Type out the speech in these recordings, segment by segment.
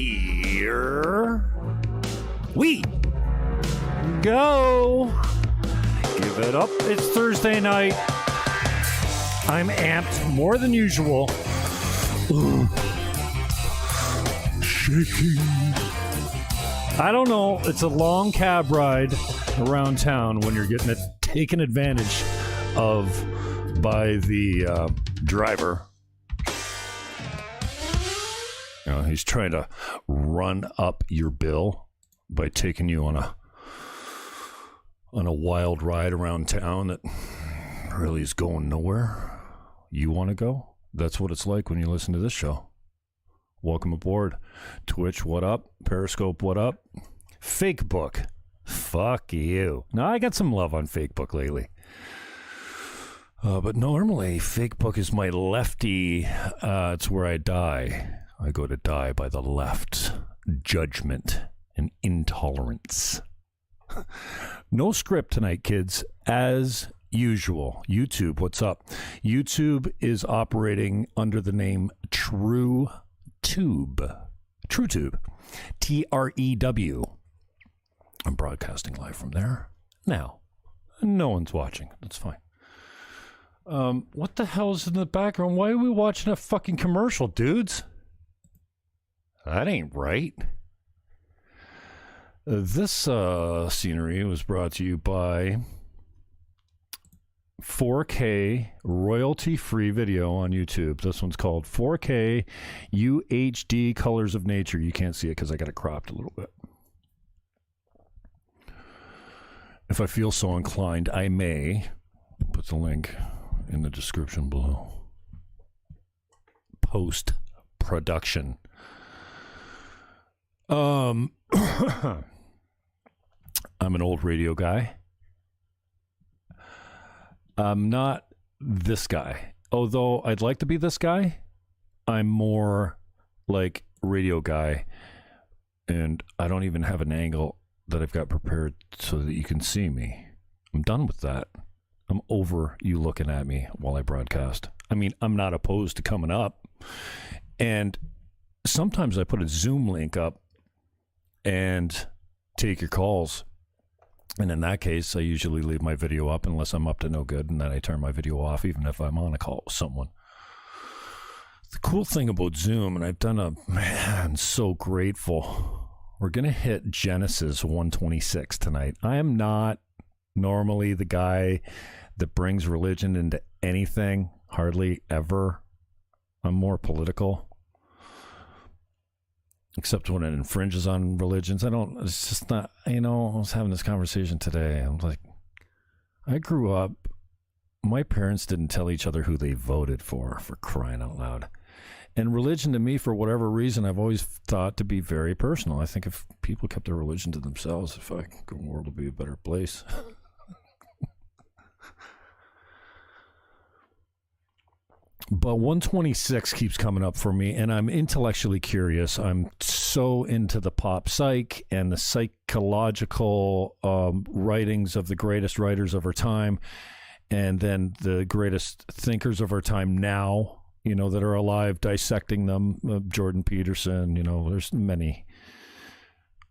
Here we go. Give it up. It's Thursday night. I'm amped more than usual. Shaking. I don't know. It's a long cab ride around town when you're getting it taken advantage of by the driver. You know, he's trying to run up your bill by taking you on a wild ride around town that really is going nowhere. You want to go? That's what it's like when you listen to this show. Welcome aboard. Twitch, what up? Periscope, what up? Fakebook, fuck you. Now, I got some love on Fakebook lately. But normally, Fakebook is my lefty. It's where I die. I go to die by the left's judgment and intolerance. No script tonight, kids, as usual. YouTube, what's up? YouTube is operating under the name TrueTube. TrueTube. TREW. I'm broadcasting live from there. Now, no one's watching. That's fine. What the hell's in the background? Why are we watching a fucking commercial, dudes? That ain't right. This scenery was brought to you by 4K royalty-free video on YouTube. This one's called 4K UHD Colors of Nature. You can't see it because I got it cropped a little bit. If I feel so inclined, I may put the link in the description below. Post-production. I'm an old radio guy. I'm not this guy. Although I'd like to be this guy, I'm more like radio guy. And I don't even have an angle that I've got prepared so that you can see me. I'm done with that. I'm over you looking at me while I broadcast. I mean, I'm not opposed to coming up. And sometimes I put a Zoom link up and take your calls. And in that case, I usually leave my video up unless I'm up to no good, and then I turn my video off even if I'm on a call with someone. The cool thing about Zoom, and I've done I'm so grateful. We're going to hit Genesis 1:26 tonight. I am not normally the guy that brings religion into anything, hardly ever. I'm more political. Except when it infringes on religions. It's just not, I was having this conversation today. I was like, I grew up, my parents didn't tell each other who they voted for crying out loud. And religion to me, for whatever reason, I've always thought to be very personal. I think if people kept their religion to themselves, the world would be a better place. But 126 keeps coming up for me, and I'm intellectually curious. I'm so into the pop psych and the psychological writings of the greatest writers of our time, and then the greatest thinkers of our time now, that are alive, dissecting them. Jordan Peterson, there's many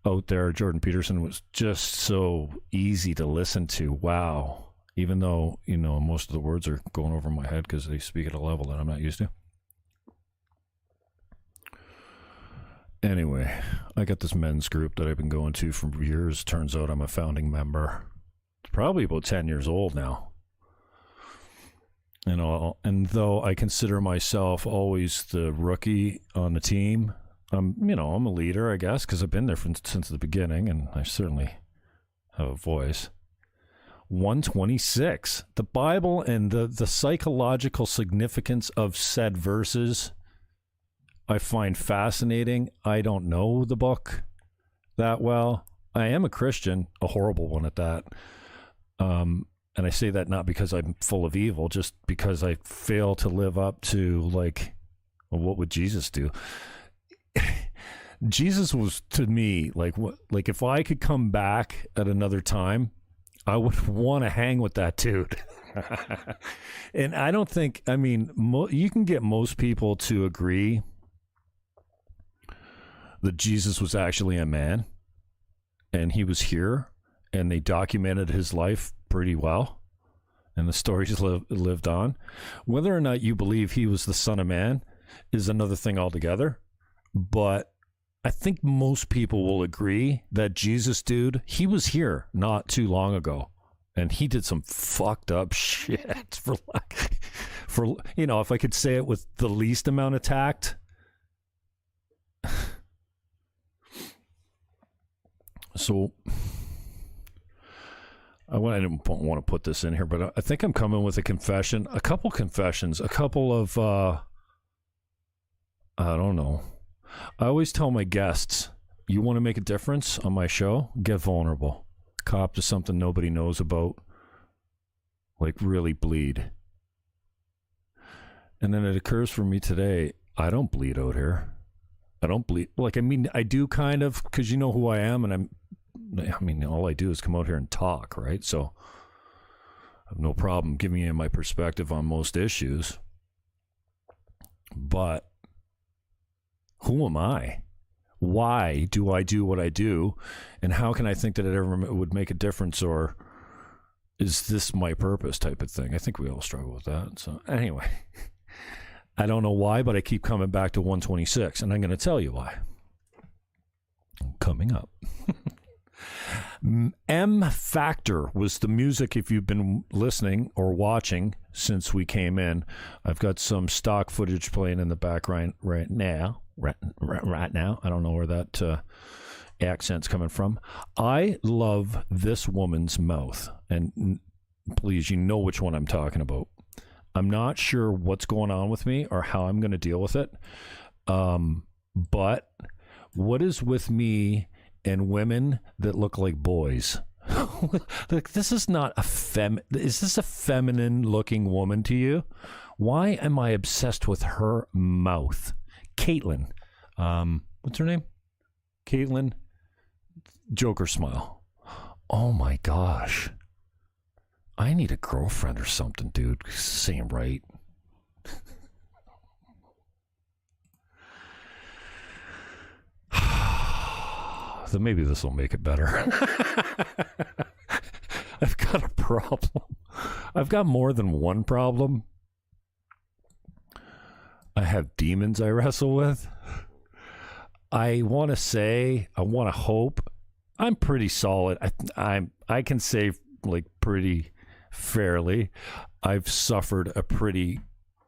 out there. Jordan Peterson was just so easy to listen to. Wow. Even though, most of the words are going over my head because they speak at a level that I'm not used to. Anyway, I got this men's group that I've been going to for years. Turns out I'm a founding member. It's probably about 10 years old now. And though I consider myself always the rookie on the team, I'm a leader, I guess, because I've been there since the beginning, and I certainly have a voice. 126. The Bible and the psychological significance of said verses I find fascinating. I don't know the book that well. I am a Christian, a horrible one at that. And I say that not because I'm full of evil, just because I fail to live up to, what would Jesus do? Jesus was, to me, like if I could come back at another time, I would want to hang with that dude. And I don't think, you can get most people to agree that Jesus was actually a man and he was here and they documented his life pretty well and the stories lived on. Whether or not you believe he was the Son of Man is another thing altogether. But I think most people will agree that Jesus, dude, he was here not too long ago. And he did some fucked up shit for if I could say it with the least amount of tact. So I didn't want to put this in here, but I think I'm coming with a couple of, I don't know. I always tell my guests, you want to make a difference on my show? Get vulnerable. Cop to something nobody knows about. Like really bleed. And then it occurs for me today, I don't bleed out here. I don't bleed. Like, I mean, I do kind of, because you know who I am, and all I do is come out here and talk, right? So I have no problem giving you my perspective on most issues. But who am I? Why do I do what I do? And how can I think that it ever would make a difference, or is this my purpose type of thing? I think we all struggle with that. So anyway, I don't know why, but I keep coming back to 126, and I'm going to tell you why. Coming up. M-PHAKTOR was the music, if you've been listening or watching since we came in. I've got some stock footage playing in the background right now. Right now. I don't know where that accent's coming from. I love this woman's mouth. And please, you know which one I'm talking about. I'm not sure what's going on with me or how I'm going to deal with it. But what is with me and women that look like boys? Like, this is not is this a feminine looking woman to you? Why am I obsessed with her mouth? Caitlin. What's her name? Caitlin. Joker smile. Oh my gosh. I need a girlfriend or something, dude. Same right. So maybe this will make it better. I've got a problem. I've got more than one problem. I have demons I wrestle with. I want to hope. I'm pretty solid. I can say, like, pretty fairly, I've suffered a pretty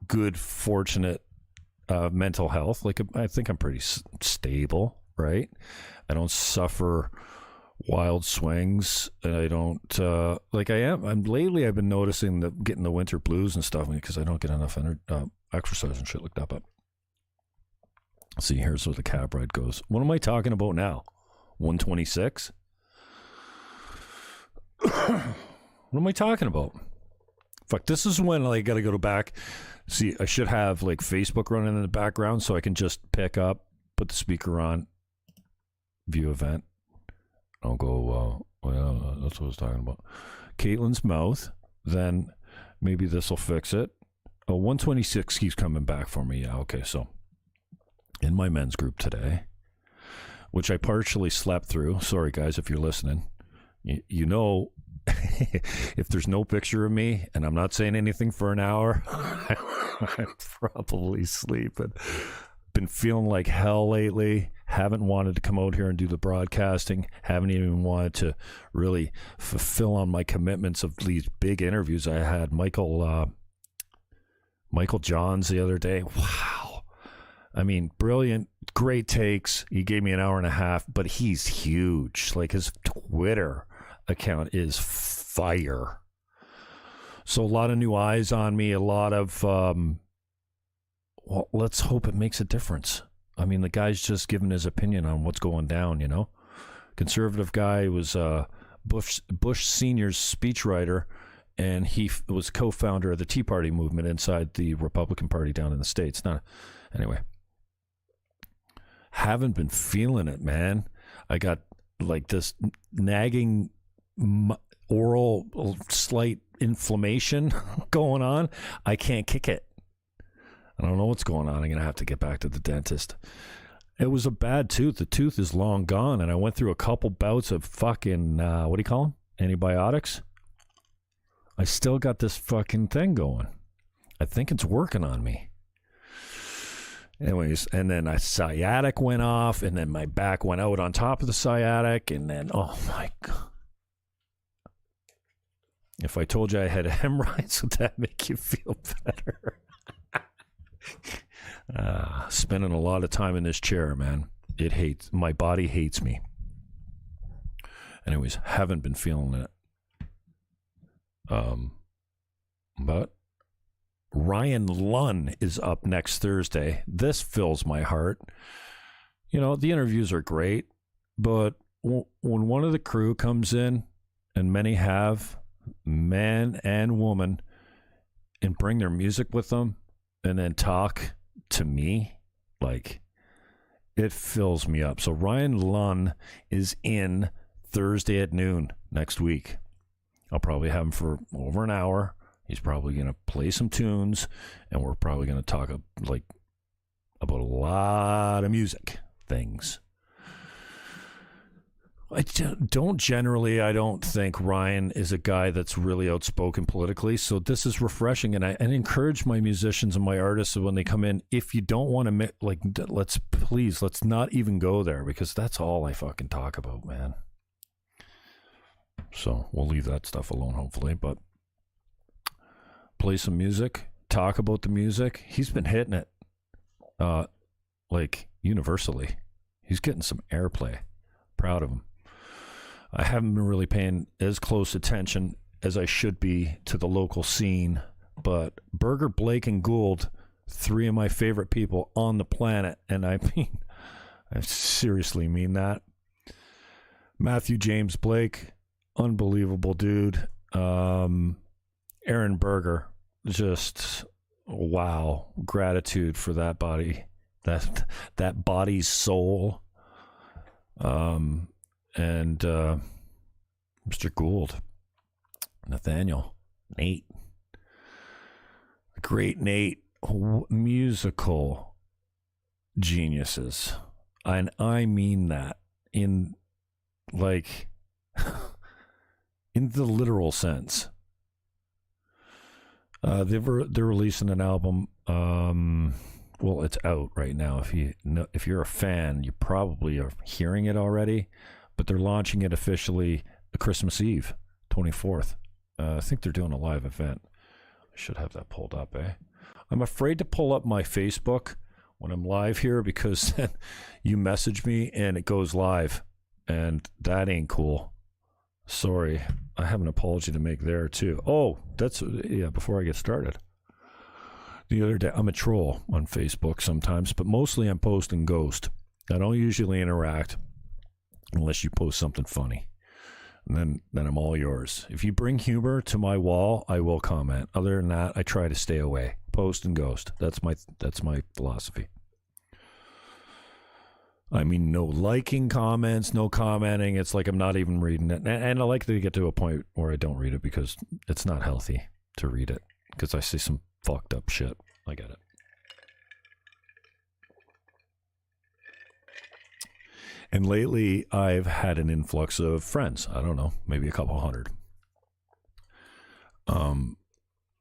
good, fortunate mental health. Like, I think I'm pretty stable, right? I don't suffer wild swings, and I don't lately I've been noticing that getting the winter blues and stuff because I don't get enough exercise and shit like that. But see, here's where the cab ride goes. What am I talking about now? 126? What am I talking about? Fuck, this is when I gotta go back. See, I should have like Facebook running in the background so I can just pick up, put the speaker on, view event. I'll go, that's what I was talking about. Caitlin's mouth, then maybe this will fix it. Oh, 126 keeps coming back for me. Yeah, okay, so in my men's group today, which I partially slept through. Sorry, guys, if you're listening. You know, if there's no picture of me and I'm not saying anything for an hour, I'm probably sleeping. Been feeling like hell lately. Haven't wanted to come out here and do the broadcasting. Haven't even wanted to really fulfill on my commitments of these big interviews. I had Michael Johns the other day. Wow. I mean, brilliant, great takes. He gave me an hour and a half, but he's huge. Like, his Twitter account is fire. So a lot of new eyes on me, a lot of, well, let's hope it makes a difference. I mean, the guy's just giving his opinion on what's going down, you know. Conservative guy was Bush Senior's speechwriter, and he was co-founder of the Tea Party movement inside the Republican Party down in the States. Anyway, haven't been feeling it, man. I got like this nagging oral slight inflammation going on. I can't kick it. I don't know what's going on. I'm going to have to get back to the dentist. It was a bad tooth. The tooth is long gone, and I went through a couple bouts of fucking, what do you call them? Antibiotics. I still got this fucking thing going. I think it's working on me. Anyways, and then a sciatic went off, and then my back went out on top of the sciatic, and then, oh my God. If I told you I had hemorrhoids, would that make you feel better? Spending a lot of time in this chair, man. My body hates me. Anyways, haven't been feeling it. But Ryan Lunn is up next Thursday. This fills my heart. You know, the interviews are great, but when one of the crew comes in, and many have, man and woman, and bring their music with them and then talk to me, like, it fills me up. So Ryan Lunn is in Thursday at noon next week. I'll probably have him for over an hour. He's probably going to play some tunes, and we're probably going to talk about a lot of music things. I don't think Ryan is a guy that's really outspoken politically. So this is refreshing. And I encourage my musicians and my artists when they come in, if you don't want to, let's not even go there, because that's all I fucking talk about, man. So we'll leave that stuff alone, hopefully, but play some music, talk about the music. He's been hitting it, universally. He's getting some airplay. Proud of him. I haven't been really paying as close attention as I should be to the local scene, but Berger, Blake, and Gould, three of my favorite people on the planet, and I seriously mean that. Matthew James Blake, unbelievable dude. Aaron Berger, just wow, gratitude for that body, that body's soul. And Mr. Gould, Nathaniel, Nate, great Nate, musical geniuses. And I mean that in the literal sense. They're releasing an album. Well, it's out right now. If you're a fan, you probably are hearing it already. But they're launching it officially Christmas Eve, 24th. I think they're doing a live event. I should have that pulled up, eh? I'm afraid to pull up my Facebook when I'm live here, because then you message me and it goes live, and that ain't cool. Sorry, I have an apology to make there too. Oh, before I get started. The other day, I'm a troll on Facebook sometimes, but mostly I'm post and ghost. I don't usually interact unless you post something funny. And then I'm all yours. If you bring humor to my wall, I will comment. Other than that, I try to stay away. Post and ghost. That's my philosophy. I mean, no liking comments, no commenting. It's like I'm not even reading it. And I like to get to a point where I don't read it, because it's not healthy to read it, because I see some fucked up shit. I get it. And lately, I've had an influx of friends. I don't know, maybe a couple hundred.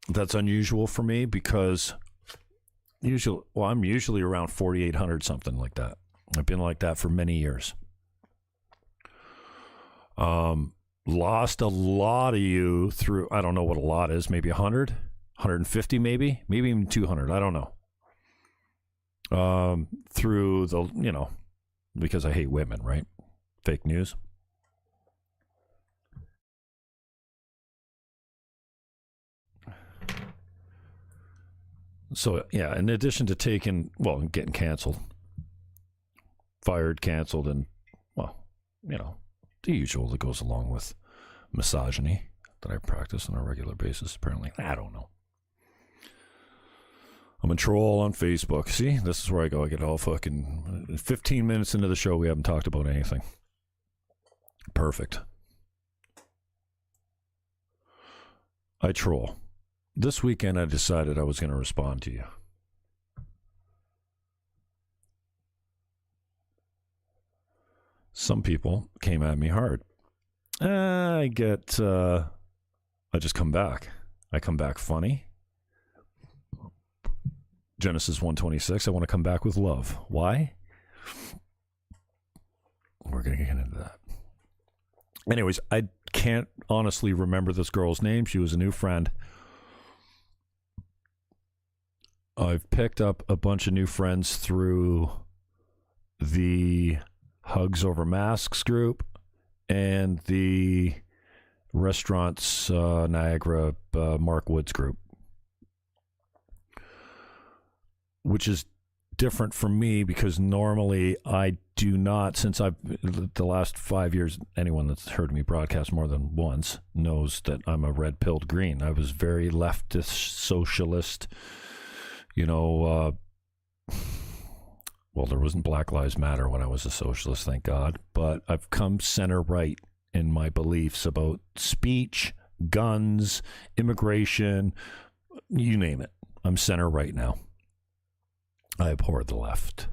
That's unusual for me, because I'm usually around 4,800, something like that. I've been like that for many years. Lost a lot of you through, I don't know what a lot is, maybe 100, 150 maybe even 200, I don't know. Through the, because I hate women, right? Fake news. So, yeah, in addition to getting canceled, fired, canceled, and, the usual that goes along with misogyny that I practice on a regular basis, apparently. I don't know. I'm a troll on Facebook. See, this is where I go. I get all fucking 15 minutes into the show. We haven't talked about anything. Perfect. I troll. This weekend, I decided I was going to respond to you. some people came at me hard. I just come back. I come back funny. Genesis 1:26, I want to come back with love. Why? We're going to get into that. Anyways, I can't honestly remember this girl's name. She was a new friend. I've picked up a bunch of new friends through the Hugs Over Masks group and the Restaurants Niagara Mark Woods group, which is different from me because normally I do not, since I've the last 5 years, anyone that's heard me broadcast more than once knows that I'm a red-pilled green. I was very leftist, socialist, well, there wasn't Black Lives Matter when I was a socialist, thank God, but I've come center right in my beliefs about speech, guns, immigration, you name it. I'm center right now. I abhor the left.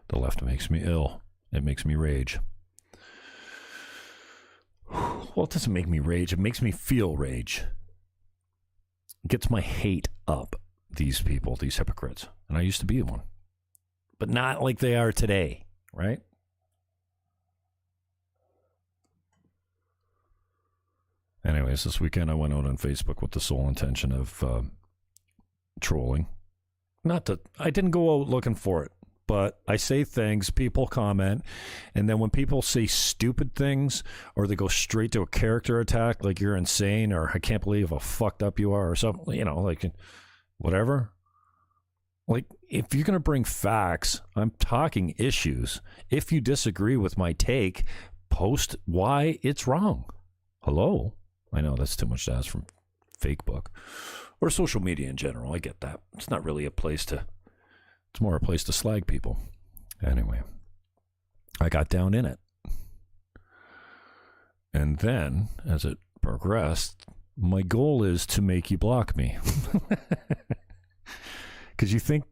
The left makes me ill. It makes me rage. Well, it doesn't make me rage. It makes me feel rage. It gets my hate up, these people, these hypocrites. And I used to be one. But not like they are today, right? Anyways, this weekend I went out on Facebook with the sole intention of trolling. Not that I didn't go out looking for it, but I say things, people comment, and then when people say stupid things or they go straight to a character attack, like you're insane or I can't believe how fucked up you are or something, like whatever. Like, if you're going to bring facts, I'm talking issues. If you disagree with my take, post why it's wrong. Hello? I know that's too much to ask from Facebook or social media in general. I get that. It's not really a place to, it's more a place to slag people. Anyway, I got down in it. And then, as it progressed, my goal is to make you block me. Because you think,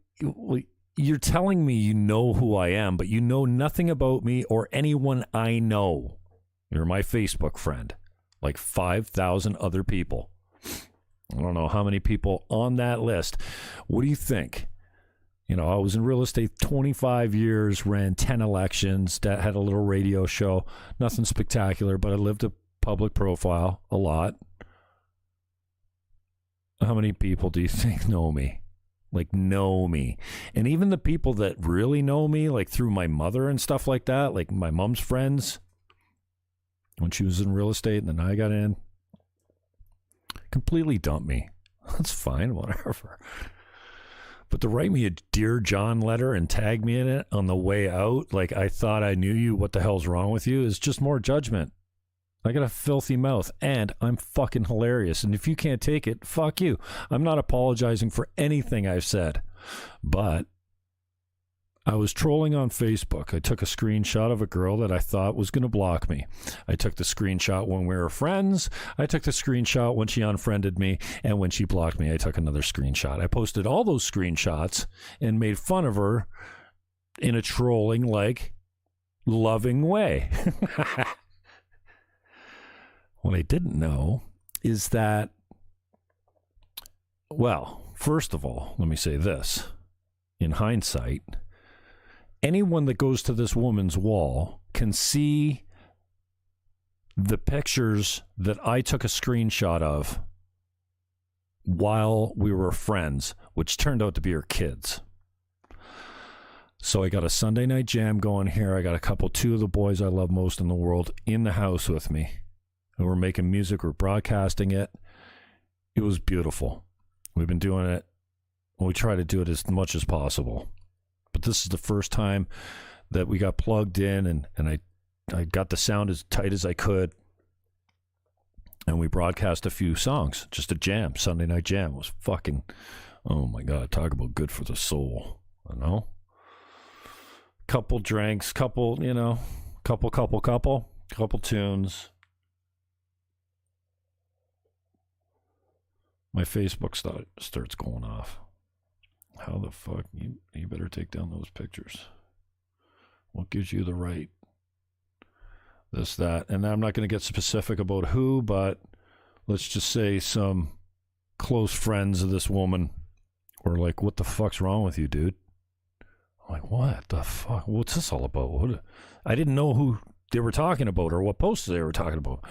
you're telling me you know who I am, but you know nothing about me or anyone I know. You're my Facebook friend. Like 5,000 other people. I don't know how many people on that list. What do you think? I was in real estate 25 years, ran 10 elections, had a little radio show. Nothing spectacular, but I lived a public profile a lot. How many people do you think know me? Know me. And even the people that really know me, like through my mother and stuff like that, like my mom's friends, when she was in real estate and then I got in, completely dumped me. That's fine, whatever. But to write me a Dear John letter and tag me in it on the way out, like I thought I knew you, what the hell's wrong with you, is just more judgment. I got a filthy mouth, and I'm fucking hilarious. And if you can't take it, fuck you. I'm not apologizing for anything I've said. But I was trolling on Facebook. I took a screenshot of a girl that I thought was going to block me. I took the screenshot when we were friends. I took the screenshot when she unfriended me. And when she blocked me, I took another screenshot. I posted all those screenshots and made fun of her in a trolling, loving way. What I didn't know is that, well, first of all, let me say this. In hindsight, anyone that goes to this woman's wall can see the pictures that I took a screenshot of while we were friends, which turned out to be her kids. So I got a Sunday night jam going here. I got two of the boys I love most in the world in the house with me. And we're making music, we're broadcasting it. It was beautiful. We've been doing it. We try to do it as much as possible. But this is the first time that we got plugged in and I got the sound as tight as I could. And we broadcast a few songs, just a jam, Sunday night jam. It was fucking, oh my God, talk about good for the soul, Couple drinks, couple tunes. My Facebook starts going off. How the fuck? You better take down those pictures. What gives you the right? this, that. And I'm not going to get specific about who, but let's just say some close friends of this woman were like, what the fuck's wrong with you, dude? I'm like, what the fuck? What's this all about? I didn't know who they were talking about or what posts they were talking about.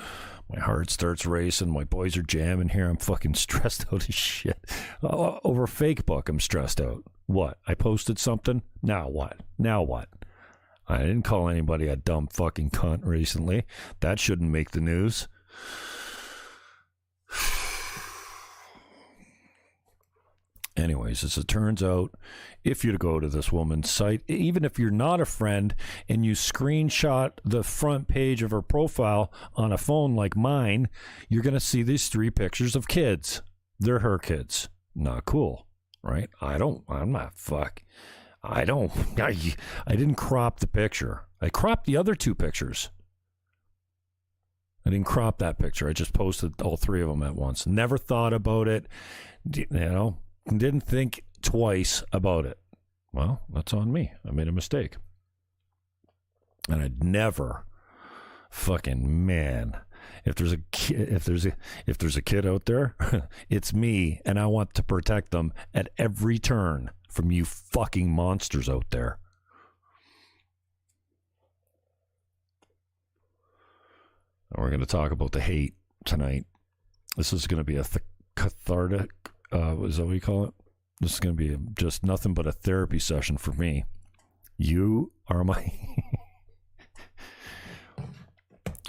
My heart starts racing. My boys are jamming here. I'm fucking stressed out as shit. Over Facebook, I'm stressed out. What? I posted something? Now what? Now what? I didn't call anybody a dumb fucking cunt recently. That shouldn't make the news. Anyways, as it turns out, if you go to this woman's site, even if you're not a friend and you screenshot the front page of her profile on a phone like mine, you're going to see these 3 pictures of kids. They're her kids. Not cool, right? I didn't crop the picture. I cropped the other 2 pictures. I didn't crop that picture. I just posted all 3 of them at once. Never thought about it, didn't think twice about it. Well, that's on me. I made a mistake. And I'd never fucking, man, if there's a kid out there, it's me, and I want to protect them at every turn from you fucking monsters out there. And we're going to talk about the hate tonight. This is going to be a cathartic, is that what you call it? This is going to be just nothing but a therapy session for me. You are my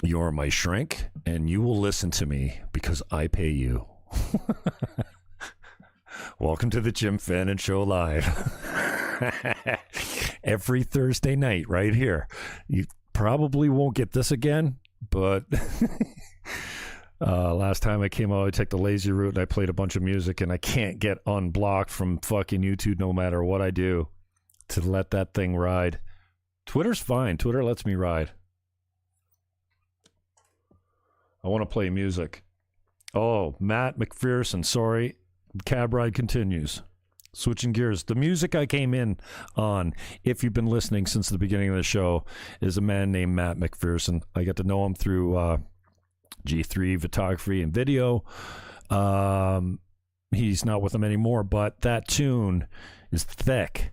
you are my shrink, and you will listen to me because I pay you. Welcome to the Jim Fannon Show Live. Every Thursday night right here. You probably won't get this again, but last time I came out, I took the lazy route and I played a bunch of music, and I can't get unblocked from fucking YouTube no matter what I do to let that thing ride. Twitter's fine. Twitter lets me ride. I want to play music. Oh, Matt McPherson, sorry. Cab ride continues. Switching gears. The music I came in on, if you've been listening since the beginning of the show, is a man named Matt McPherson. I got to know him through G3 photography and video. He's not with them anymore, but that tune is thick.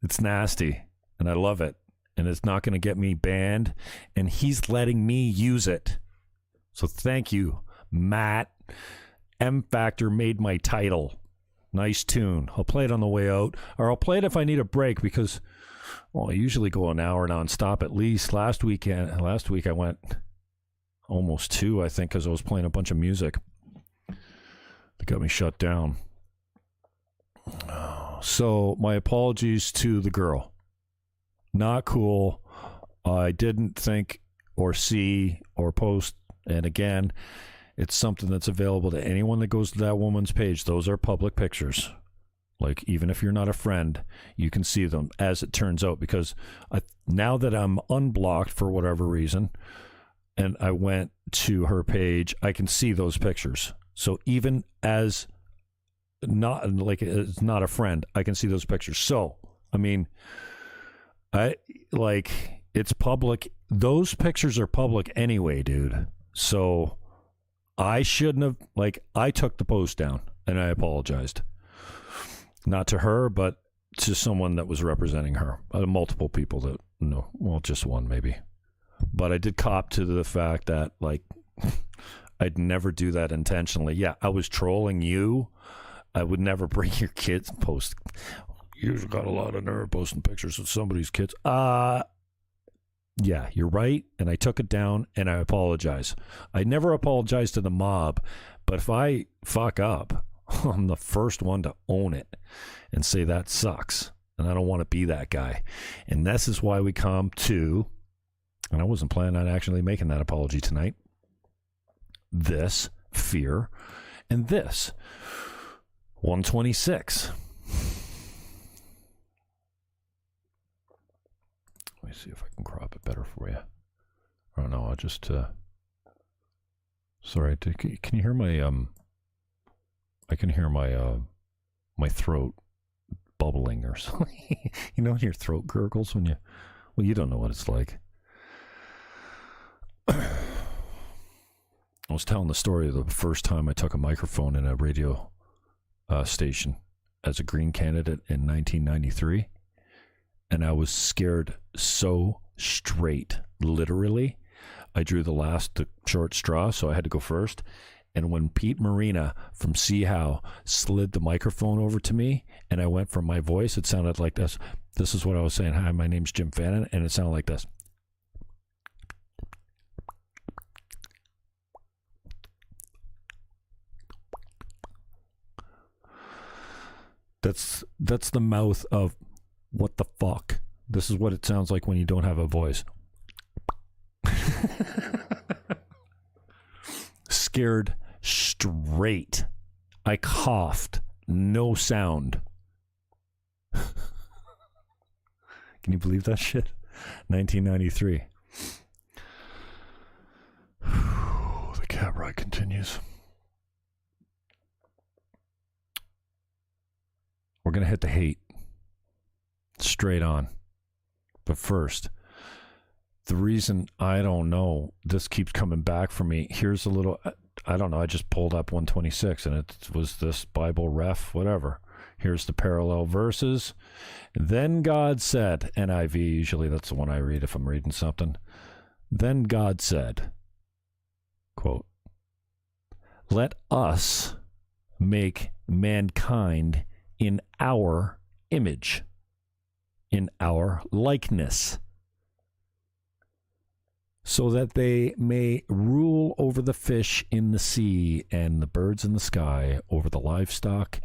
It's nasty, and I love it. And it's not going to get me banned, and he's letting me use it. So thank you, Matt. M-PHAKTOR made my title. Nice tune. I'll play it on the way out, or I'll play it if I need a break, because, well, I usually go an hour nonstop at least. Last week I went almost 2, I think, because I was playing a bunch of music that got me shut down. So my apologies to the girl. Not cool. I didn't think or see or post. And again, it's something that's available to anyone that goes to that woman's page. Those are public pictures. Like, even if you're not a friend, you can see them, as it turns out, because now that I'm unblocked for whatever reason, and I went to her page, I can see those pictures. So even as not a friend, I can see those pictures. So, I mean, it's public. Those pictures are public anyway, dude. So I shouldn't have, I took the post down, and I apologized. Not to her, but to someone that was representing her. Multiple people that, no, well, just one maybe. But I did cop to the fact that, I'd never do that intentionally. Yeah, I was trolling you. I would never bring your kids and post. You've got a lot of nerve posting pictures of somebody's kids. Yeah, you're right, and I took it down, and I apologize. I never apologize to the mob, but if I fuck up, I'm the first one to own it and say that sucks, and I don't want to be that guy. And this is why we come to, and I wasn't planning on actually making that apology tonight, this, fear, and this, 126. Let me see if I can crop it better for you. I don't know. I'll just, sorry. Can you hear my, I can hear my, my throat bubbling or something. You know when your throat gurgles when you, well, you don't know what it's like. was telling the story of the first time I took a microphone in a radio station as a Green candidate in 1993. And I was scared so straight, literally. I drew the short straw, so I had to go first. And when Pete Marina from See How slid the microphone over to me and I went from my voice, it sounded like this. This is what I was saying. Hi, my name's Jim Fannon. And it sounded like this. That's the mouth of what the fuck. This is what it sounds like when you don't have a voice. Scared straight. I coughed. No sound. Can you believe that shit? 1993. The cab ride continues. We're going to hit the hate straight on. But first, the reason I don't know, this keeps coming back for me. Here's a little, I don't know, I just pulled up 126 and it was this Bible ref, whatever. Here's the parallel verses. Then God said, NIV, usually that's the one I read if I'm reading something. Then God said, quote, let us make mankind in our image, in our likeness, so that they may rule over the fish in the sea and the birds in the sky, over the livestock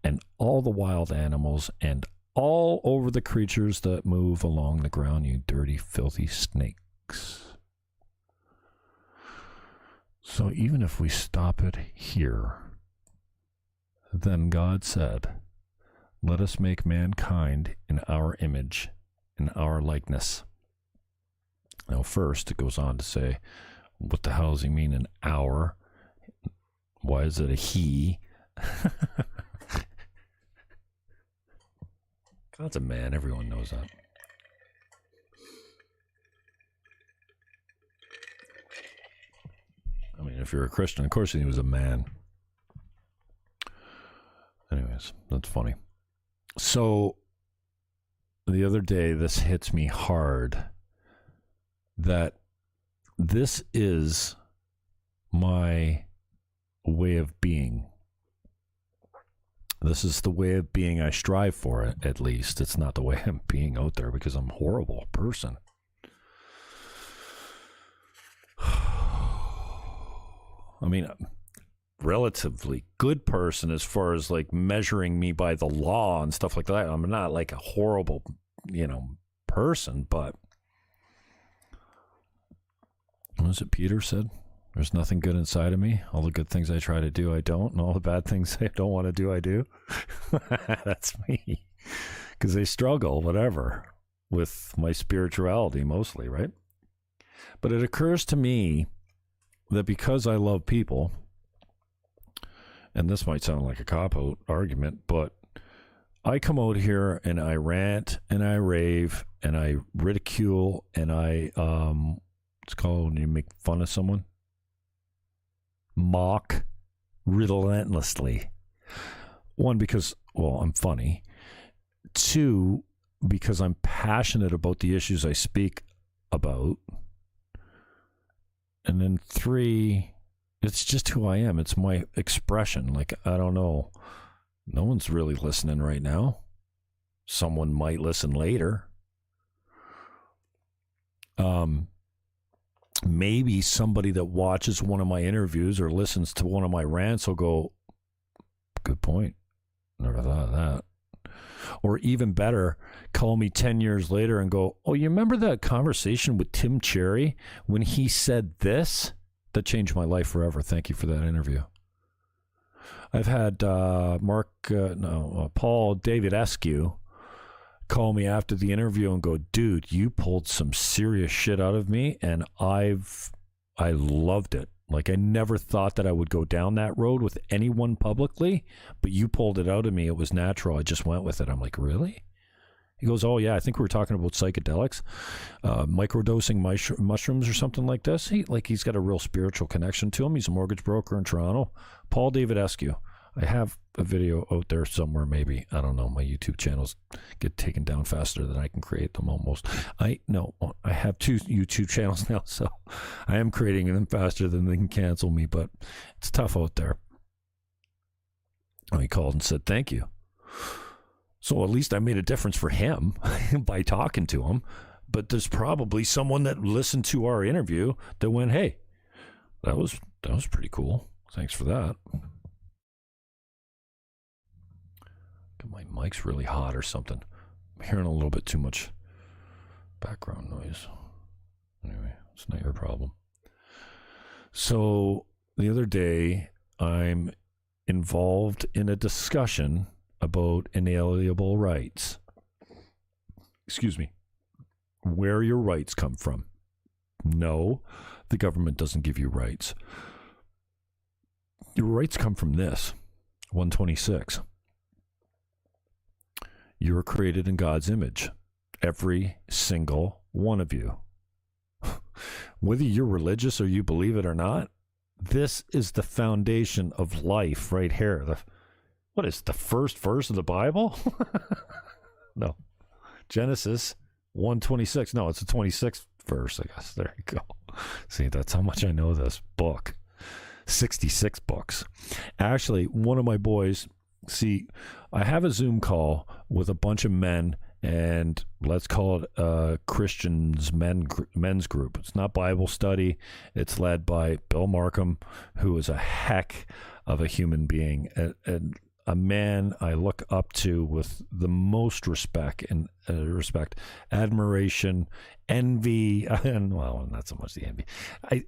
and all the wild animals and all over the creatures that move along the ground, you dirty, filthy snakes. So even if we stop it here, then God said, let us make mankind in our image, in our likeness. Now, first, it goes on to say, what the hell does he mean in our? Why is it a he? God's a man. Everyone knows that. I mean, if you're a Christian, of course he was a man. Anyways, that's funny. So, the other day, this hits me hard, that this is my way of being. This is the way of being I strive for, it, at least. It's not the way I'm being out there because I'm a horrible person. I mean, relatively good person as far as like measuring me by the law and stuff like that. I'm not like a horrible, person, but what was it Peter said? There's nothing good inside of me. All the good things I try to do, I don't. And all the bad things I don't want to do, I do. That's me. Because they struggle, whatever, with my spirituality mostly, right? But it occurs to me that because I love people, and this might sound like a cop-out argument, but I come out here and I rant and I rave and I ridicule and I, it's called when you make fun of someone. Mock relentlessly. One, because, well, I'm funny. Two, because I'm passionate about the issues I speak about. And then three, it's just who I am. It's my expression. Like, I don't know. No one's really listening right now. Someone might listen later. Maybe somebody that watches one of my interviews or listens to one of my rants will go, good point. Never thought of that. Or even better, call me 10 years later and go, oh, you remember that conversation with Tim Cherry when he said this? That changed my life forever. Thank you for that interview. I've had Paul David Eskew call me after the interview and go, dude, you pulled some serious shit out of me, and I loved it. Like, I never thought that I would go down that road with anyone publicly, but you pulled it out of me. It was natural. I just went with it. I'm like, really? He goes, oh, yeah, I think we were talking about psychedelics, microdosing mushrooms or something like this. He's got a real spiritual connection to him. He's a mortgage broker in Toronto. Paul David Eskew. I have a video out there somewhere, maybe. I don't know. My YouTube channels get taken down faster than I can create them almost. I have 2 YouTube channels now, so I am creating them faster than they can cancel me, but it's tough out there. He called and said, thank you. So at least I made a difference for him by talking to him. But there's probably someone that listened to our interview that went, hey, that was pretty cool. Thanks for that. My mic's really hot or something. I'm hearing a little bit too much background noise. Anyway, it's not your problem. So the other day, I'm involved in a discussion about inalienable rights. Excuse me. Where your rights come from. No, the government doesn't give you rights. Your rights come from this, 126. You were created in God's image. Every single one of you. Whether you're religious or you believe it or not, this is the foundation of life right here. What is the first verse of the Bible? No. Genesis 1:26. No, it's the 26th verse, I guess. There you go. See, that's how much I know this book. 66 books. Actually, one of my boys, see, I have a Zoom call with a bunch of men, and let's call it a Christians men's group. It's not Bible study. It's led by Bill Markham, who is a heck of a human being, and a man I look up to with the most respect, admiration, envy, and well, not so much the envy. I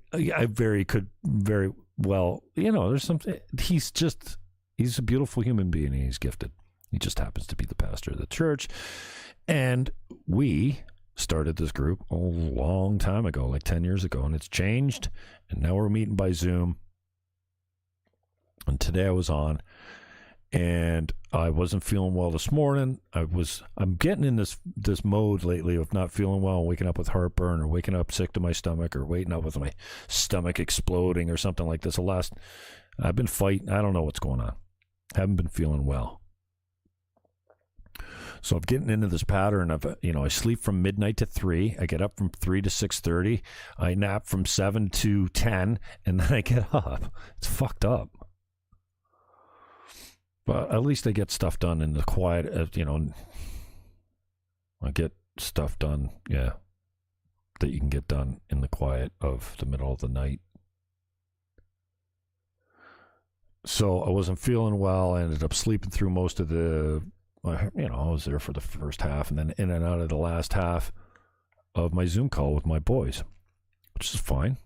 could very well, there's something. He's a beautiful human being, and he's gifted. He just happens to be the pastor of the church. And we started this group a long time ago, like 10 years ago, and it's changed. And now we're meeting by Zoom. And today I was on, and I wasn't feeling well this morning. I'm getting in this mode lately of not feeling well, waking up with heartburn, or waking up sick to my stomach, or waking up with my stomach exploding or something like this. I've been fighting. I don't know what's going on. Haven't been feeling well. So I'm getting into this pattern of, I sleep from midnight to 3. I get up from 3 to 6:30. I nap from 7 to 10, and then I get up. It's fucked up. But at least I get stuff done in the quiet, I get stuff done, that you can get done in the quiet of the middle of the night. So I wasn't feeling well. I ended up sleeping through most of I was there for the first half, and then in and out of the last half of my Zoom call with my boys, which is fine.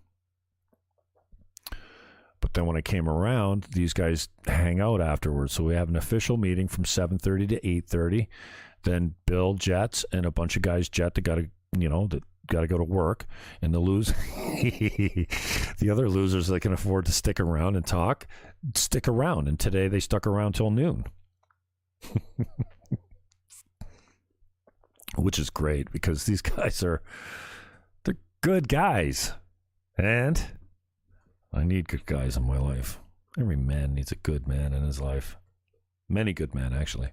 But then when I came around, these guys hang out afterwards. So we have an official meeting from 7:30 to 8:30. Then Bill jets, and a bunch of guys jet that got to go to work. And the other losers that can afford to stick around and talk, stick around. And today they stuck around till noon. Which is great, because these guys they're good guys. And I need good guys in my life. Every man needs a good man in his life. Many good men, actually.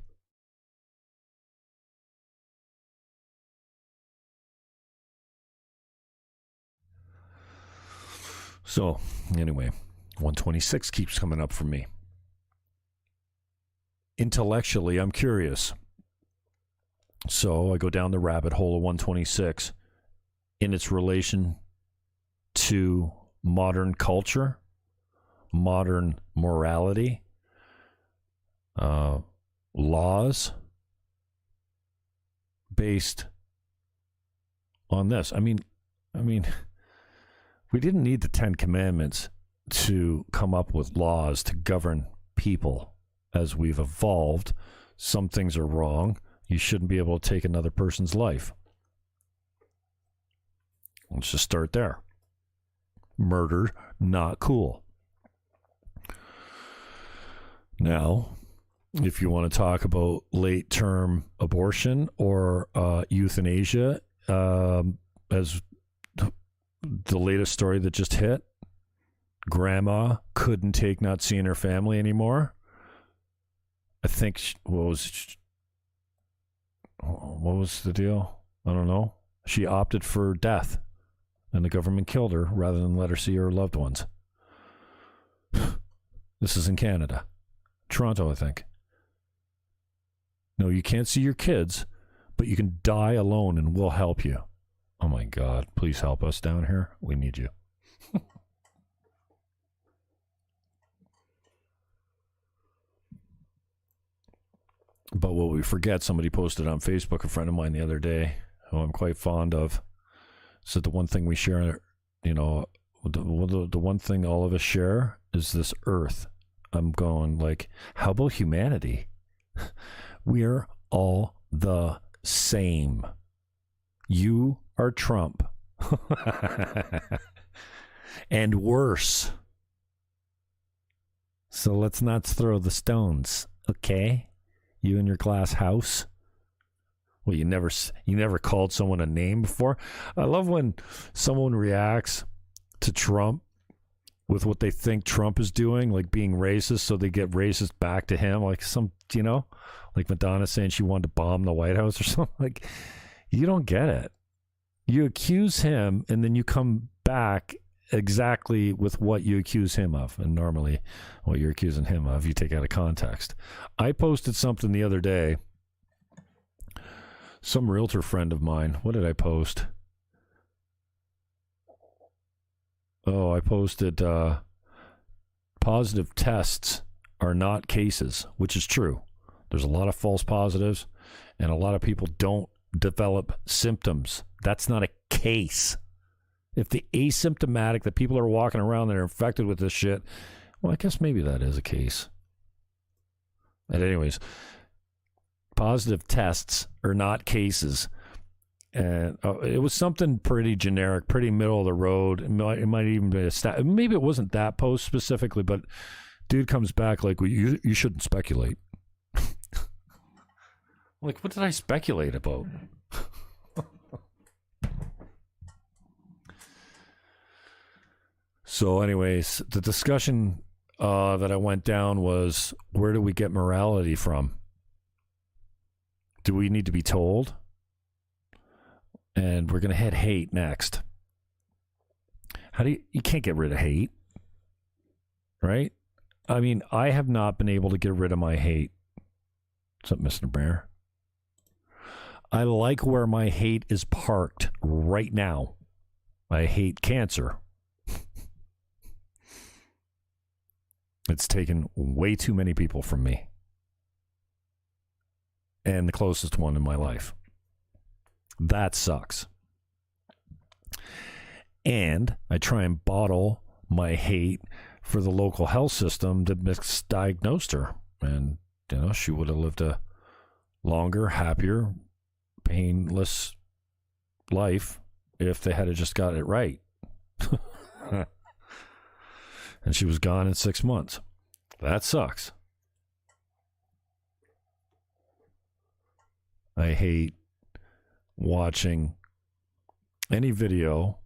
So, anyway, 126 keeps coming up for me. Intellectually, I'm curious. So I go down the rabbit hole of 126 in its relation to modern culture, modern morality, laws based on this. I mean, we didn't need the 10 Commandments to come up with laws to govern people. As we've evolved, some things are wrong. You shouldn't be able to take another person's life. Let's just start there. Murder, not cool. Now, if you want to talk about late-term abortion or euthanasia, as the latest story that just hit, grandma couldn't take not seeing her family anymore. I think, what was the deal? I don't know. She opted for death, and the government killed her rather than let her see her loved ones. This is in Canada. Toronto, I think. No, you can't see your kids, but you can die alone and we'll help you. Oh my God, please help us down here. We need you. But what we forget, somebody posted on Facebook, a friend of mine the other day, who I'm quite fond of, said the one thing we share, the one thing all of us share is this earth. I'm going like, how about humanity? We're all the same. You are Trump. And worse. So let's not throw the stones, okay? You and your glass house. Well, you never called someone a name before. I love when someone reacts to Trump with what they think Trump is doing, like being racist, so they get racist back to him, like like Madonna saying she wanted to bomb the White House or something. Like, you don't get it. You accuse him, and then you come back exactly with what you accuse him of. And normally, what you're accusing him of, you take out of context. I posted something the other day. Some realtor friend of mine. What did I post? Oh, I posted positive tests are not cases, which is true. There's a lot of false positives, and a lot of people don't develop symptoms. That's not a case. If the asymptomatic, that people are walking around that are infected with this shit, well, I guess maybe that is a case. But anyways, positive tests are not cases. And it was something pretty generic, pretty middle of the road. It might even be maybe it wasn't that post specifically, but dude comes back like, well, you shouldn't speculate. Like, what did I speculate about? So anyways, the discussion that I went down was, where do we get morality from? Do we need to be told? And we're going to hit hate next. You can't get rid of hate, right? I mean, I have not been able to get rid of my hate. What's up, Mr. Bear? I like where my hate is parked right now. I hate cancer. It's taken way too many people from me. And the closest one in my life. That sucks. And I try and bottle my hate for the local health system that misdiagnosed her. And, she would have lived a longer, happier, painless life if they had just got it right. And she was gone in 6 months. That sucks. I hate watching any video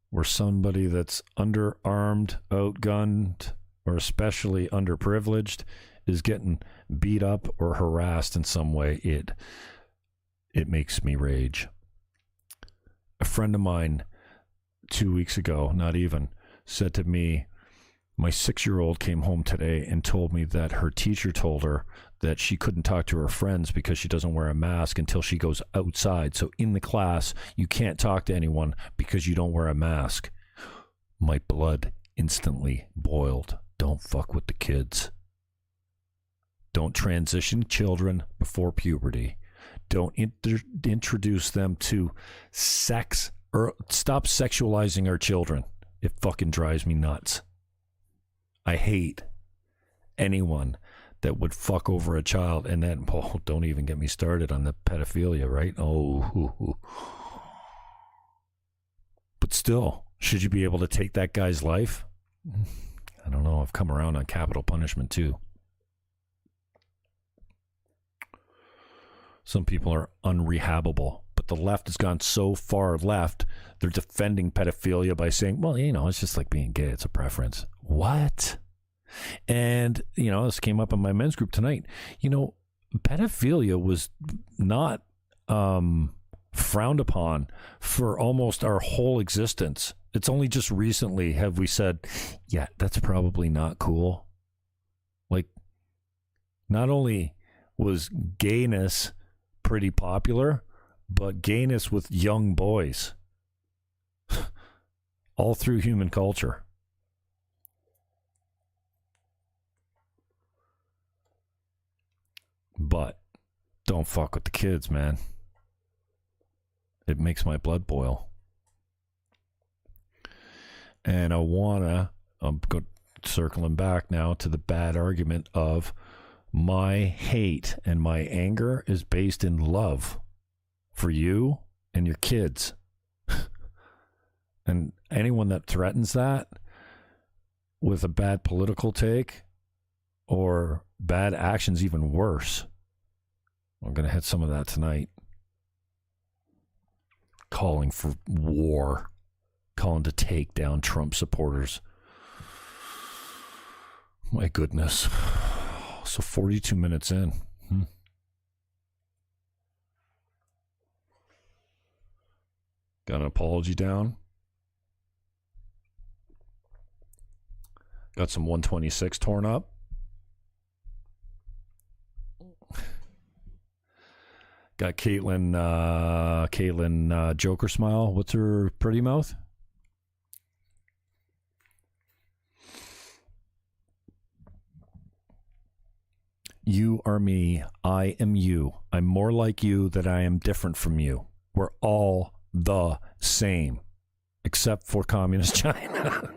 where somebody that's underarmed, outgunned, or especially underprivileged is getting beat up or harassed in some way. It makes me rage. A friend of mine 2 weeks ago, not even, said to me, my 6-year-old came home today and told me that her teacher told her that she couldn't talk to her friends because she doesn't wear a mask until she goes outside. So in the class, you can't talk to anyone because you don't wear a mask. My blood instantly boiled. Don't fuck with the kids. Don't transition children before puberty. Don't introduce them to sex, or stop sexualizing our children. It fucking drives me nuts. I hate anyone that would fuck over a child, and then, don't even get me started on the pedophilia, right? Oh. But still, should you be able to take that guy's life? I don't know. I've come around on capital punishment too. Some people are unrehabable. But the left has gone so far left, they're defending pedophilia by saying, well, it's just like being gay. It's a preference. What? And, this came up in my men's group tonight. Pedophilia was not frowned upon for almost our whole existence. It's only just recently have we said, yeah, that's probably not cool. Like, not only was gayness pretty popular, but gayness with young boys all through human culture. But don't fuck with the kids, man. It makes my blood boil. And I'm circling back now to the bad argument of my hate and my anger is based in love for you and your kids. And anyone that threatens that with a bad political take or bad actions, even worse. I'm going to hit some of that tonight. Calling for war. Calling to take down Trump supporters. My goodness. So 42 minutes in. Got an apology down. Got some 126 torn up. Got Caitlin Joker smile. What's her pretty mouth? You are me. I am you. I'm more like you than I am different from you. We're all the same, except for communist China.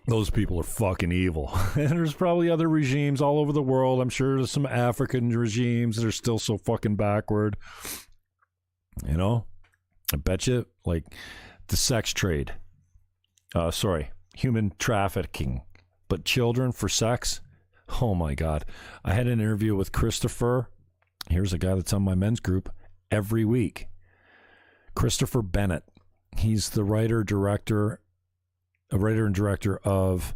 Those people are fucking evil. And there's probably other regimes all over the world. I'm sure there's some African regimes that are still so fucking backward. I bet you, like, the sex trade. Human trafficking. But children for sex? Oh, my God. I had an interview with Christopher. Here's a guy that's on my men's group every week. Christopher Bennett. He's the writer and director of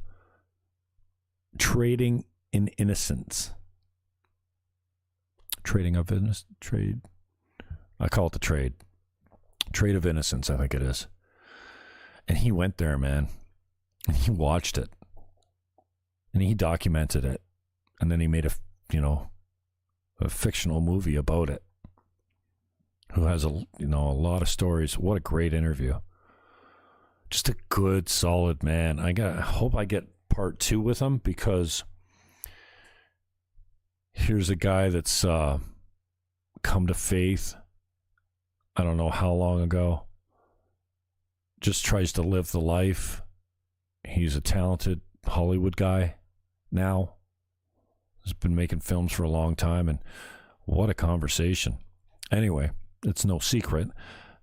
Trading in Innocence. Trading of Innocence? Trade? I call it the trade. Trade of Innocence, I think it is. And he went there, man. And he watched it. And he documented it. And then he made a fictional movie about it. Who has a lot of stories. What a great interview. Just a good, solid man. I hope I get part 2 with him, because here's a guy that's come to faith. I don't know how long ago. Just tries to live the life. He's a talented Hollywood guy now. He's been making films for a long time, and what a conversation. Anyway, it's no secret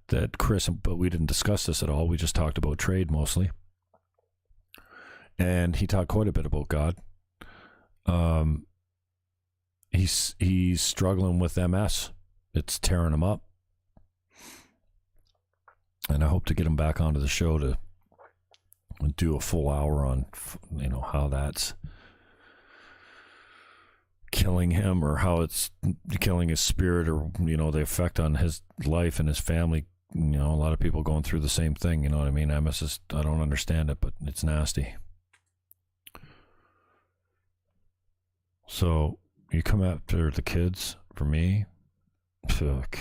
that but we didn't discuss this at all. We just talked about trade mostly. And he talked quite a bit about God. He's struggling with MS. It's tearing him up. And I hope to get him back onto the show to do a full hour on, how that's killing him, or how it's killing his spirit, or, the effect on his life and his family. A lot of people going through the same thing, you know what I mean? MS is, I don't understand it, but it's nasty. So, you come after the kids, for me, fuck,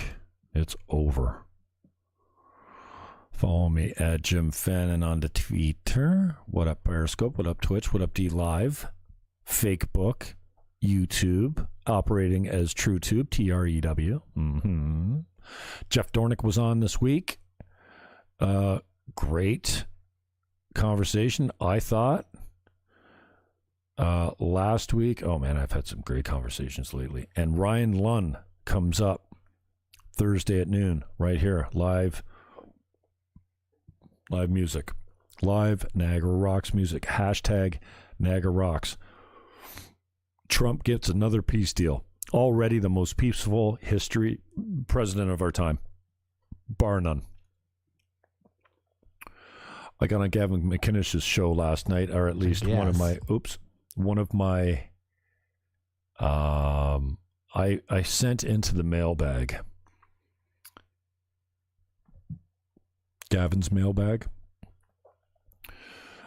it's over. Follow me at Jim Fannon on the Twitter. What up, Periscope? What up, Twitch? What up, D-Live? Fakebook. YouTube. Operating as TrueTube. TREW. Jeff Dornick was on this week. Great conversation, I thought. Last week, oh man, I've had some great conversations lately. And Ryan Lunn comes up Thursday at noon, right here, live music. Live Niagara Rocks music. Hashtag Niagara Rocks. Trump gets another peace deal. Already the most peaceful history president of our time. Bar none. I got on Gavin McInnish's show last night, or at least one of my I sent into the mailbag, Gavin's mailbag.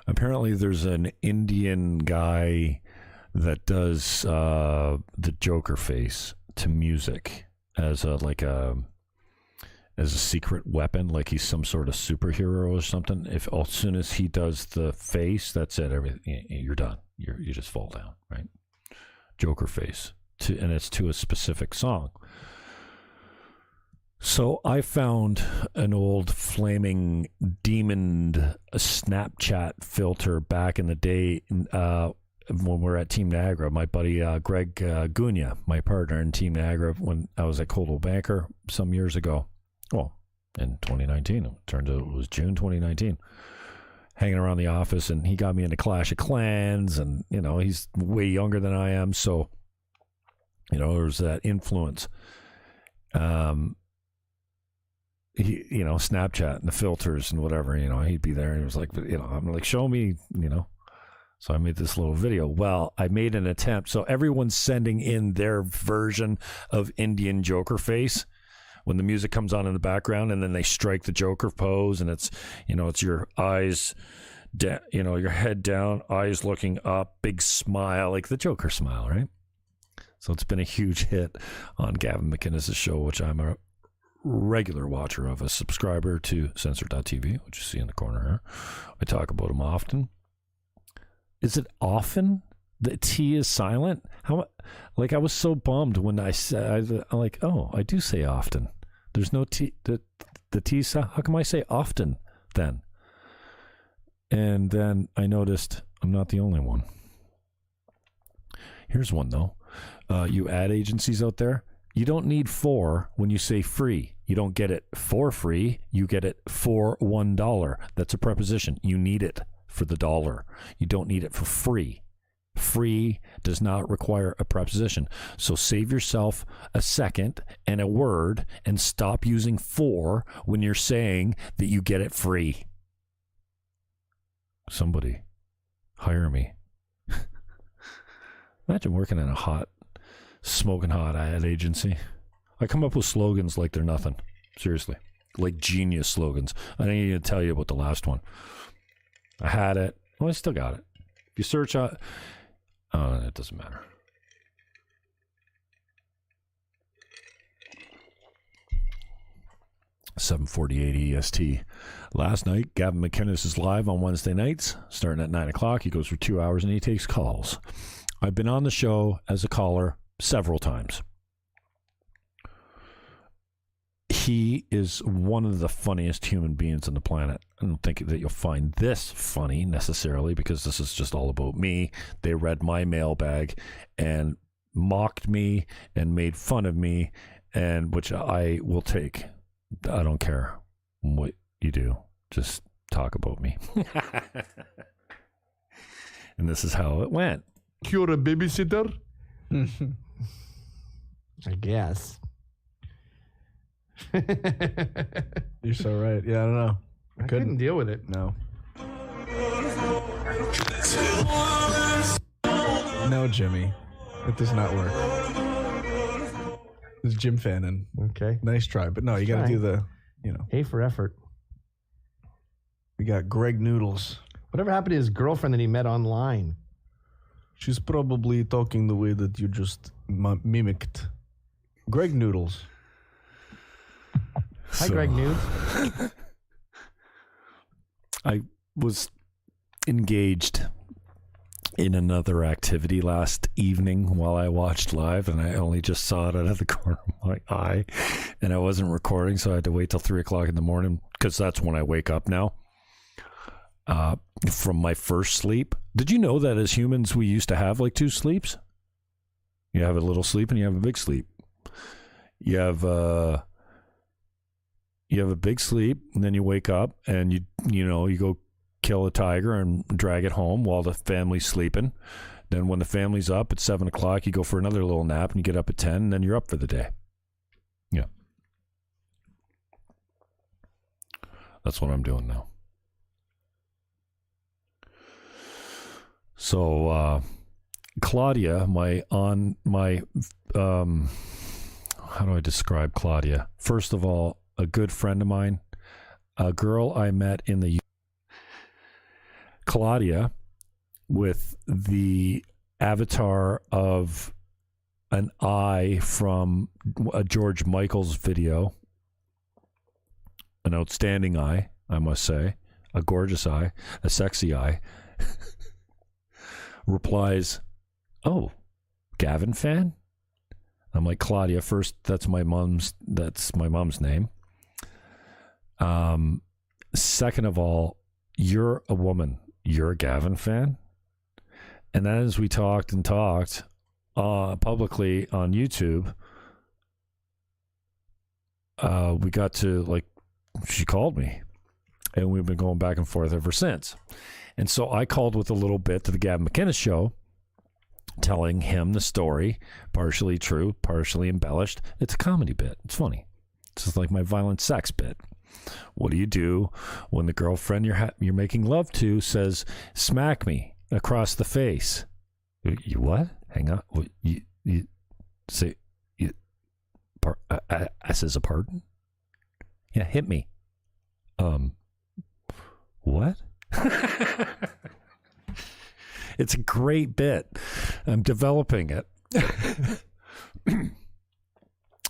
Apparently there's an Indian guy that does the Joker face to music as a secret weapon, like he's some sort of superhero or something. If as soon as he does the face, that's it. Everything, you're done. You just fall down, right? Joker face, and it's to a specific song. So I found an old flaming demoned Snapchat filter back in the day when we were at Team Niagara. My buddy Greg Gunya, my partner in Team Niagara, when I was at Coldwell Banker some years ago. Well, in 2019. It turns out it was June 2019. Hanging around the office, and he got me into Clash of Clans, and, you know, he's way younger than I am, so, you know, there's that influence. He, you know, Snapchat and the filters and whatever, you know, he'd be there, and he was like, you know, I'm like, show me, you know. So I made this little video. Well, I made an attempt. So everyone's sending in their version of Indian Joker face when the music comes on in the background, and then they strike the Joker pose, and it's, you know, it's your eyes, you know, your head down, eyes looking up, big smile, like the Joker smile, right? So it's been a huge hit on Gavin McInnes' show, which I'm a regular watcher of, a subscriber to Censor.tv, which you see in the corner here. I talk about him often. Is it often? The T is silent? How? Like, I was so bummed when I said, I'm like, oh, I do say often. There's no T. The T. How come I say often then? And then I noticed I'm not the only one. Here's one, though. You ad agencies out there, you don't need for when you say free. You don't get it for free. You get it for $1. That's a preposition. You need it for the dollar. You don't need it for free. Free does not require a preposition. So save yourself a second and a word and stop using for when you're saying that you get it free. Somebody hire me. Imagine working in a smoking hot ad agency. I come up with slogans like they're nothing. Seriously. Like genius slogans. I didn't even tell you about the last one. I had it. Well, I still got it. If you search out... Oh, it doesn't matter. $7:48 EST. Last night, Gavin McInnes is live on Wednesday nights, starting at 9 o'clock. He goes for 2 hours, and he takes calls. I've been on the show as a caller several times. He is one of the funniest human beings on the planet. I don't think that you'll find this funny necessarily, because this is just all about me. They read my mailbag and mocked me and made fun of me, and which I will take. I don't care what you do. Just talk about me. And this is how it went. You're a babysitter? I guess. You're so right. Yeah, I don't know. I couldn't deal with it. No. No, Jimmy. It does not work. It's Jim Fannon. Okay. Nice try. But no, you got to do the, you know. A for effort. We got Greg Noodles. Whatever happened to his girlfriend that he met online? She's probably talking the way that you just mimicked. Greg Noodles. Hi, Greg Nudes. I was engaged in another activity last evening while I watched live, and I only just saw it out of the corner of my eye, and I wasn't recording, so I had to wait till 3 o'clock in the morning, because that's when I wake up now from my first sleep. Did you know that as humans we used to have like 2 sleeps? You have a little sleep and you have a big sleep. You have a big sleep, and then you wake up and you go kill a tiger and drag it home while the family's sleeping. Then when the family's up at 7 o'clock, you go for another little nap and you get up at 10 and then you're up for the day. Yeah. That's what I'm doing now. So, Claudia, how do I describe Claudia? First of all, a good friend of mine, a girl I met in the Claudia with the avatar of an eye from a George Michael's video, an outstanding eye, I must say, a gorgeous eye, a sexy eye, replies, "Oh, Gavin fan?" I'm like, Claudia, first, that's my mom's name. Second of all, you're a woman. You're a Gavin fan? And then as we talked publicly on YouTube, we got to, like, she called me. And we've been going back and forth ever since. And so I called with a little bit to the Gavin McInnes show, telling him the story, partially true, partially embellished. It's a comedy bit. It's funny. It's just like my violent sex bit. What do you do when the girlfriend you're making love to says, "Smack me across the face"? You what? Hang on. You say, I says a pardon? Yeah, hit me. What? It's a great bit. I'm developing it.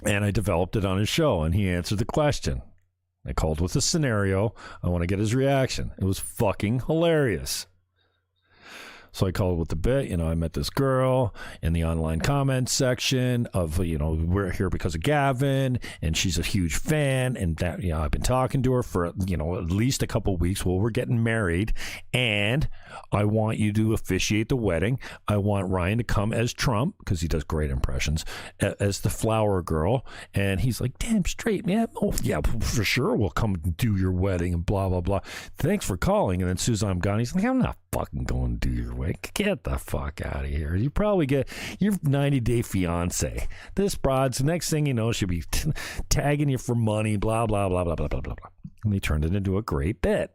And I developed it on his show, and he answered the question. I called with a scenario. I want to get his reaction. It was fucking hilarious. So I called with the bit, I met this girl in the online comments section of, we're here because of Gavin, and she's a huge fan, and that, I've been talking to her for, at least a couple of weeks while we're getting married, and I want you to officiate the wedding. I want Ryan to come as Trump, because he does great impressions, as the flower girl, and he's like, damn straight, man. Oh, yeah, for sure, we'll come do your wedding, and blah, blah, blah. Thanks for calling. And then as soon as I'm gone, he's like, I'm not fucking going to do your wedding. Get the fuck out of here. You probably get your 90-day fiance. This broad's, next thing you know, she'll be tagging you for money, blah, blah, blah, blah, blah, blah, blah. And they turned it into a great bit.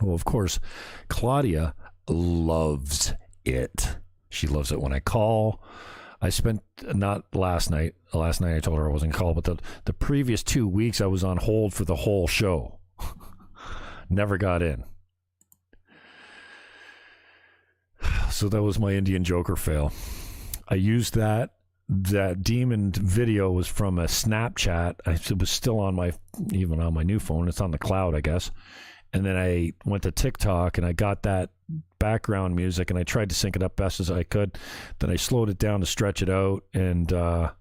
Well, of course, Claudia loves it. She loves it when I call. I spent, not last night I told her I wasn't called, but the previous 2 weeks I was on hold for the whole show. Never got in. So that was my Indian Joker fail. I used that demon video was from a Snapchat. It was still even on my new phone. It's on the cloud, I guess. And then I went to TikTok and I got that background music and I tried to sync it up best as I could. Then I slowed it down to stretch it out. And I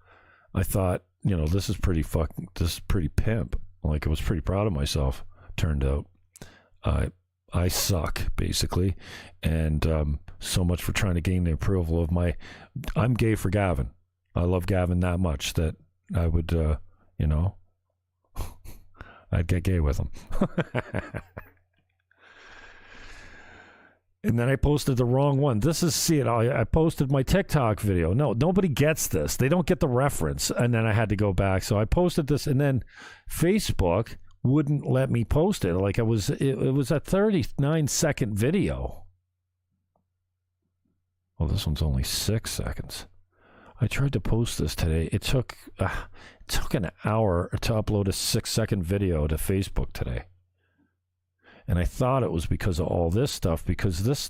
thought, this is pretty pimp. Like, I was pretty proud of myself. Turned out I suck, basically. And so much for trying to gain the approval of I'm gay for Gavin. I love Gavin that much that I would, I'd get gay with him. And then I posted the wrong one. I posted my TikTok video. No, nobody gets this. They don't get the reference. And then I had to go back. So I posted this, and then Facebook wouldn't let me post it. Like, it was a 39-second video. Well, this one's only 6 seconds. I tried to post this today. It took an hour to upload a 6-second video to Facebook today. And I thought it was because of all this stuff, because this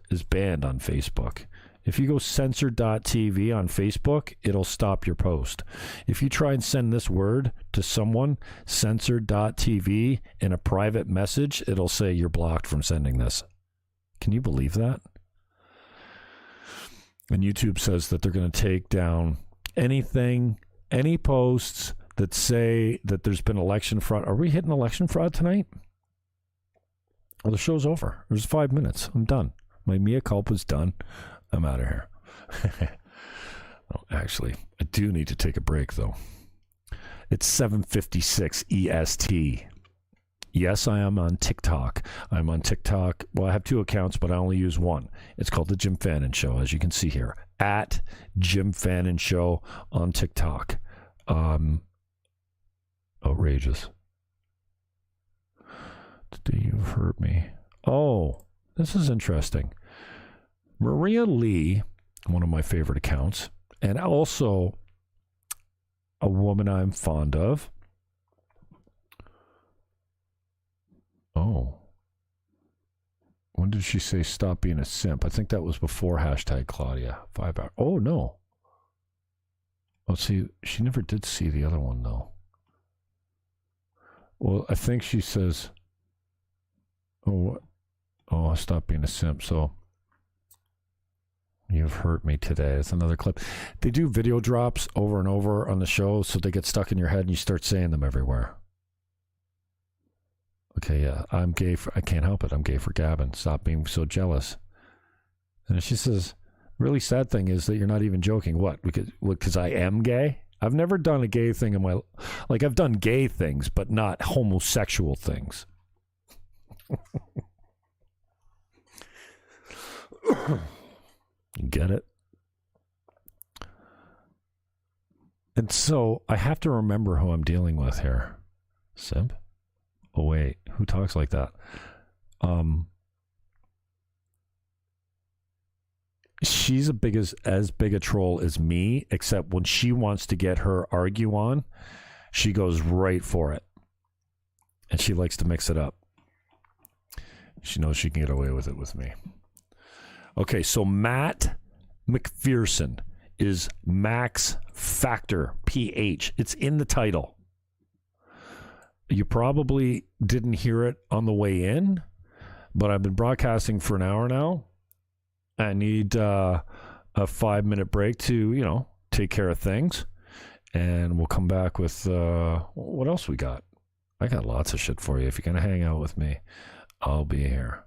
is banned on Facebook. If you go censor.tv on Facebook, it'll stop your post. If you try and send this word to someone, censor.tv, in a private message, it'll say you're blocked from sending this. Can you believe that? And YouTube says that they're going to take down any posts that say that there's been election fraud. Are we hitting election fraud tonight? Well, the show's over. There's 5 minutes. I'm done. My mea culpa's done. I'm out of here. Well, actually, I do need to take a break, though. It's 7:56 EST. Yes, I am on TikTok. I'm on TikTok. Well, I have 2 accounts, but I only use one. It's called The Jim Fannon Show, as you can see here. At Jim Fannon Show on TikTok. Outrageous. Today you've heard me. Oh, this is interesting. Maria Lee, one of my favorite accounts, and also a woman I'm fond of. Oh. When did she say stop being a simp? I think that was before hashtag Claudia. 5 hours. Oh, no. Let's see. She never did see the other one, though. Well, I think she says, stop being a simp. So, you've hurt me today. It's another clip. They do video drops over and over on the show, so they get stuck in your head and you start saying them everywhere. Okay, yeah, I'm gay. I can't help it. I'm gay for Gavin. Stop being so jealous. And she says, really sad thing is that you're not even joking. What? Because I am gay? I've never done a gay thing in my... Like, I've done gay things, but not homosexual things. Get it? And so I have to remember who I'm dealing with here. Simp? Oh, wait. Who talks like that? She's as big a troll as me, except when she wants to get her argue on, she goes right for it. And she likes to mix it up. She knows she can get away with it with me. Okay, so Matt McPherson is Max Factor, PH. It's in the title. You probably didn't hear it on the way in, but I've been broadcasting for an hour now. I need a 5-minute break to, take care of things. And we'll come back with what else we got. I got lots of shit for you. If you're going to hang out with me, I'll be here.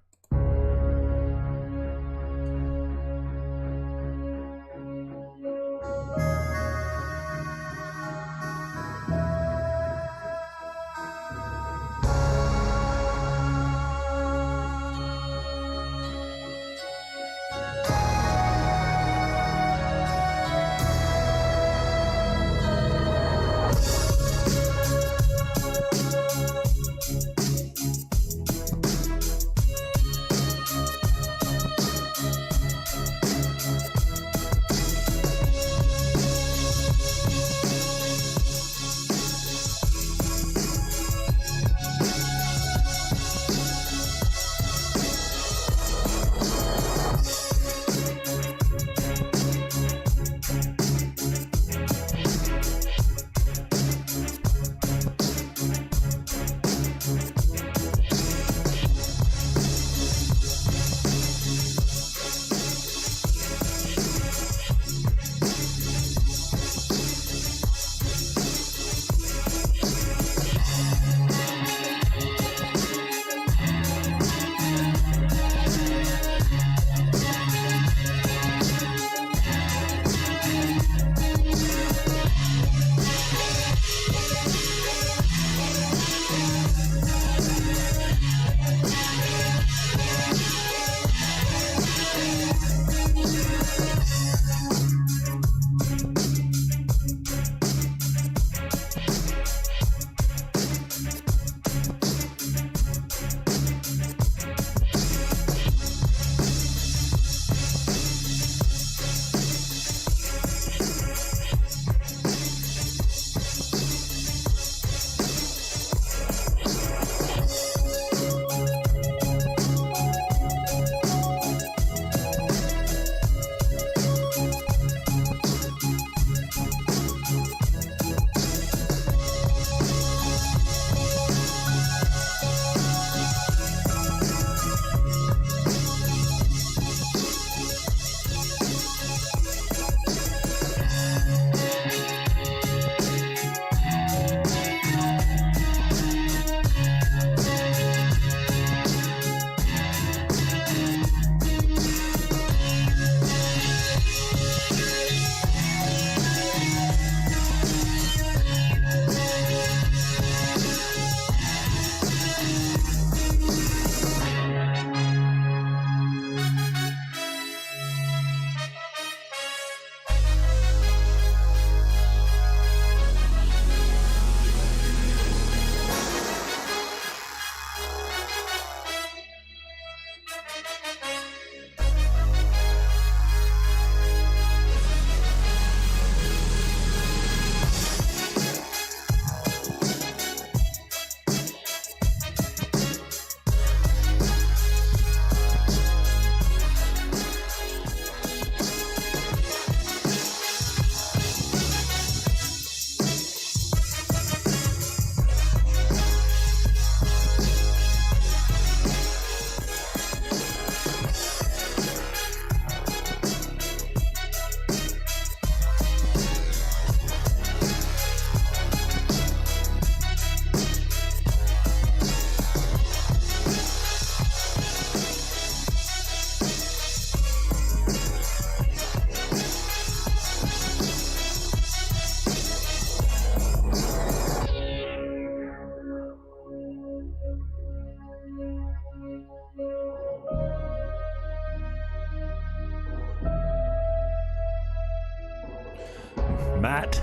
Matt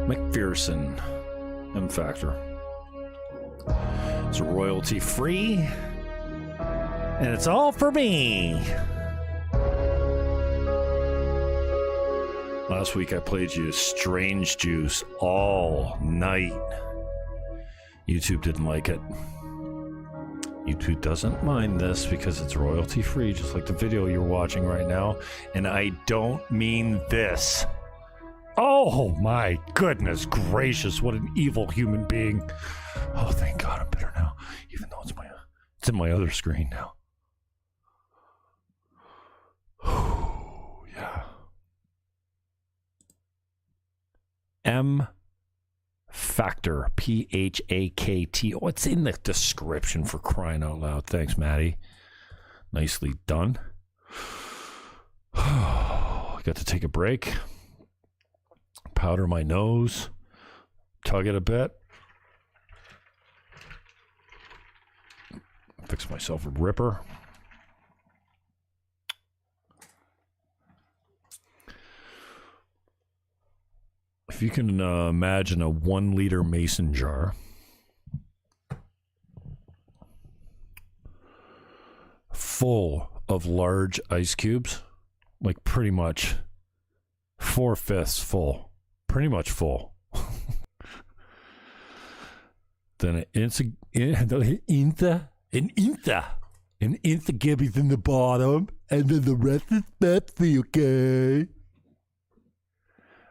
McPherson, M-PHAKTOR. It's royalty free, and it's all for me. Last week I played you Strange Juice all night. YouTube didn't like it. YouTube doesn't mind this because it's royalty free, just like the video you're watching right now. And I don't mean this. Oh my goodness gracious, what an evil human being. Oh, thank God I'm better now, even though it's in my other screen now. Yeah. M-PHAKTOR, P-H-A-K-T. What's in the description, for crying out loud? Thanks, Maddie. Nicely done. I got to take a break, powder my nose, tug it a bit, fix myself a ripper. If you can imagine a 1 liter mason jar full of large ice cubes, like pretty much 4/5 full, pretty much full, then an inch gibbies in the bottom, and then the rest is Pepsi, okay?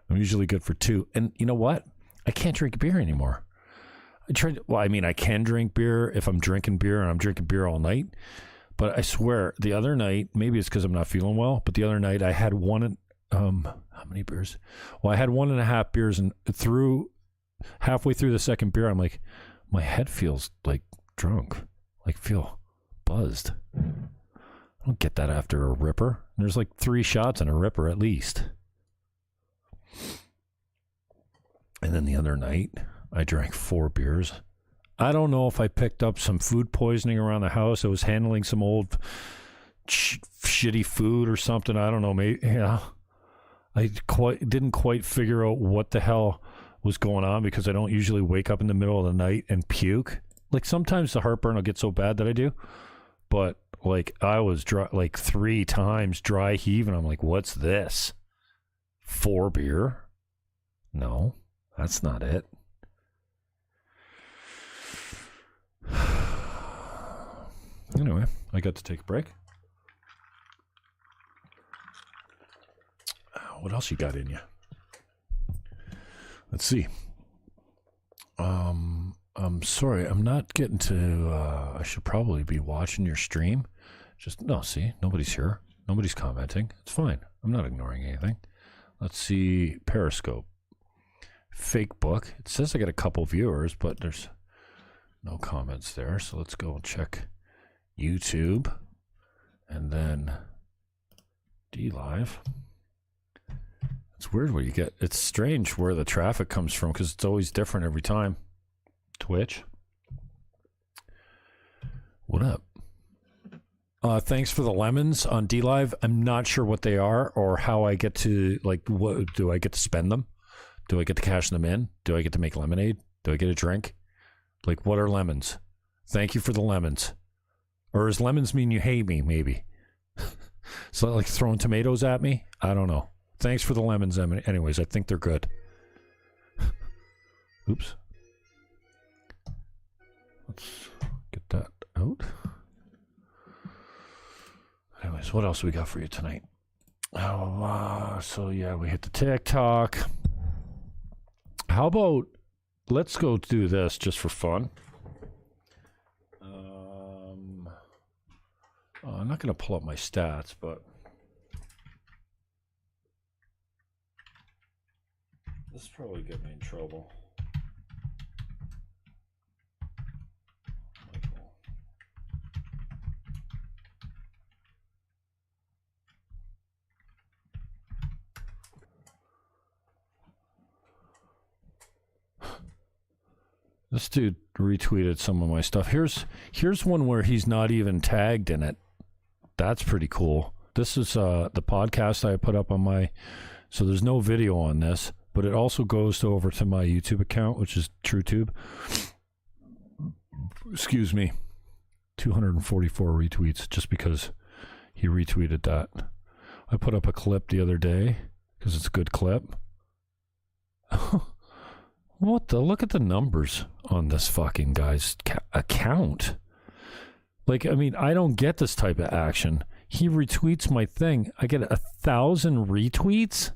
I'm usually good for 2. And you know what? I can't drink beer anymore. I can drink beer if I'm drinking beer, and I'm drinking beer all night. But I swear, the other night, maybe it's because I'm not feeling well, but the other night I had how many beers? Well, I had 1.5 beers, and halfway through the second beer, I'm like, my head feels like drunk, like feel buzzed. I don't get that after a ripper. There's like 3 shots in a ripper at least. And then the other night, I drank 4 beers. I don't know if I picked up some food poisoning around the house. I was handling some old shitty food or something. I don't know. Maybe, yeah. I didn't quite figure out what the hell was going on, because I don't usually wake up in the middle of the night and puke. Like sometimes the heartburn will get so bad that I do. But like I was dry, like 3 times dry heave, and I'm like, what's this? 4 beer? No, that's not it. Anyway, I got to take a break. What else you got in you? Let's see. I'm sorry, I'm not getting to, I should probably be watching your stream. See, nobody's here. Nobody's commenting. It's fine. I'm not ignoring anything. Let's see, Periscope. Fake book. It says I got a couple viewers, but there's no comments there. So let's go and check YouTube and then DLive. It's weird where it's strange where the traffic comes from, because it's always different every time. Twitch. What up? Thanks for the lemons on DLive. I'm not sure what they are or how I get to, what do I get to spend them? Do I get to cash them in? Do I get to make lemonade? Do I get a drink? What are lemons? Thank you for the lemons. Or does lemons mean you hate me, maybe? So throwing tomatoes at me? I don't know. Thanks for the lemons. Anyways, I think they're good. Oops. Let's get that out. Anyways, what else we got for you tonight? So yeah, we hit the TikTok. How about let's go do this just for fun. I'm not going to pull up my stats, but this will probably get me in trouble. This dude retweeted some of my stuff. Here's one where he's not even tagged in it. That's pretty cool. This is the podcast I put up on my So there's no video on this, but it also goes over to my YouTube account, which is TrueTube. Excuse me. 244 retweets just because he retweeted that. I put up a clip the other day because it's a good clip. What the? Look at the numbers on this fucking guy's account. Like, I mean, I don't get this type of action. He retweets my thing. I get 1,000 retweets?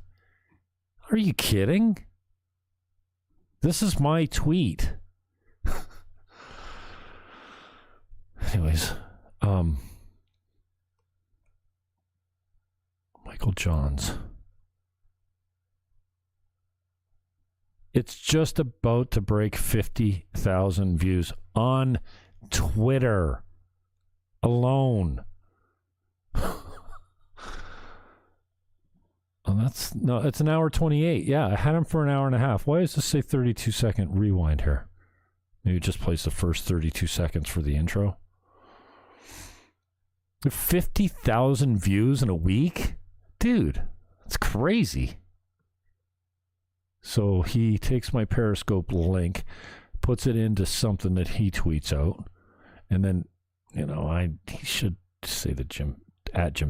Are you kidding? This is my tweet. Anyways, Michael Johns. It's just about to break 50,000 views on Twitter alone. Oh, it's an hour 28. Yeah, I had him for an hour and a half. Why does this say 32-second rewind here? Maybe just place the first 32 seconds for the intro. 50,000 views in a week? Dude, that's crazy. So he takes my Periscope link, puts it into something that he tweets out, and then, he should say the Jim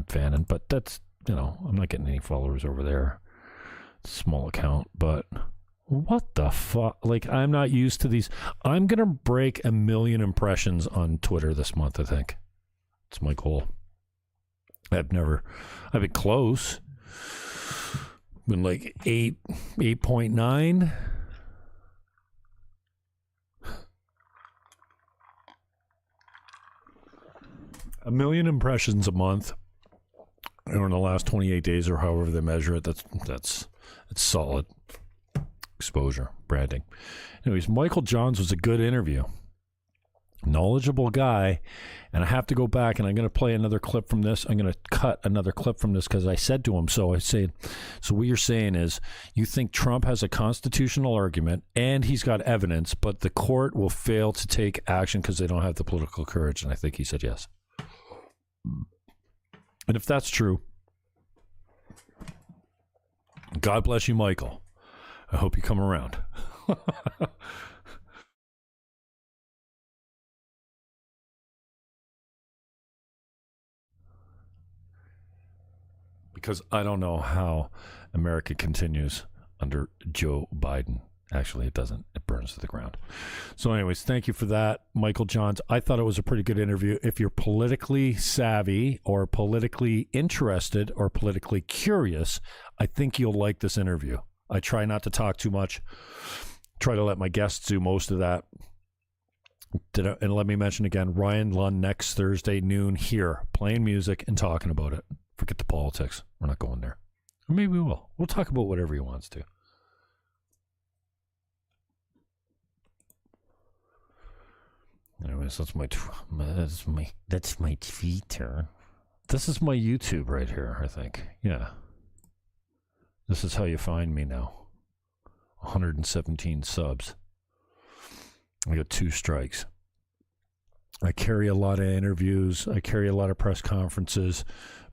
Fannon, but that's, I'm not getting any followers over there. Small account, but what the fuck? Like, I'm not used to these. I'm going to break 1 million impressions on Twitter this month, I think. It's my goal. I've been close. Been like 8.9. A million impressions a month. Or in the last 28 days or however they measure it, that's solid exposure, branding. Anyways, Michael Johns was a good interview. Knowledgeable guy. And I have to go back and I'm going to play another clip from this. I'm going to cut another clip from this because I said to him, so what you're saying is you think Trump has a constitutional argument and he's got evidence, but the court will fail to take action because they don't have the political courage. And I think he said yes. And if that's true, God bless you, Michael. I hope you come around. Because I don't know how America continues under Joe Biden. Actually, it doesn't. It burns to the ground. So anyways, thank you for that, Michael Johns. I thought it was a pretty good interview. If you're politically savvy or politically interested or politically curious, I think you'll like this interview. I try not to talk too much. Try to let my guests do most of that. And let me mention again, Ryan Lund next Thursday noon here, playing music and talking about it. Forget the politics. We're not going there. Or maybe we will. We'll talk about whatever he wants to. Anyways, that's my Twitter. This is my YouTube right here, I think. Yeah. This is how you find me now. 117 subs. I got 2 strikes. I carry a lot of interviews. I carry a lot of press conferences,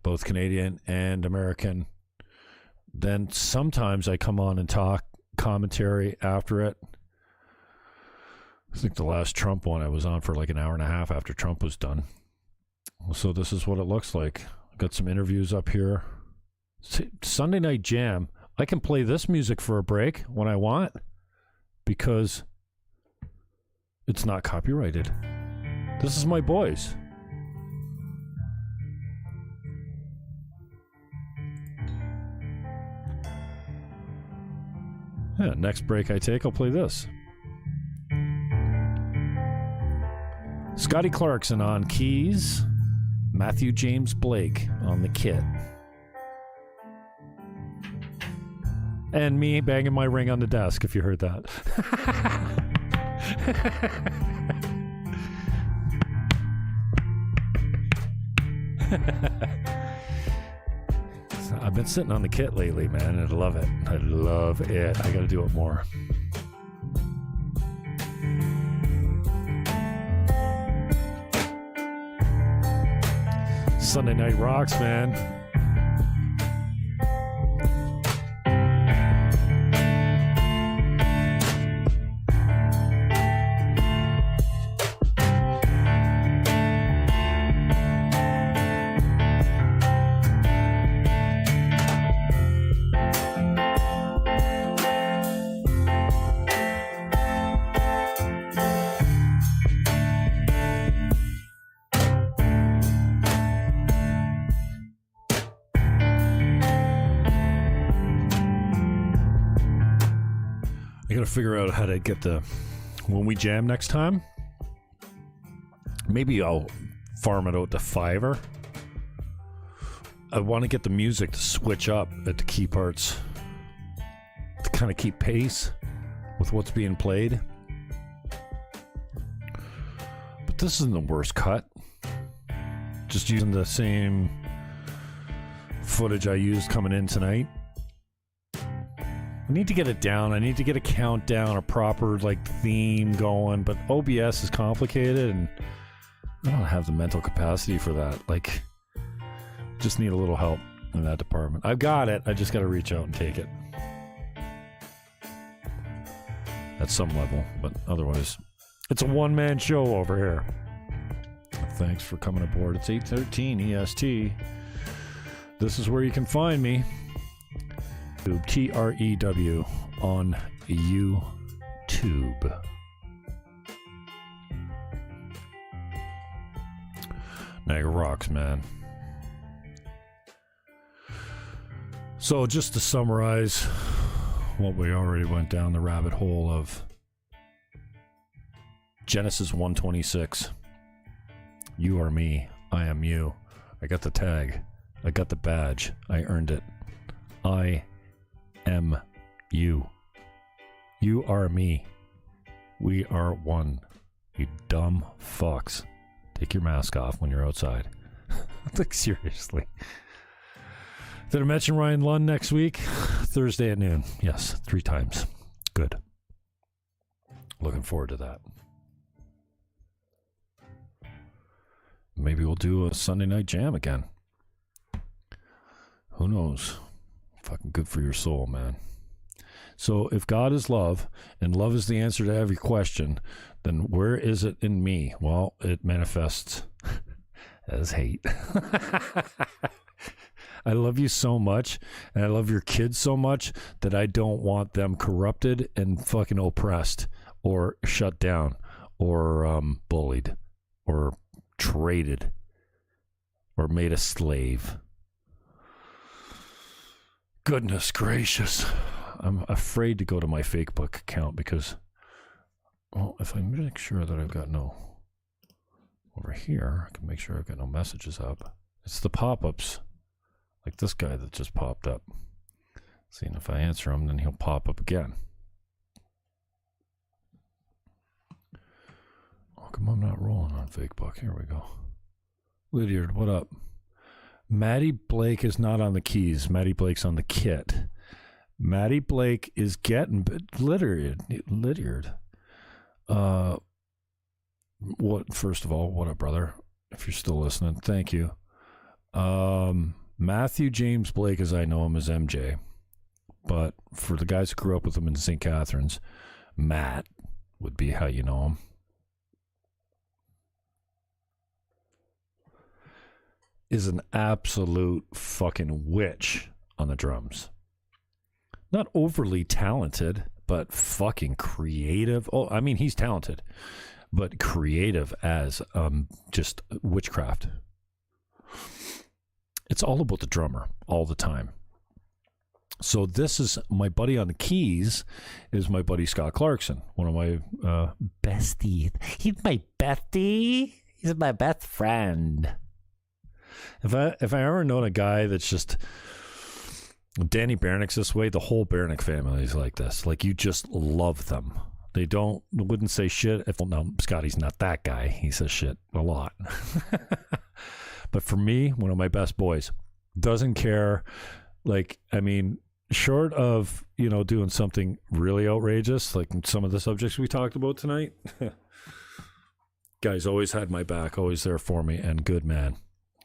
both Canadian and American. Then sometimes I come on and talk commentary after it. I think the last Trump one I was on for like an hour and a half after Trump was done. So this is what it looks like. I've got some interviews up here. Sunday Night Jam. I can play this music for a break when I want because it's not copyrighted. This is my boys. Yeah, next break I take, I'll play this. Scotty Clarkson on keys, Matthew James Blake on the kit. And me banging my ring on the desk, if you heard that. I've been sitting on the kit lately, man, and I love it. I love it. I got to do it more. Sunday Night rocks, man. I got to figure out how to get when we jam next time, maybe I'll farm it out to Fiverr. I want to get the music to switch up at the key parts to kind of keep pace with what's being played. But this isn't the worst cut. Just using the same footage I used coming in tonight. I need to get it down. I need to get a countdown, a proper theme going, but OBS is complicated and I don't have the mental capacity for that. Just need a little help in that department. I've got it. I just got to reach out and take it. At some level, but otherwise, it's a one-man show over here. Thanks for coming aboard. It's 8:13 EST. This is where you can find me. TREW on YouTube. Niagara rocks, man. So just to summarize what we already went down the rabbit hole of, Genesis 1:26. You are me, I am you. I got the tag. I got the badge. I earned it. I am you. You are me. We are one. You dumb fucks. Take your mask off when you're outside. Seriously. Did I mention Ryan Lund next week? Thursday at noon. Yes, 3 times. Good. Looking forward to that. Maybe we'll do a Sunday night jam again. Who knows? Fucking good for your soul, man. So if God is love, and love is the answer to every question, then where is it in me? Well, it manifests as hate. I love you so much, and I love your kids so much that I don't want them corrupted and fucking oppressed or shut down or bullied or traded or made a slave. Goodness gracious. I'm afraid to go to my Facebook account because, well, if I make sure that I've got no, over here, I can make sure I've got no messages up. It's the pop-ups, like this guy that just popped up. Seeing if I answer him, then he'll pop up again. Oh, come on, I'm not rolling on Facebook. Here we go. Lydiard, what up? Maddie Blake is not on the keys. Maddie Blake's on the kit. Maddie Blake is getting Lydiard. What? First of all, what up, brother? If you're still listening, thank you. Matthew James Blake, as I know him, is MJ. But for the guys who grew up with him in St. Catharines, Matt would be how you know him. Is an absolute fucking witch on the drums. Not overly talented, but fucking creative. Oh, I mean, he's talented, but creative as just witchcraft. It's all about the drummer all the time. So this is my buddy on the keys is my buddy Scott Clarkson, one of my besties. He's my bestie. He's my best friend. If I ever known a guy that's just Danny Bernick's this way, the whole Bernick family is like this. Like you just love them. They wouldn't say shit. No, Scotty's not that guy. He says shit a lot. But for me, one of my best boys, doesn't care. Like, I mean, short of, doing something really outrageous, like some of the subjects we talked about tonight, guy's always had my back, always there for me, and good man.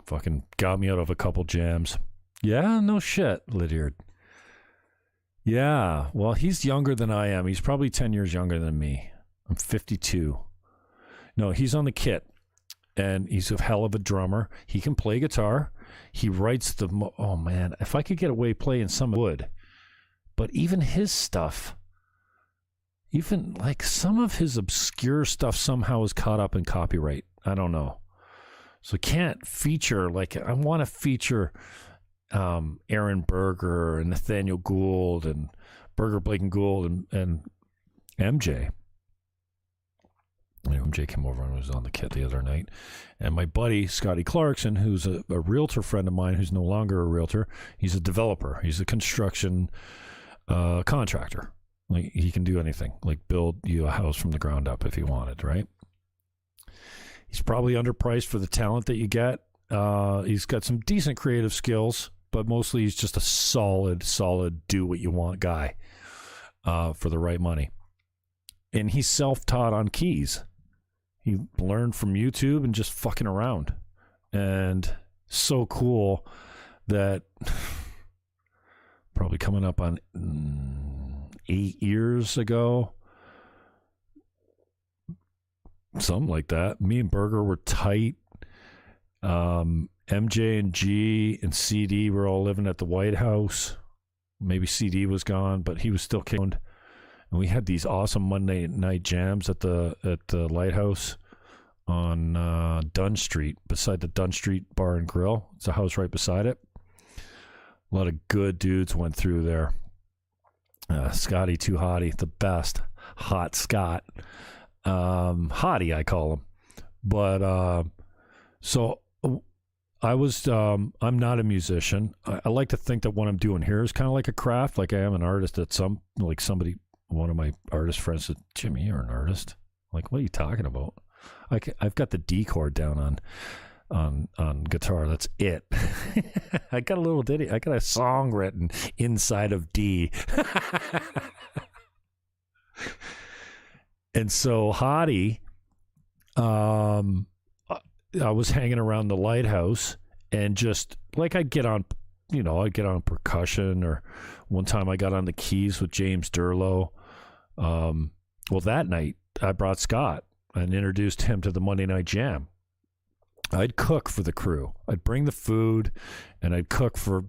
Fucking got me out of a couple jams. Yeah, no shit, Lydiard. Yeah, well, he's younger than I am. He's probably 10 years younger than me. I'm 52. No, he's on the kit, and he's a hell of a drummer. He can play guitar. He writes oh, man, if I could get away playing some, I would. But even his stuff, even like some of his obscure stuff somehow is caught up in copyright. I don't know. So can't feature, like, I want to feature Aaron Berger and Nathaniel Gould and Berger, Blake and Gould and MJ. MJ came over and was on the kit the other night. And my buddy, Scotty Clarkson, who's a realtor friend of mine, who's no longer a realtor, he's a developer. He's a construction contractor. Like, he can do anything, like build you a house from the ground up if he wanted, right? He's probably underpriced for the talent that you get. He's got some decent creative skills, but mostly he's just a solid do what you want guy for the right money. And he's self-taught on keys. He learned from YouTube and just fucking around. And so cool that probably coming up on 8 years ago, something like that. Me and Berger were tight. MJ and G and CD were all living at the White House. Maybe CD was gone, but he was still kicking. And we had these awesome Monday night jams at the Lighthouse on Dunn Street, beside the Dunn Street Bar and Grill. It's a house right beside it. A lot of good dudes went through there. Scotty Too Hottie, the best. Hot Scott. Hottie, I call him. But so I was, I'm not a musician. I like to think that what I'm doing here is kind of like a craft, like I am an artist at one of my artist friends said, Jimmy, you're an artist. I'm like, what are you talking about? I've got the D chord down on guitar. That's it. I got a little ditty. I got a song written inside of D. And so Hottie, I was hanging around the Lighthouse and just like I'd get on percussion, or one time I got on the keys with James Durlow. Well, that night I brought Scott and introduced him to the Monday Night Jam. I'd cook for the crew. I'd bring the food and I'd cook for,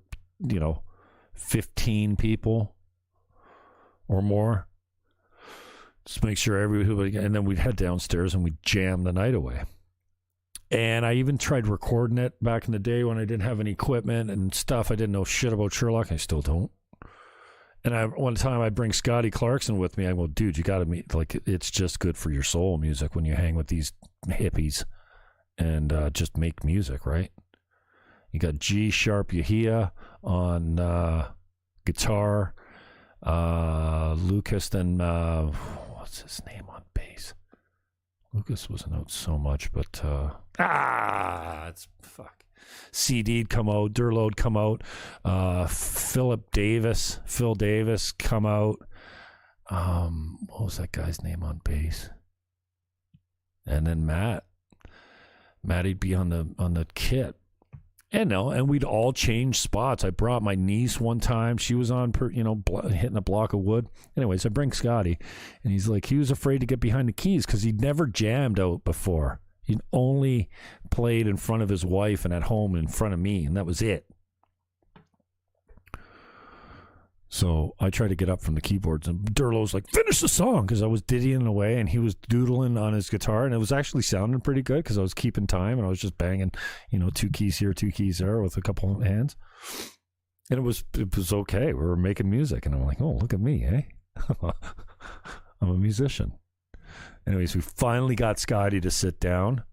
15 people or more. Just make sure everybody, and then we'd head downstairs and we'd jam the night away. And I even tried recording it back in the day when I didn't have any equipment and stuff. I didn't know shit about Sherlock. I still don't. And one time I'd bring Scotty Clarkson with me. I go, dude, you got to meet, like, it's just good for your soul music when you hang with these hippies and just make music, right? You got G Sharp Yahia on guitar. Lucas, then, what's his name on bass? Lucas wasn't out so much, but, it's fuck. CD'd come out, Durlow'd come out, Phil Davis come out. What was that guy's name on bass? And then Matty'd be on the kit. And we'd all change spots. I brought my niece one time. She was on, hitting a block of wood. Anyways, I bring Scotty, and he's like, he was afraid to get behind the keys because he'd never jammed out before. He'd only played in front of his wife and at home in front of me, and that was it. So I tried to get up from the keyboards, and Durlow's like, finish the song, because I was diddying away, and he was doodling on his guitar, and it was actually sounding pretty good because I was keeping time, and I was just banging, 2 keys here, 2 keys there with a couple of hands. And it was okay. We were making music, and I'm like, oh, look at me, eh? I'm a musician. Anyways, we finally got Scotty to sit down,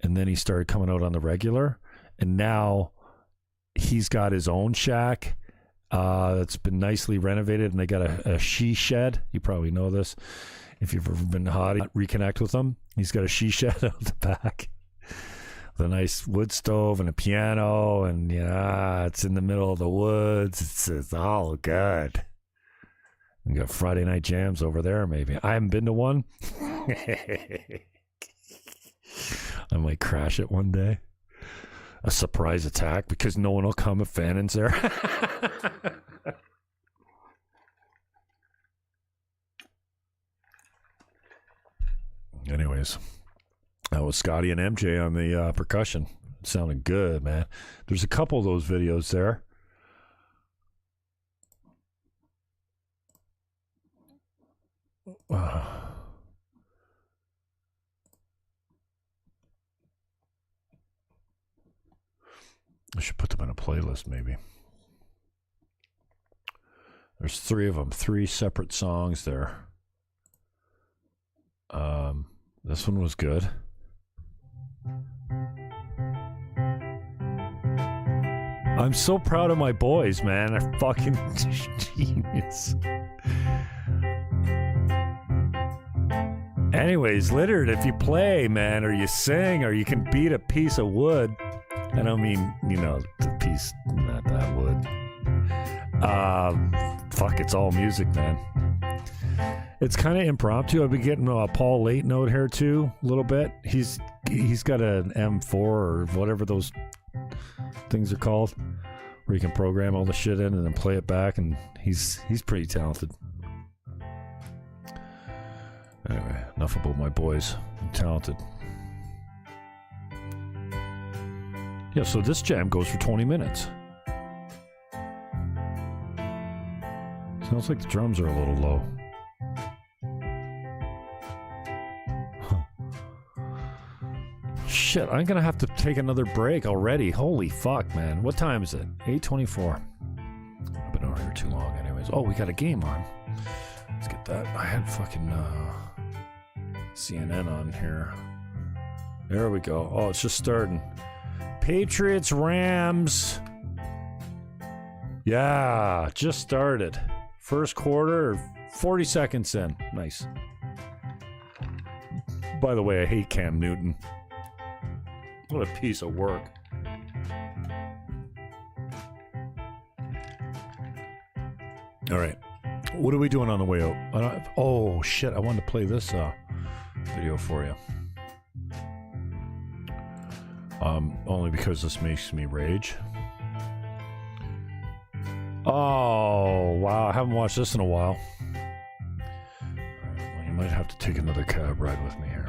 and then he started coming out on the regular, and now he's got his own shack that's been nicely renovated, and they got a she shed. You probably know this if you've ever been hottie. Reconnect with him. He's got a she shed out the back with a nice wood stove and a piano, and it's in the middle of the woods. It's all good. We got Friday night jams over there, maybe. I haven't been to one. I might crash it one day. A surprise attack because no one will come if Fannon's there. Anyways, that was Scotty and MJ on the percussion. It sounded good, man. There's a couple of those videos there. I should put them in a playlist, maybe. There's 3 of them, 3 separate songs there. This one was good. I'm so proud of my boys, man. They're fucking genius. Anyways, Littered, if you play, man, or you sing, or you can beat a piece of wood, I don't mean, the piece, not that wood. Fuck, it's all music, man. It's kind of impromptu. I've been getting a Paul Late note here too, a little bit. He's got an M4 or whatever those things are called, where you can program all the shit in and then play it back, and he's pretty talented. Anyway, enough about my boys. I'm talented. Yeah, so this jam goes for 20 minutes. Sounds like the drums are a little low. Shit, I'm gonna have to take another break already. Holy fuck, man. What time is it? 8:24. I've been over here too long anyways. Oh, we got a game on. Let's get that. I had fucking CNN on here. There we go. Oh, it's just starting. Patriots, Rams. Yeah, just started. First quarter, 40 seconds in. Nice. By the way, I hate Cam Newton. What a piece of work. All right. What are we doing on the way out? Oh, shit. I wanted to play this video for you. Only because this makes me rage. Oh, wow. I haven't watched this in a while. All right, well, you might have to take another cab ride with me here.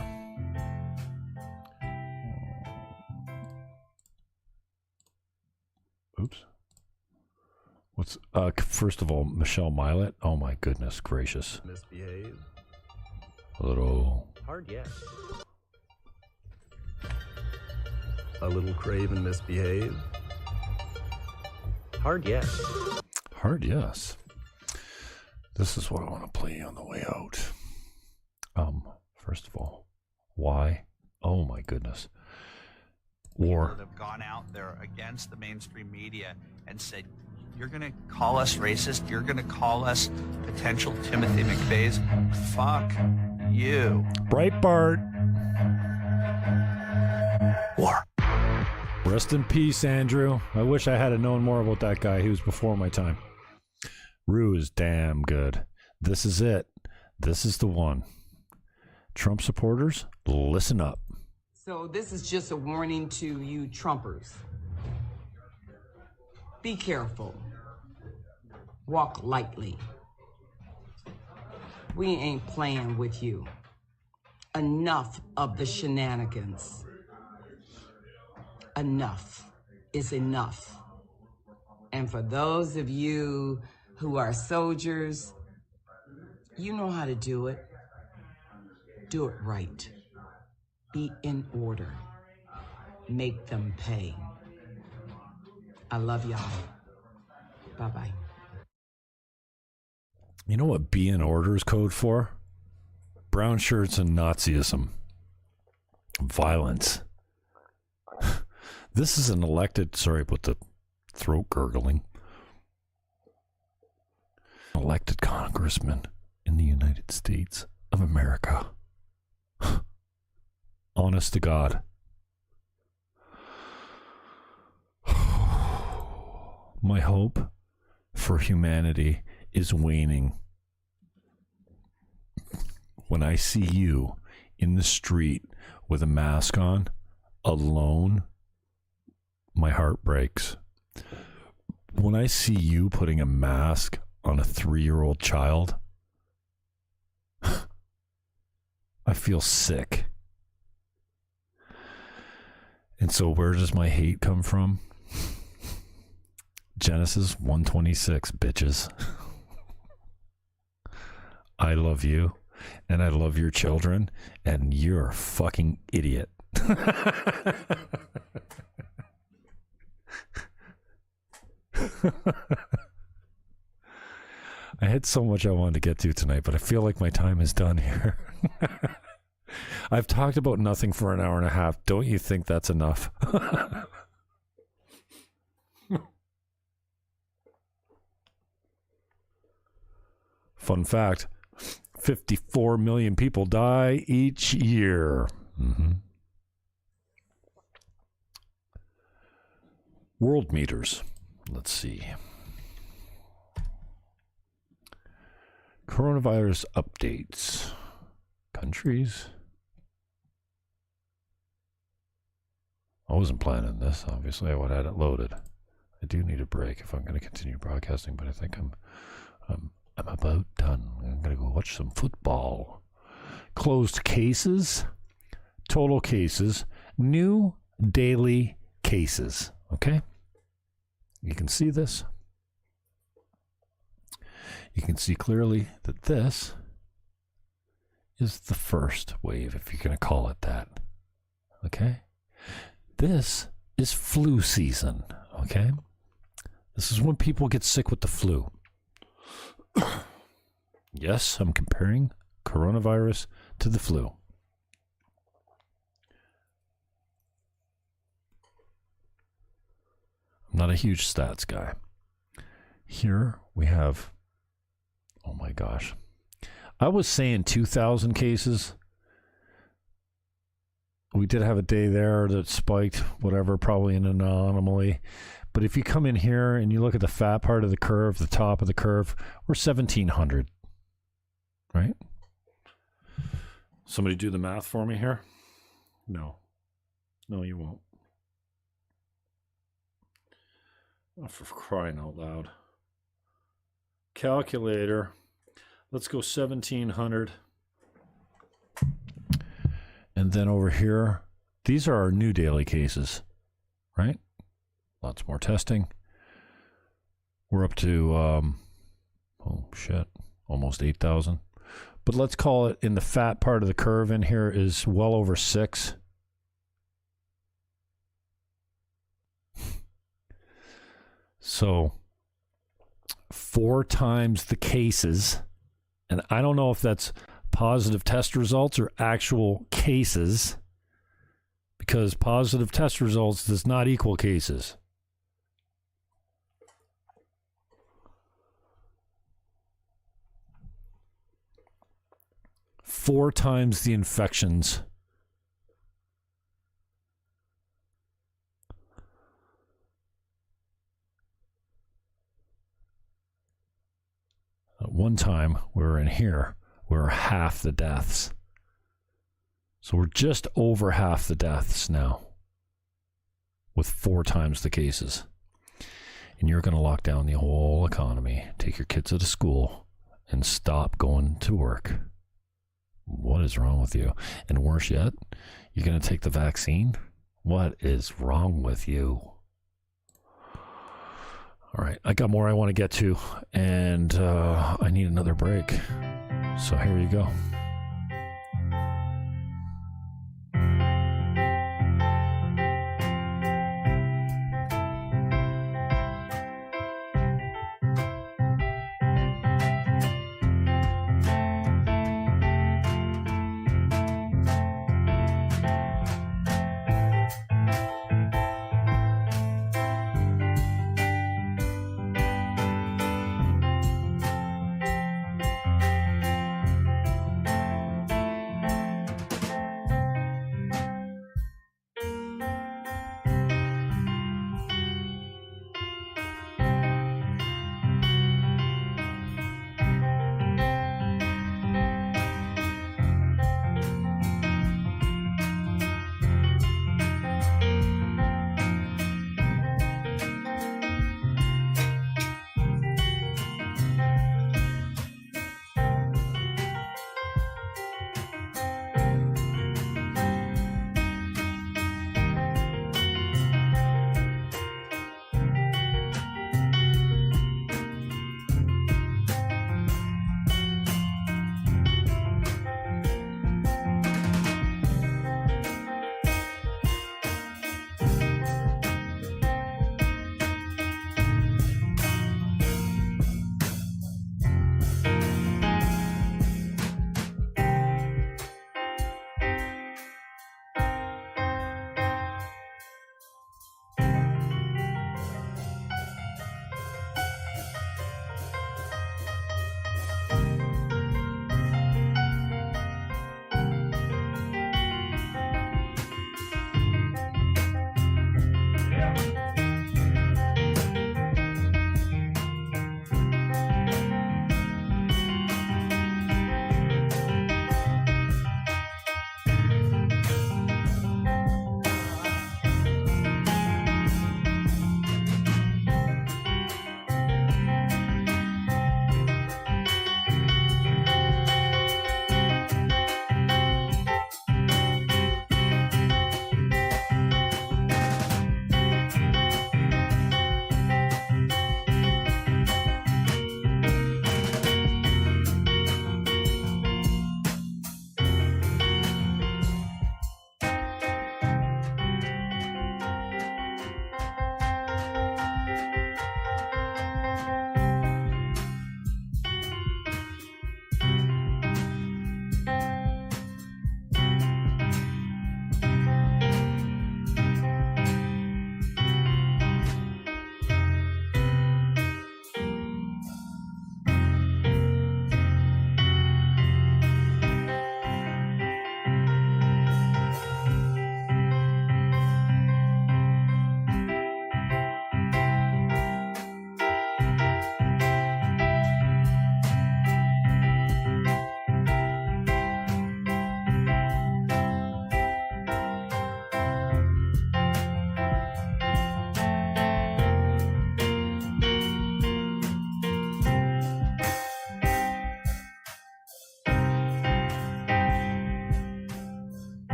Oops. What's first of all, Michelle Milet? Oh my goodness gracious. Misbehave. A little Hard yes. A little crave and misbehave. Hard yes. hard yes. This is what I want to play on the way out. First of all, why? Oh my goodness. War. That have gone out there against the mainstream media and said, you're going to call us racist? You're going to call us potential Timothy McVeighs? Fuck you. Breitbart. War. Rest in peace, Andrew. I wish I had known more about that guy. He was before my time. Rue is damn good. This is it. This is the one. Trump supporters, listen up. So this is just a warning to you Trumpers. Be careful. Walk lightly. We ain't playing with you. Enough of the shenanigans. Enough is enough. And for those of you who are soldiers, you know how to do it. Do it right. Be in order. Make them pay. I love y'all. Bye-bye. You know what be in order is code for? Brown shirts and Nazism. Violence. This is an elected, sorry about the throat gurgling, elected congressman in the United States of America. Honest to God. My hope for humanity is waning. When I see you in the street with a mask on, alone, my heart breaks. When I see you putting a mask on a 3-year-old child, I feel sick. And so where does my hate come from? Genesis 1:26, bitches. I love you, and I love your children, and you're a fucking idiot. I had so much I wanted to get to tonight, but I feel like my time is done here. I've talked about nothing for an hour and a half. Don't you think that's enough? Fun fact, 54 million people die each year. Mm-hmm. World meters. Let's see. Coronavirus updates. Countries. I wasn't planning this. Obviously, I would have had it loaded. I do need a break if I'm going to continue broadcasting, but I think I'm about done. I'm going to go watch some football. Closed cases, total cases, new daily cases. Okay? You can see this. You can see clearly that this is the first wave, if you're going to call it that. Okay? This is flu season. Okay? This is when people get sick with the flu. Yes, I'm comparing coronavirus to the flu. I'm not a huge stats guy. Here we have, oh my gosh. I was saying 2,000 cases. We did have a day there that spiked, whatever, probably an anomaly. But if you come in here and you look at the fat part of the curve, the top of the curve, we're 1,700. Right? Somebody do the math for me here? No. No, you won't. Oh, for crying out loud. Calculator. Let's go 1,700. And then over here, these are our new daily cases, right? Lots more testing. We're up to, almost 8,000. But let's call it in the fat part of the curve in here is well over 6. So 4 times the cases, and I don't know if that's positive test results or actual cases, because positive test results does not equal cases. Four times the infections. At one time, we were in here, we were half the deaths. So we're just over half the deaths now, with 4 times the cases. And you're going to lock down the whole economy, take your kids out of school, and stop going to work. What is wrong with you? And worse yet, you're going to take the vaccine? What is wrong with you? All right, I got more I want to get to, and I need another break. So here you go.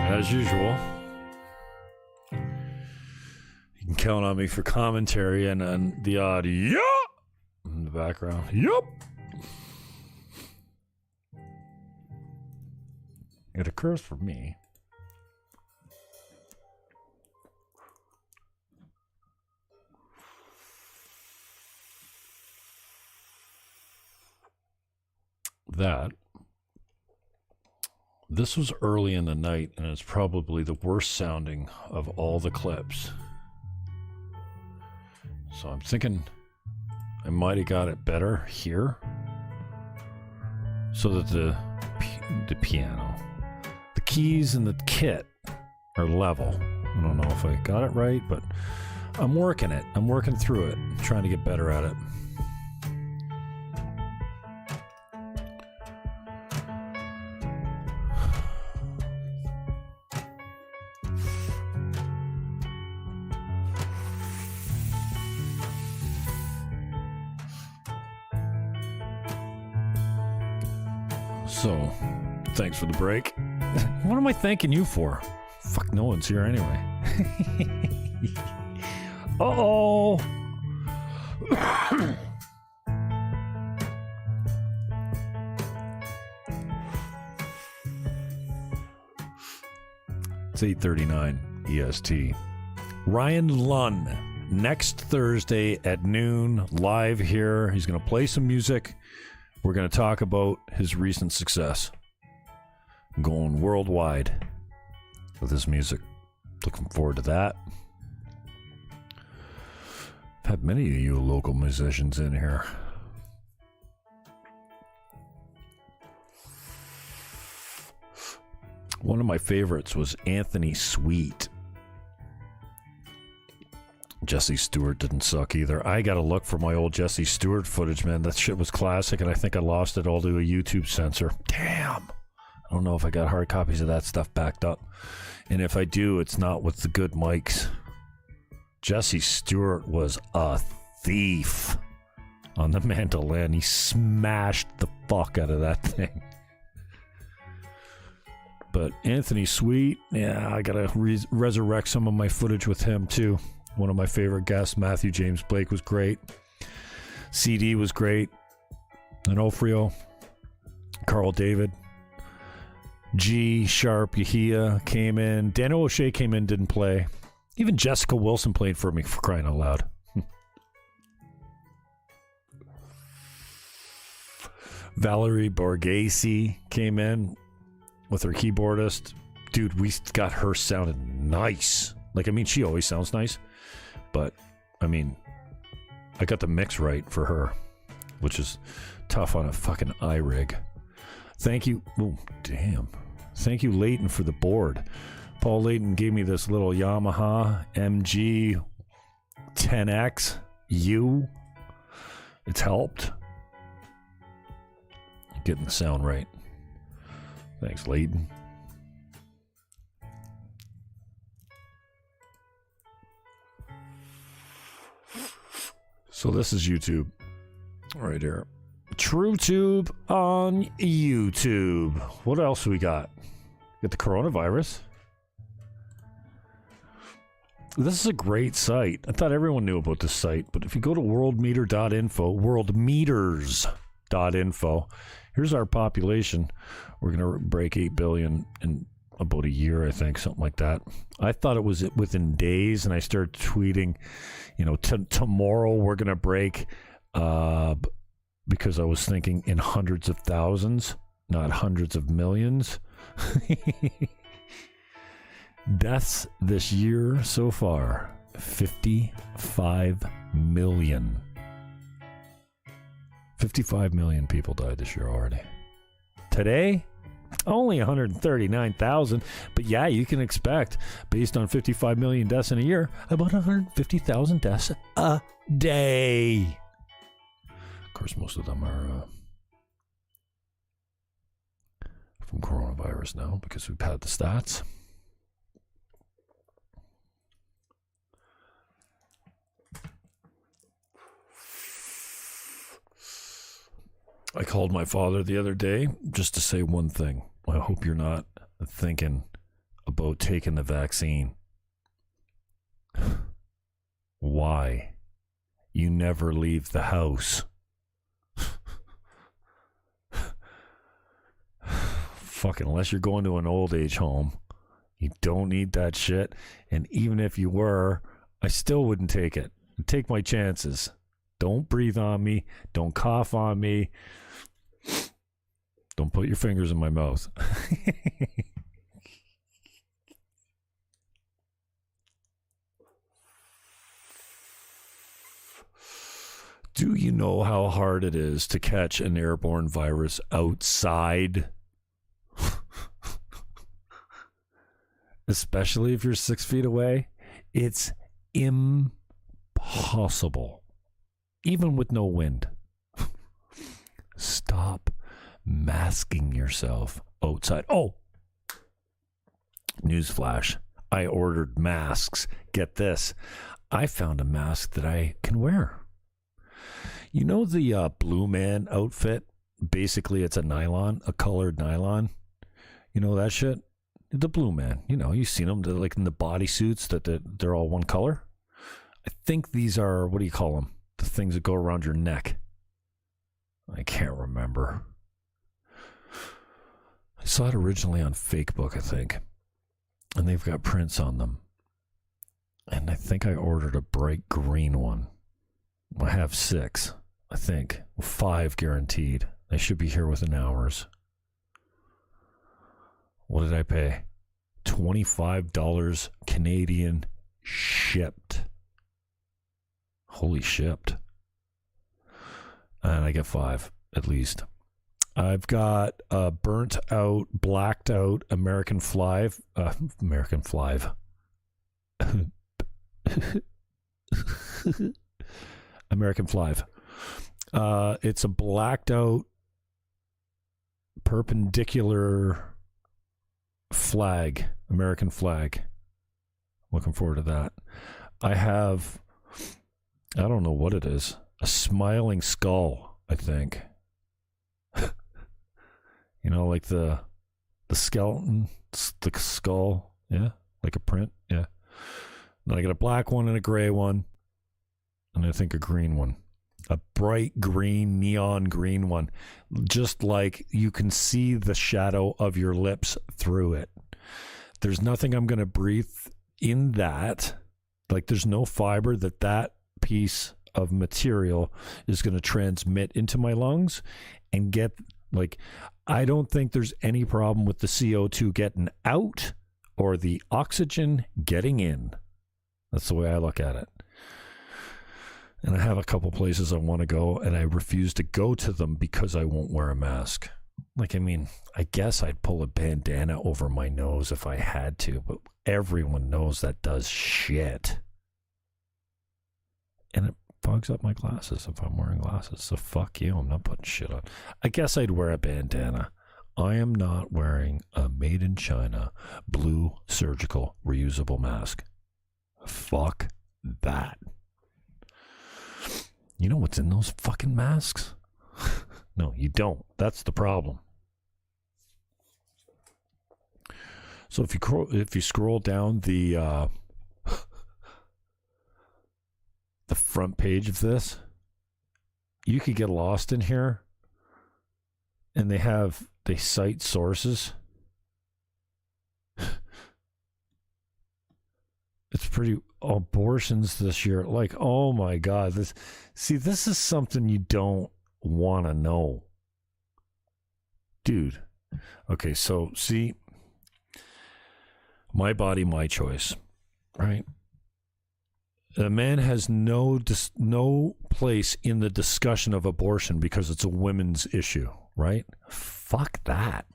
as usual. You can count on me for commentary and on the audio in the background. Yup. It occurs for me. That this was early in the night, and it's probably the worst sounding of all the clips. So I'm thinking I might have got it better here, so that the piano, the keys, and the kit are level. I don't know if I got it right, but I'm working it. I'm working through it, trying to get better at it. So, thanks for the break. What am I thanking you for? Fuck, no one's here anyway. Uh-oh. It's 8:39 EST. Ryan Lunn, next Thursday at noon, live here. He's going to play some music. We're going to talk about his recent success. Going worldwide with his music. Looking forward to that. I've had many of you local musicians in here. One of my favorites was Anthony Sweet. Jesse Stewart didn't suck either. I gotta look for my old Jesse Stewart footage, man. That shit was classic, and I think I lost it all to a YouTube censor. Damn. I don't know if I got hard copies of that stuff backed up. And if I do, it's not with the good mics. Jesse Stewart was a thief on the mandolin. He smashed the fuck out of that thing. But Anthony Sweet, yeah, I gotta resurrect some of my footage with him too. One of my favorite guests, Matthew James Blake, was great. CD was great. Onofrio, Carl David, G, Sharp, Yahia came in. Daniel O'Shea came in, didn't play. Even Jessica Wilson played for me, for crying out loud. Valerie Borghese came in with her keyboardist. Dude, we got her sounding nice. Like, I mean, she always sounds nice. But, I mean, I got the mix right for her, which is tough on a fucking iRig. Thank you. Oh, damn. Thank you, Leighton, for the board. Paul Leighton gave me this little Yamaha MG 10X U. It's helped getting the sound right. Thanks, Leighton. So this is YouTube right here. TrueTube on YouTube. What else we got? Got the coronavirus. This is a great site. I thought everyone knew about this site, but if you go to worldmeter.info, worldmeters.info, here's our population. We're going to break 8 billion in about a year, I think, something like that. I thought it was within days, and I started tweeting, you know, tomorrow we're going to break, because I was thinking in hundreds of thousands, not hundreds of millions. Deaths this year so far, 55 million. 55 million people died this year already. Today, only 139,000. But yeah, you can expect, based on 55 million deaths in a year, about 150,000 deaths a day. Of course, most of them are from coronavirus now, because we've had the stats. I called my father the other day just to say one thing. I hope you're not thinking about taking the vaccine. Why? You never leave the house. Fucking unless you're going to an old age home, you don't need that shit. And even if you were, I still wouldn't take it. I'd take my chances. Don't breathe on me. Don't cough on me. Don't put your fingers in my mouth. Do you know how hard it is to catch an airborne virus outside? Especially if you're 6 feet away. It's impossible. Even with no wind. Stop masking yourself outside. Oh! Newsflash. I ordered masks. Get this. I found a mask that I can wear. You know the Blue Man outfit? Basically, it's a nylon, a colored nylon. You know that shit? The Blue Man. You know, you've seen them. They're like in the bodysuits that they're all one color. I think these are, what do you call them? The things that go around your neck. I can't remember. I saw it originally on Facebook, I think. And they've got prints on them. And I think I ordered a bright green one. I have 6, I think. 5 guaranteed. They should be here within hours. What did I pay? $25 Canadian shipped. Holy shipped. And I get 5 at least. I've got a burnt out, blacked out American Flive. American Flive. American Flive. It's a blacked out perpendicular flag, American flag. Looking forward to that. I have, I don't know what it is, a smiling skull, I think. You know, like the skeleton, the skull, yeah, like a print, yeah. Then I got a black one and a gray one. And I think a green one, a bright green, neon green one, just like you can see the shadow of your lips through it. There's nothing I'm going to breathe in that. Like there's no fiber that piece of material is going to transmit into my lungs and get, like, I don't think there's any problem with the CO2 getting out or the oxygen getting in. That's the way I look at it. And I have a couple places I want to go, and I refuse to go to them because I won't wear a mask. Like, I mean, I guess I'd pull a bandana over my nose if I had to, but everyone knows that does shit. And it fogs up my glasses if I'm wearing glasses. So fuck you, I'm not putting shit on. I guess I'd wear a bandana. I am not wearing a made in China blue surgical reusable mask. Fuck that. You know what's in those fucking masks? No, you don't. That's the problem. So if you scroll down the front page of this, you could get lost in here, and they cite sources. It's pretty, abortions this year. Like, oh my God. This is something you don't want to know. Dude. Okay, so see, my body, my choice, right? A man has no place in the discussion of abortion because it's a women's issue, right? Fuck that.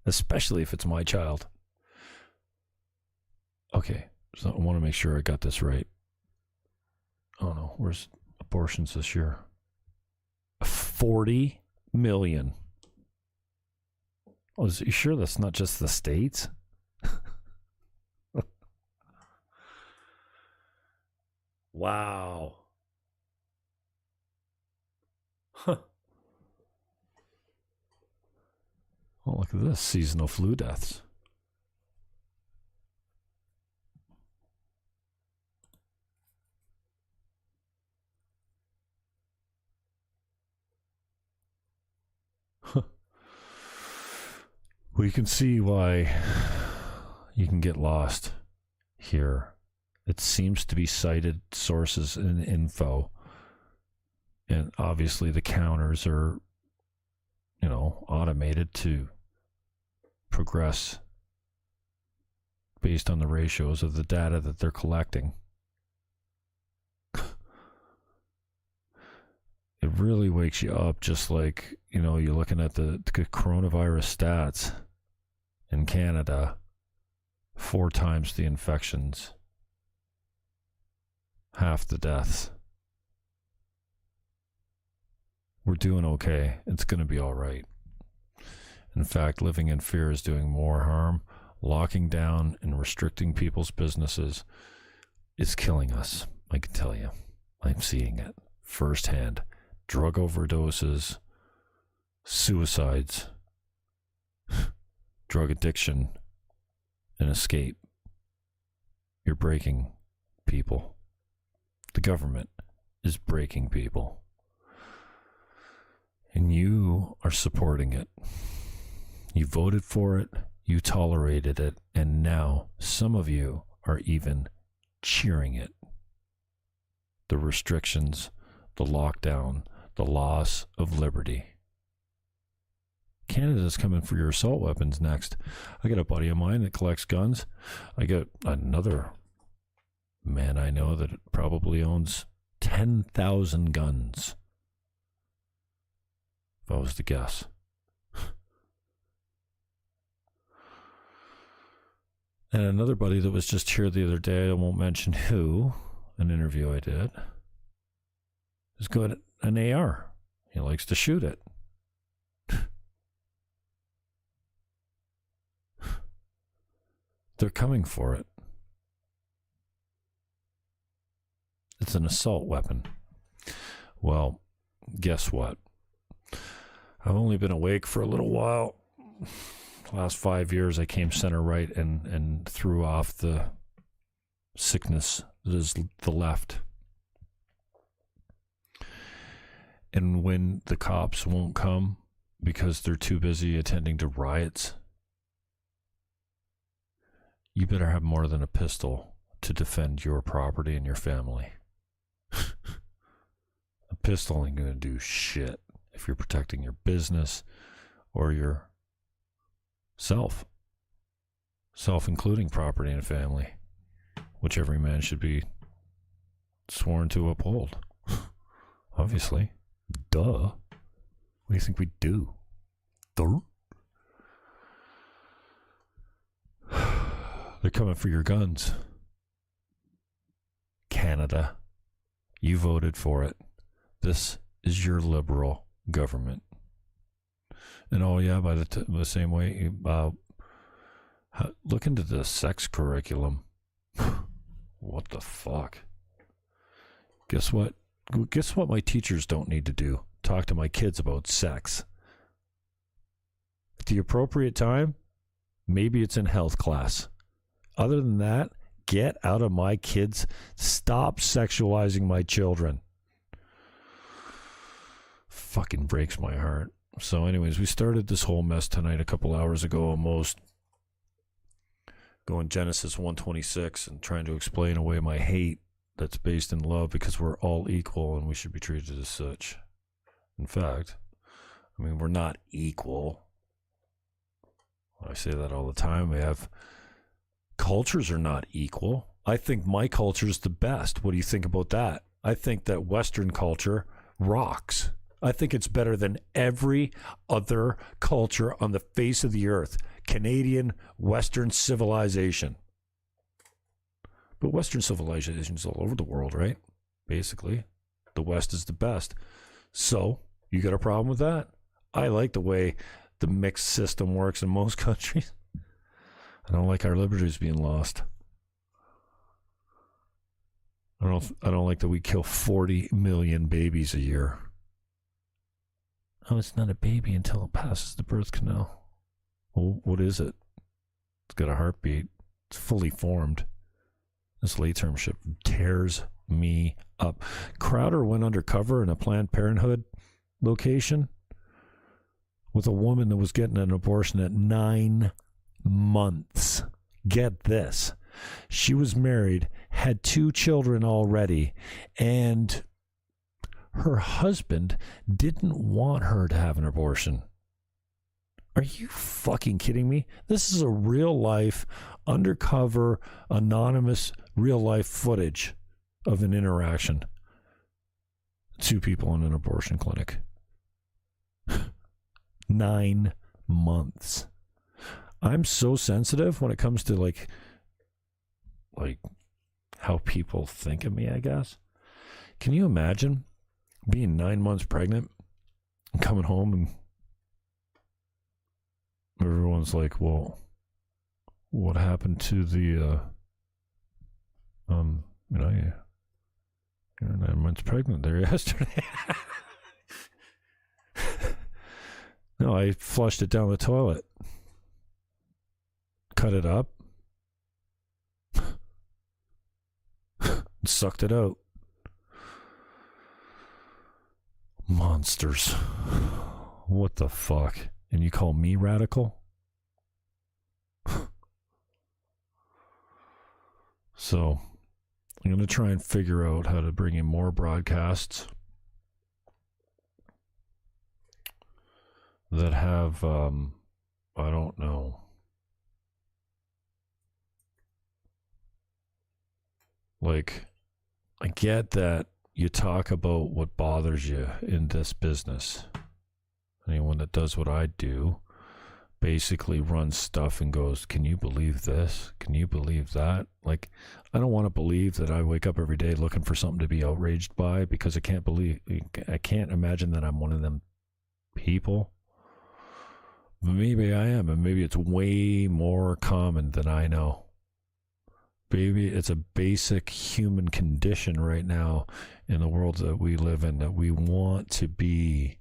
Especially if it's my child. Okay, so I want to make sure I got this right. Oh no, where's abortions this year? 40 million. Oh, you sure that's not just the States? Wow. Huh. Oh, look at this. Seasonal flu deaths. We can see why you can get lost here. It seems to be cited sources and info. And obviously the counters are, automated to progress based on the ratios of the data that they're collecting. It really wakes you up, just like, you're looking at the coronavirus stats in Canada, 4 times the infections, half the deaths. We're doing okay. It's going to be all right. In fact, living in fear is doing more harm. Locking down and restricting people's businesses is killing us. I can tell you. I'm seeing it firsthand. Drug overdoses, suicides, drug addiction, and escape. You're breaking people. The government is breaking people. And you are supporting it. You voted for it, you tolerated it, and now some of you are even cheering it. The restrictions, the lockdown, the loss of liberty. Canada's coming for your assault weapons next. I got a buddy of mine that collects guns. I got another man I know that probably owns 10,000 guns. If I was to guess. And another buddy that was just here the other day, I won't mention who, an interview I did, is good at an AR. He likes to shoot it. They're coming for it. It's an assault weapon. Well, guess what? I've only been awake for a little while. Last 5 years, I came center right and threw off the sickness that is the left. And when the cops won't come because they're too busy attending to riots, you better have more than a pistol to defend your property and your family. A pistol ain't going to do shit if you're protecting your business or your self, including property and family, which every man should be sworn to uphold. Obviously. Duh. What do you think we do? Duh. They're coming for your guns. Canada. You voted for it. This is your liberal government. And oh yeah, by the same way, look into the sex curriculum. What the fuck? Guess what? Guess what my teachers don't need to do? Talk to my kids about sex. At the appropriate time, maybe it's in health class. Other than that, get out of my kids. Stop sexualizing my children. Fucking breaks my heart. So anyways, we started this whole mess tonight a couple hours ago almost. Going Genesis 1:26 and trying to explain away my hate that's based in love because we're all equal and we should be treated as such. In fact, we're not equal. I say that all the time. We have cultures are not equal. I think my culture is the best. What do you think about that? I think that Western culture rocks. I think it's better than every other culture on the face of the earth. Canadian Western civilization. But Western civilization is all over the world, right? Basically, the West is the best. So, you got a problem with that? I like the way the mixed system works in most countries. I don't like our liberties being lost. I don't like that we kill 40 million babies a year. Oh, it's not a baby until it passes the birth canal. Well, what is it? It's got a heartbeat. It's fully formed. This late-term ship tears me up. Crowder went undercover in a Planned Parenthood location. with a woman that was getting an abortion at 9 months. Get this. She was married, had 2 children already, and her husband didn't want her to have an abortion. Are you fucking kidding me? This is a real life, undercover, anonymous, real life footage of an interaction. 2 people in an abortion clinic. 9 months. I'm so sensitive when it comes to like how people think of me, I guess. Can you imagine being 9 months pregnant and coming home and everyone's like, well, what happened to the, you're 9 months pregnant there yesterday. No, I flushed it down the toilet. Cut it up. Sucked it out. Monsters. What the fuck? And you call me radical? So, I'm going to try and figure out how to bring in more broadcasts that have, I don't know, like, I get that you talk about what bothers you in this business. Anyone that does what I do basically runs stuff and goes, can you believe this? Can you believe that? Like, I don't want to believe that I wake up every day looking for something to be outraged by, because I can't imagine that I'm one of them people. But maybe I am, and maybe it's way more common than I know. Maybe it's a basic human condition right now in the world that we live in, that we want to be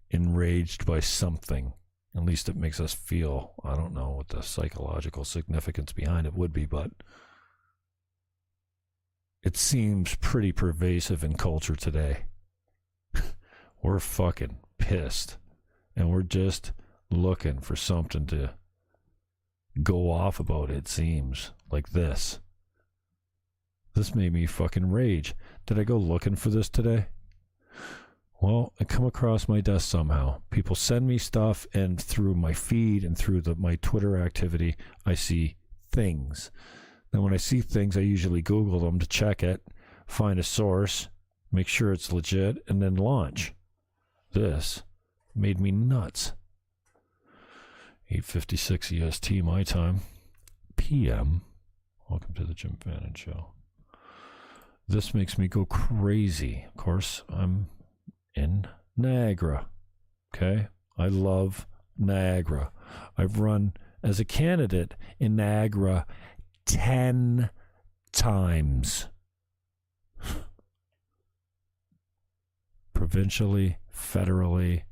enraged by something. At least it makes us feel. I don't know what the psychological significance behind it would be, but it seems pretty pervasive in culture today. We're fucking pissed, and we're just looking for something to go off about, it seems. Like this. This made me fucking rage. Did I go looking for this today? Well, it come across my desk somehow. People send me stuff, and through my feed and through my Twitter activity, I see things. Then when I see things, I usually Google them to check it, find a source, make sure it's legit, and then launch. This made me nuts. 8:56 EST my time. PM. Welcome to the Jim Fannon Show. This makes me go crazy. Of course, I'm in Niagara. Okay? I love Niagara. I've run as a candidate in Niagara 10 times. Provincially, federally,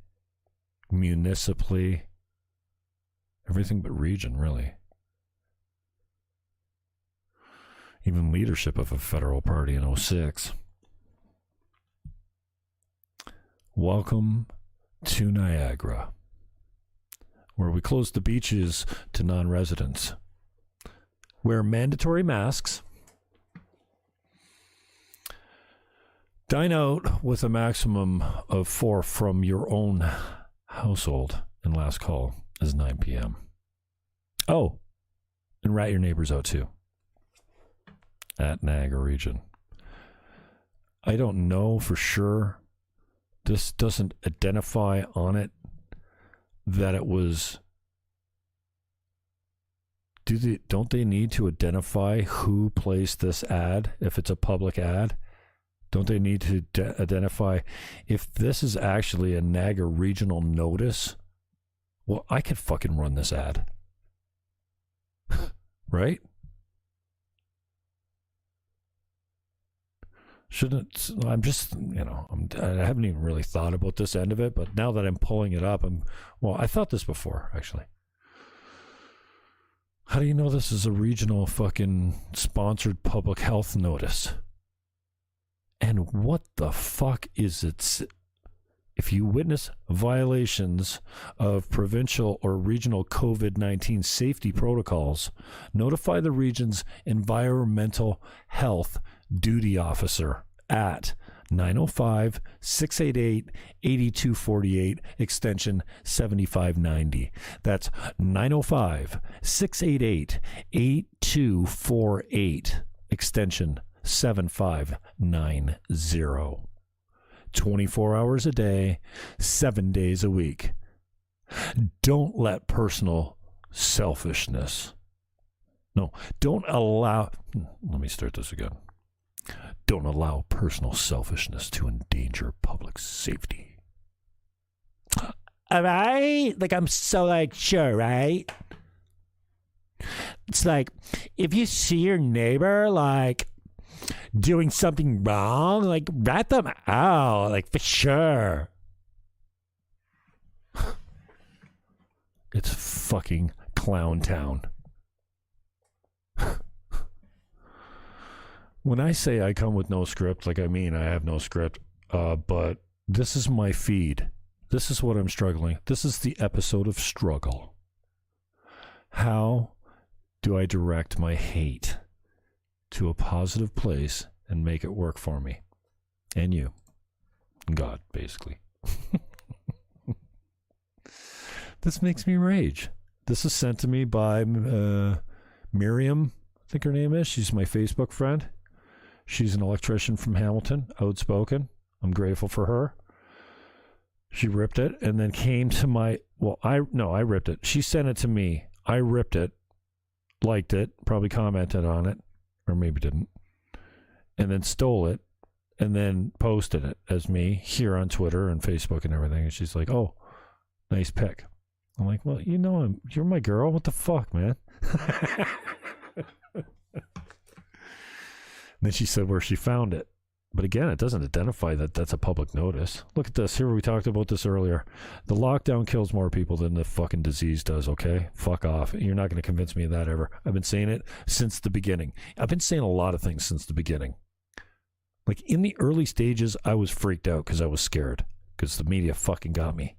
municipally, everything but region, really. Even leadership of a federal party in 06. Welcome to Niagara, where we close the beaches to non-residents. Wear mandatory masks. Dine out with a maximum of 4 from your own household. And last call is 9 p.m. Oh, and rat your neighbors out too. At Niagara region. I don't know for sure. This doesn't identify on it that it was. Don't they need to identify who placed this ad if it's a public ad? Don't they need to identify if this is actually a Niagara regional notice? Well, I could fucking run this ad. Right? Shouldn't, I'm just, I haven't even really thought about this end of it, but now that I'm pulling it up, I thought this before, actually. How do you know this is a regional fucking sponsored public health notice? And what the fuck is it? If you witness violations of provincial or regional COVID-19 safety protocols, notify the region's environmental health duty officer at 905-688-8248, extension 7590. That's 905-688-8248, extension 7590. 24 hours a day, 7 days a week. Don't let personal selfishness. No, don't allow. Let me start this again. Don't allow personal selfishness to endanger public safety. All right? Like, I'm so, like, sure, right? It's like, if you see your neighbor, like, doing something wrong, like, rat them out, like, for sure. It's fucking clown town. When I say I come with no script, like, I mean I have no script, but this is my feed. This is what I'm struggling. This is the episode of struggle. How do I direct my hate to a positive place and make it work for me? And you. God, basically. This makes me rage. This is sent to me by Miriam, I think her name is. She's my Facebook friend. She's an electrician from Hamilton, outspoken. I'm grateful for her. She ripped it and then came to my, I ripped it. She sent it to me. I ripped it, liked it, probably commented on it, or maybe didn't, and then stole it and then posted it as me here on Twitter and Facebook and everything. And she's like, oh, nice pic. I'm like, well, you know, you're my girl. What the fuck, man? Then she said where she found it. But again, it doesn't identify that that's a public notice. Look at this. Here, we talked about this earlier. The lockdown kills more people than the fucking disease does, okay? Fuck off. You're not going to convince me of that ever. I've been saying it since the beginning. I've been saying a lot of things since the beginning. Like, in the early stages, I was freaked out because I was scared. Because the media fucking got me.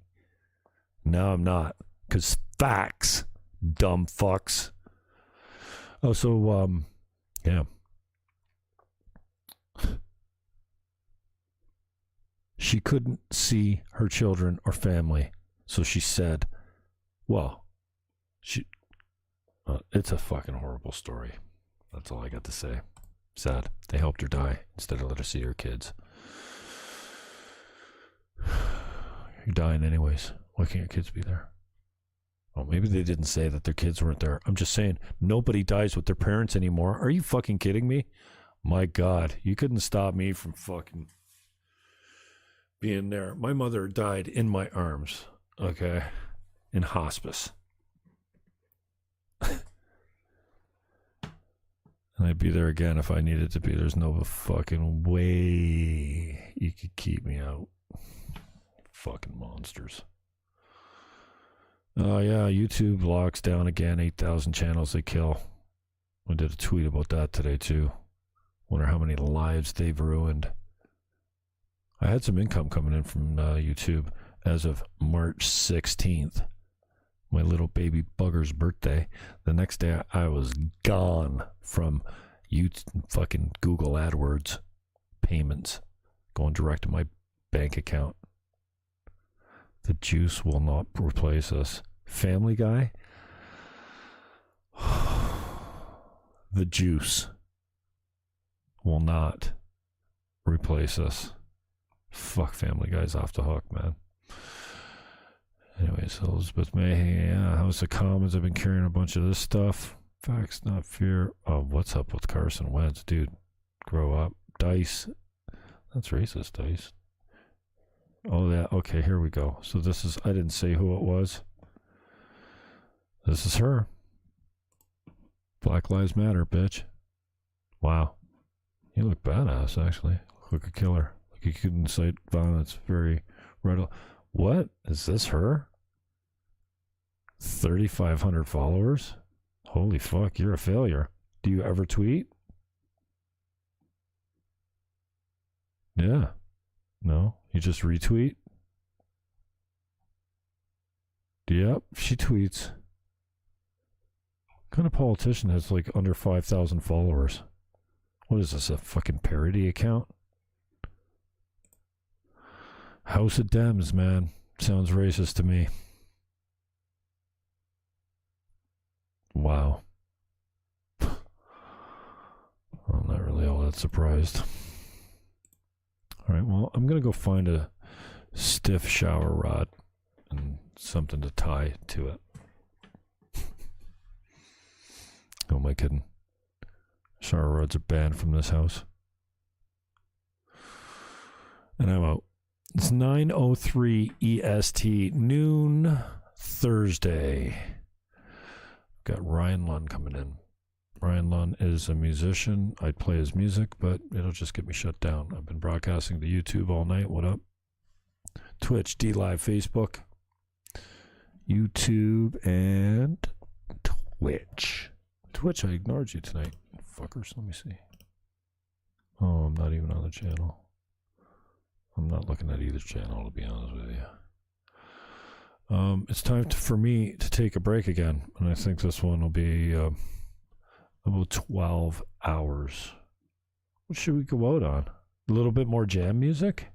Now I'm not. Because facts, dumb fucks. Oh, so, yeah. She couldn't see her children or family, so she said, well, it's a fucking horrible story. That's all I got to say. Sad. They helped her die instead of let her see her kids. You're dying anyways. Why can't your kids be there? Well, maybe they didn't say that their kids weren't there. I'm just saying, nobody dies with their parents anymore. Are you fucking kidding me? My God, you couldn't stop me from fucking being there. My mother died in my arms, okay, in hospice. And I'd be there again if I needed to be. There's no fucking way you could keep me out. Fucking monsters. Oh, yeah, YouTube locks down again. 8,000 channels they kill. I did a tweet about that today, too. Wonder how many lives they've ruined. I had some income coming in from YouTube as of March 16th, my little baby bugger's birthday. The next day, I was gone from fucking Google AdWords payments going direct to my bank account. The juice will not replace us. Family Guy? The juice will not replace us. Fuck, Family Guy's off the hook, man. Anyways, Elizabeth May, yeah, House of Commons. I've been carrying a bunch of this stuff. Facts, not fear. Oh, what's up with Carson Wentz, dude? Grow up. Dice. That's racist, Dice. Oh, yeah. Okay, here we go. So this is, I didn't say who it was. This is her. Black Lives Matter, bitch. Wow. You look badass, actually. Look like a killer. Like you could incite violence very readily. What? Is this her? 3,500 followers? Holy fuck, you're a failure. Do you ever tweet? Yeah. No? You just retweet? Yep, she tweets. What kind of politician has like under 5,000 followers? What is this, a fucking parody account? House of Dems, man. Sounds racist to me. Wow. I'm not really all that surprised. All right, well, I'm going to go find a stiff shower rod and something to tie to it. Who am I kidding? Shower rods are banned from this house. And I'm out. It's 9:03 EST, noon Thursday. Got Ryan Lund coming in. Ryan Lund is a musician. I'd play his music, but it'll just get me shut down. I've been broadcasting to YouTube all night. What up? Twitch, D-Live, Facebook, YouTube, and Twitch. Twitch, I ignored you tonight. Fuckers, let me see. Oh, I'm not even on the channel. I'm not looking at either channel, to be honest with you. It's time for me to take a break again, and I think this one will be about 12 hours. What should we go out on? A little bit more jam music?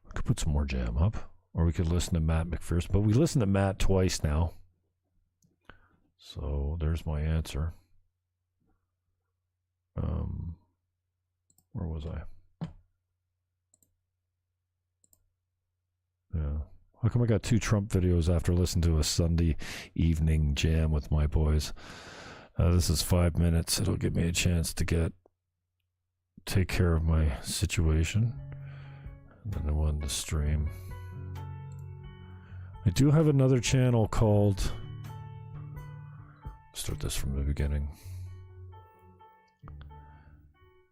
We could put some more jam up, or we could listen to Matt McPherson, but we listened to Matt twice now. So there's my answer. Where was I? Yeah. How come I got 2 Trump videos after listening to a Sunday evening jam with my boys? This is 5 minutes. It'll give me a chance to take care of my situation. And then I wanted to stream. I do have another channel called... Start this from the beginning.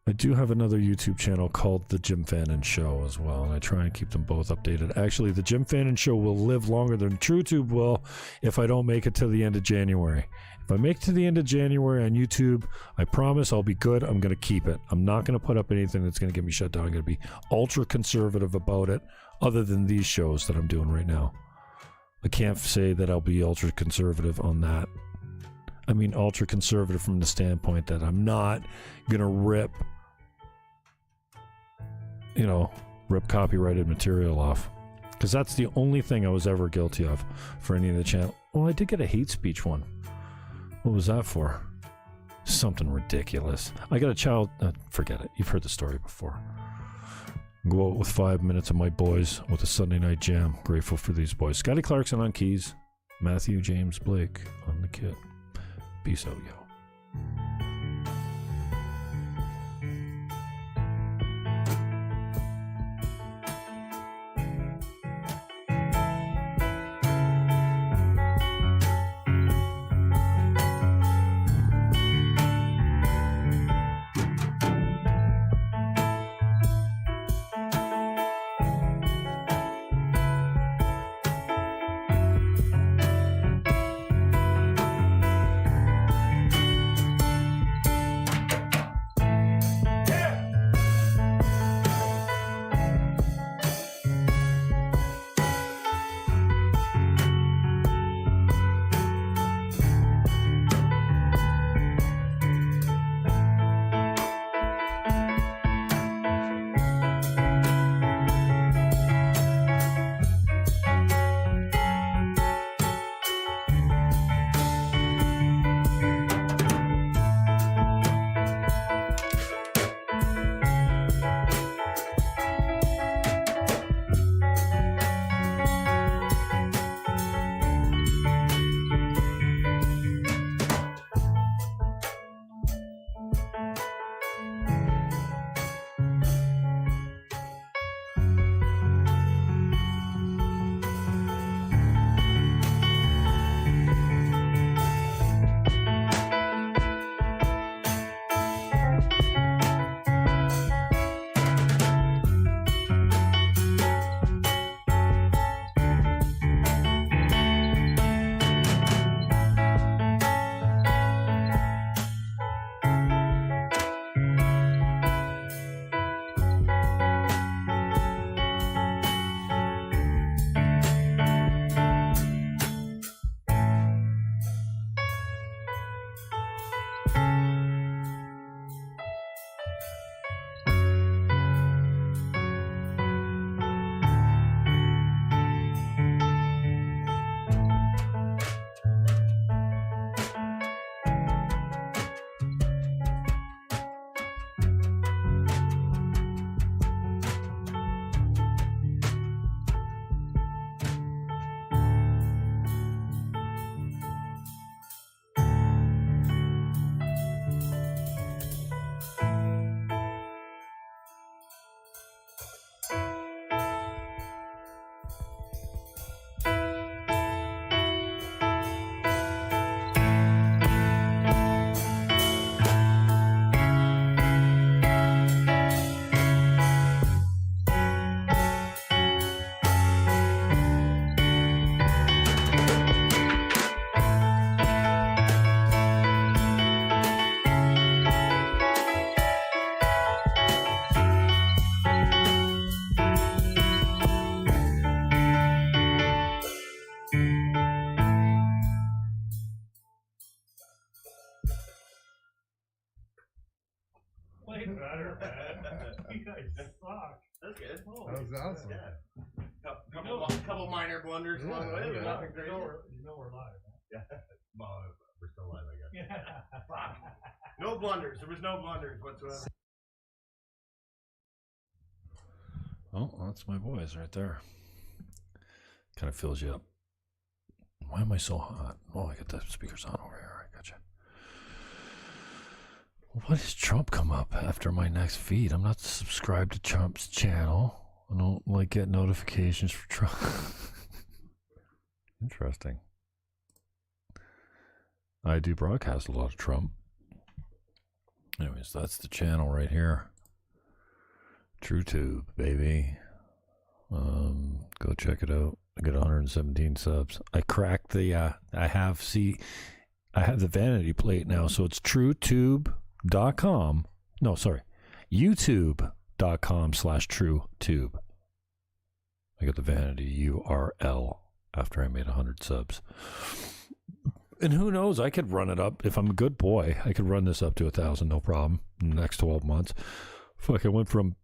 I do have another YouTube channel called The Jim Fannon Show as well, and I try and keep them both updated. Actually, The Jim Fannon Show will live longer than TrueTube will if I don't make it to the end of January. If I make it to the end of January on YouTube, I promise I'll be good. I'm going to keep it. I'm not going to put up anything that's going to get me shut down. I'm going to be ultra conservative about it, other than these shows that I'm doing right now. I can't say that I'll be ultra conservative on that. I mean, ultra conservative from the standpoint that I'm not going to rip copyrighted material off. Because that's the only thing I was ever guilty of for any of the channel. Well, I did get a hate speech one. What was that for? Something ridiculous. I got a child... forget it. You've heard the story before. Go out with 5 minutes of my boys with a Sunday night jam. Grateful for these boys. Scotty Clarkson on keys. Matthew James Blake on the kit. Peace out, yo. better, man. You guys suck. That's good. That was awesome. Yeah. Couple minor blunders along the way, but nothing crazy. You know we're live. Huh? Yeah. Well, we're still live, I guess. Yeah. Fuck. No blunders. There was no blunders whatsoever. Oh, that's my voice right there. Kind of fills you up. Why am I so hot? Oh, I got the speakers on over here. I got you. Why does Trump come up after my next feed? I'm not subscribed to Trump's channel. I don't like get notifications for Trump. Interesting. I do broadcast a lot of Trump. Anyways, that's the channel right here. TrueTube, baby. Go check it out. I got 117 subs. I cracked the I have the vanity plate now, so it's truetube.com. No, sorry. youtube.com/truetube. I got the vanity URL after I made 100 subs. And who knows, I could run it up. If I'm a good boy, I could run this up to 1,000, no problem, in the next 12 months. Fuck, I went from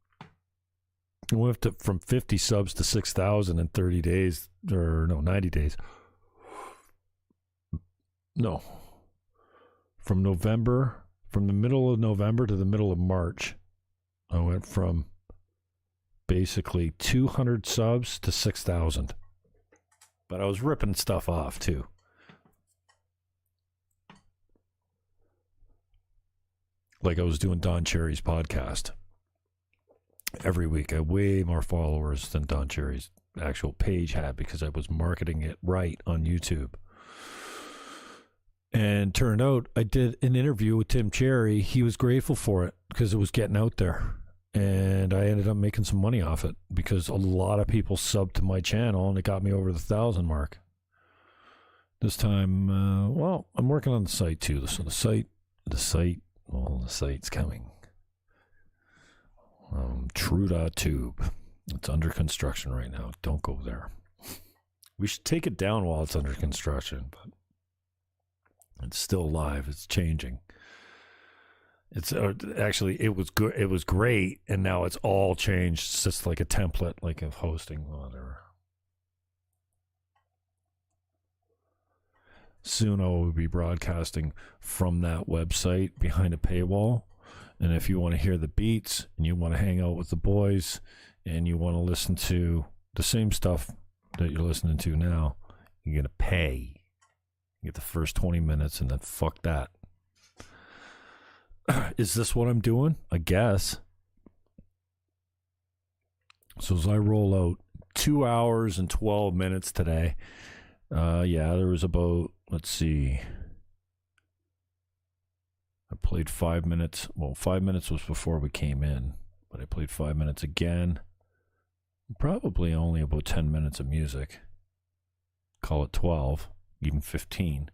50 subs to 6,000 in 30 days, or no, 90 days. No. From the middle of November to the middle of March, I went from basically 200 subs to 6,000. But I was ripping stuff off too. Like I was doing Don Cherry's podcast. Every week, I had way more followers than Don Cherry's actual page had because I was marketing it right on YouTube. And turned out I did an interview with Tim Cherry. He was grateful for it because it was getting out there. And I ended up making some money off it because a lot of people subbed to my channel and it got me over the 1,000 mark. This time, I'm working on the site too. So the site's coming. True.tube. It's under construction right now. Don't go there. We should take it down while it's under construction, but it's still live. It's changing. It's actually, it was good. It was great. And now it's all changed. It's just like a template, like of hosting, whatever. Soon I will be broadcasting from that website behind a paywall. And if you want to hear the beats and you want to hang out with the boys and you want to listen to the same stuff that you're listening to now, you're going to pay. You get the first 20 minutes and then fuck that. Is this what I'm doing? I guess. So as I roll out 2 hours and 12 minutes today, there was about, let's see, I played 5 minutes. Well, 5 minutes was before we came in, but I played 5 minutes again. Probably only about 10 minutes of music. Call it 12, even 15.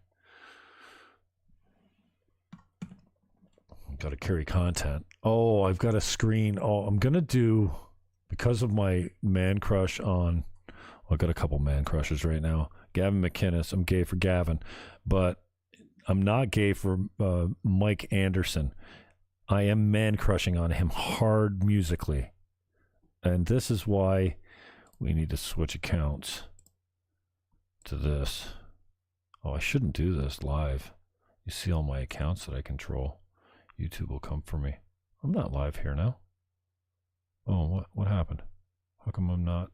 I've got to carry content. Oh, I've got a screen. Oh, I'm going to do, because of my man crush on, I've got a couple man crushes right now. Gavin McInnes. I'm gay for Gavin, but I'm not gay for Mike Anderson. I am man crushing on him hard musically. And this is why we need to switch accounts to this. Oh, I shouldn't do this live. You see all my accounts that I control. YouTube will come for me. I'm not live here now. Oh, what happened? How come I'm not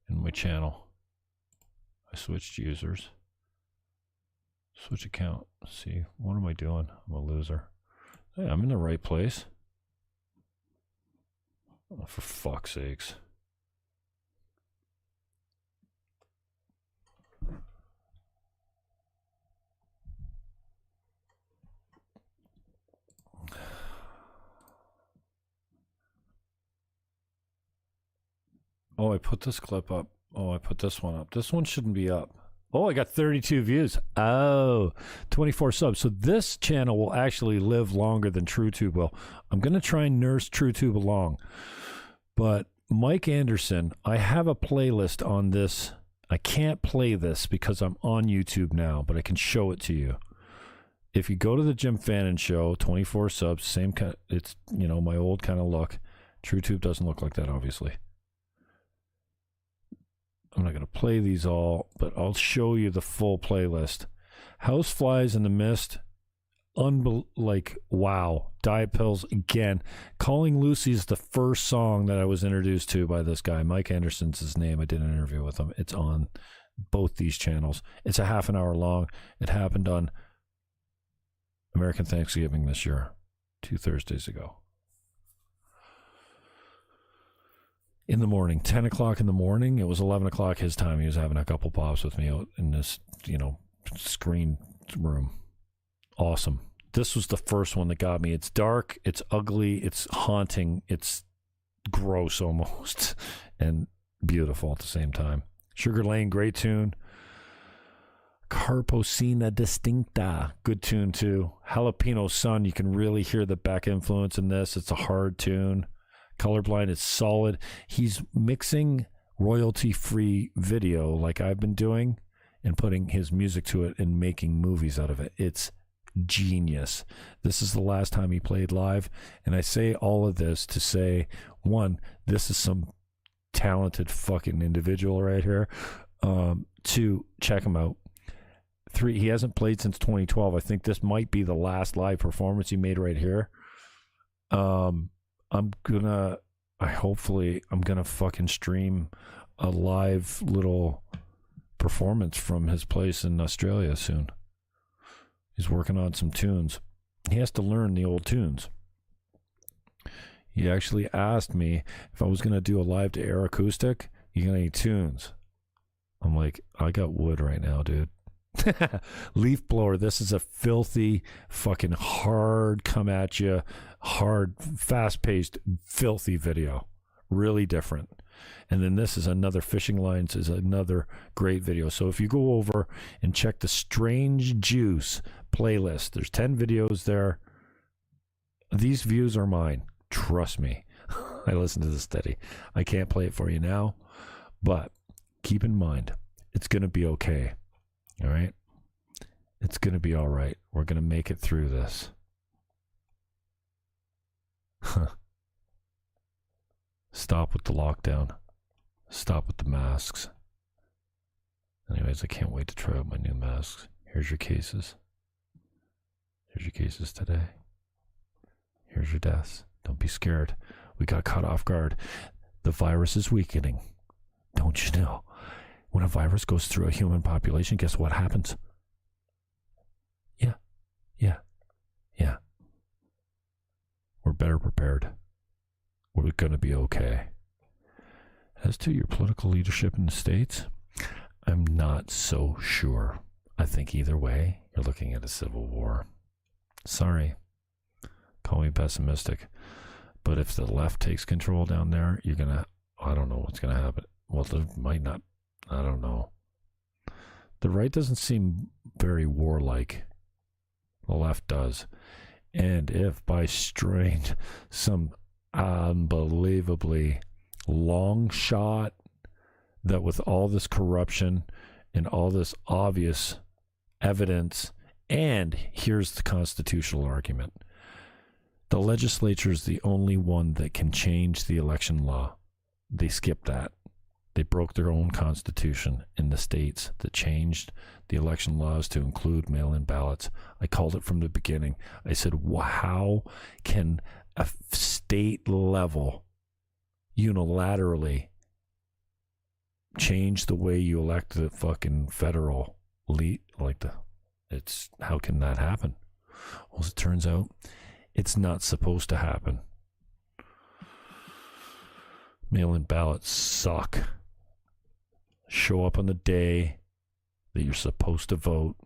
in my channel? I switched users. Switch account. Let's see, what am I doing? I'm a loser. Hey, I'm in the right place. Oh, for fuck's sakes. Oh, I put this clip up. Oh, I put this one up. This one shouldn't be up. Oh, I got 32 views. Oh, 24 subs. So this channel will actually live longer than TrueTube will. I'm going to try and nurse TrueTube along. But Mike Anderson, I have a playlist on this. I can't play this because I'm on YouTube now, but I can show it to you. if you go to the Jim Fannon Show, 24 subs, same kind. It's my old kind of look. TrueTube doesn't look like that, obviously. I'm not going to play these all, but I'll show you the full playlist. Houseflies in the Mist, wow. Diet Pills, again. Calling Lucy is the first song that I was introduced to by this guy. Mike Anderson's his name. I did an interview with him. It's on both these channels. It's a half an hour long. It happened on American Thanksgiving this year, 2 Thursdays ago. In the morning, 10 o'clock in the morning. It was 11 o'clock his time. He was having a couple pops with me out in this, screen room. Awesome. This was the first one that got me. It's dark, it's ugly, it's haunting, it's gross almost, and beautiful at the same time. Sugar Lane, great tune. Carpocina Distincta, good tune too. Jalapeno Sun, you can really hear the Beck influence in this. It's a hard tune. Colorblind is solid. He's mixing royalty-free video like I've been doing and putting his music to it and making movies out of it. It's genius. This is the last time he played live, and I say all of this to say, one, this is some talented fucking individual right here. Two, check him out. 3, he hasn't played since 2012. I think this might be the last live performance he made right here. I'm gonna fucking stream a live little performance from his place in Australia soon. He's working on some tunes. He has to learn the old tunes. He actually asked me if I was gonna do a live to air acoustic. You got any tunes? I'm like, I got wood right now, dude. Leaf Blower, this is a filthy fucking hard come at you, hard, fast-paced, filthy video. Really different. And then this is another, Fishing Lines is another great video. So if you go over and check the Strange Juice playlist, there's 10 videos there. These views are mine. Trust me. I listen to this steady. I can't play it for you now, but keep in mind, it's going to be okay. All right? It's going to be all right. We're going to make it through this. Stop with the lockdown. Stop with the masks. Anyways, I can't wait to try out my new masks. Here's your cases. Here's your cases today. Here's your deaths. Don't be scared. We got caught off guard. The virus is weakening. Don't you know? When a virus goes through a human population, guess what happens? Yeah. We're better prepared. We're going to be okay. As to your political leadership in the States, I'm not so sure. I think either way, you're looking at a civil war. Sorry. Call me pessimistic. But if the left takes control down there, you're going to, I don't know what's going to happen. Well, it might not. I don't know. The right doesn't seem very warlike. The left does. And if by strange, some unbelievably long shot that with all this corruption and all this obvious evidence, and here's the constitutional argument. The legislature is the only one that can change the election law. They skipped that. They broke their own constitution in the states that changed the election laws to include mail-in ballots. I called it from the beginning. I said, how can a state level unilaterally change the way you elect the fucking federal lead? How can that happen? Well, as it turns out, it's not supposed to happen. Mail-in ballots suck. Show up on the day that you're supposed to vote.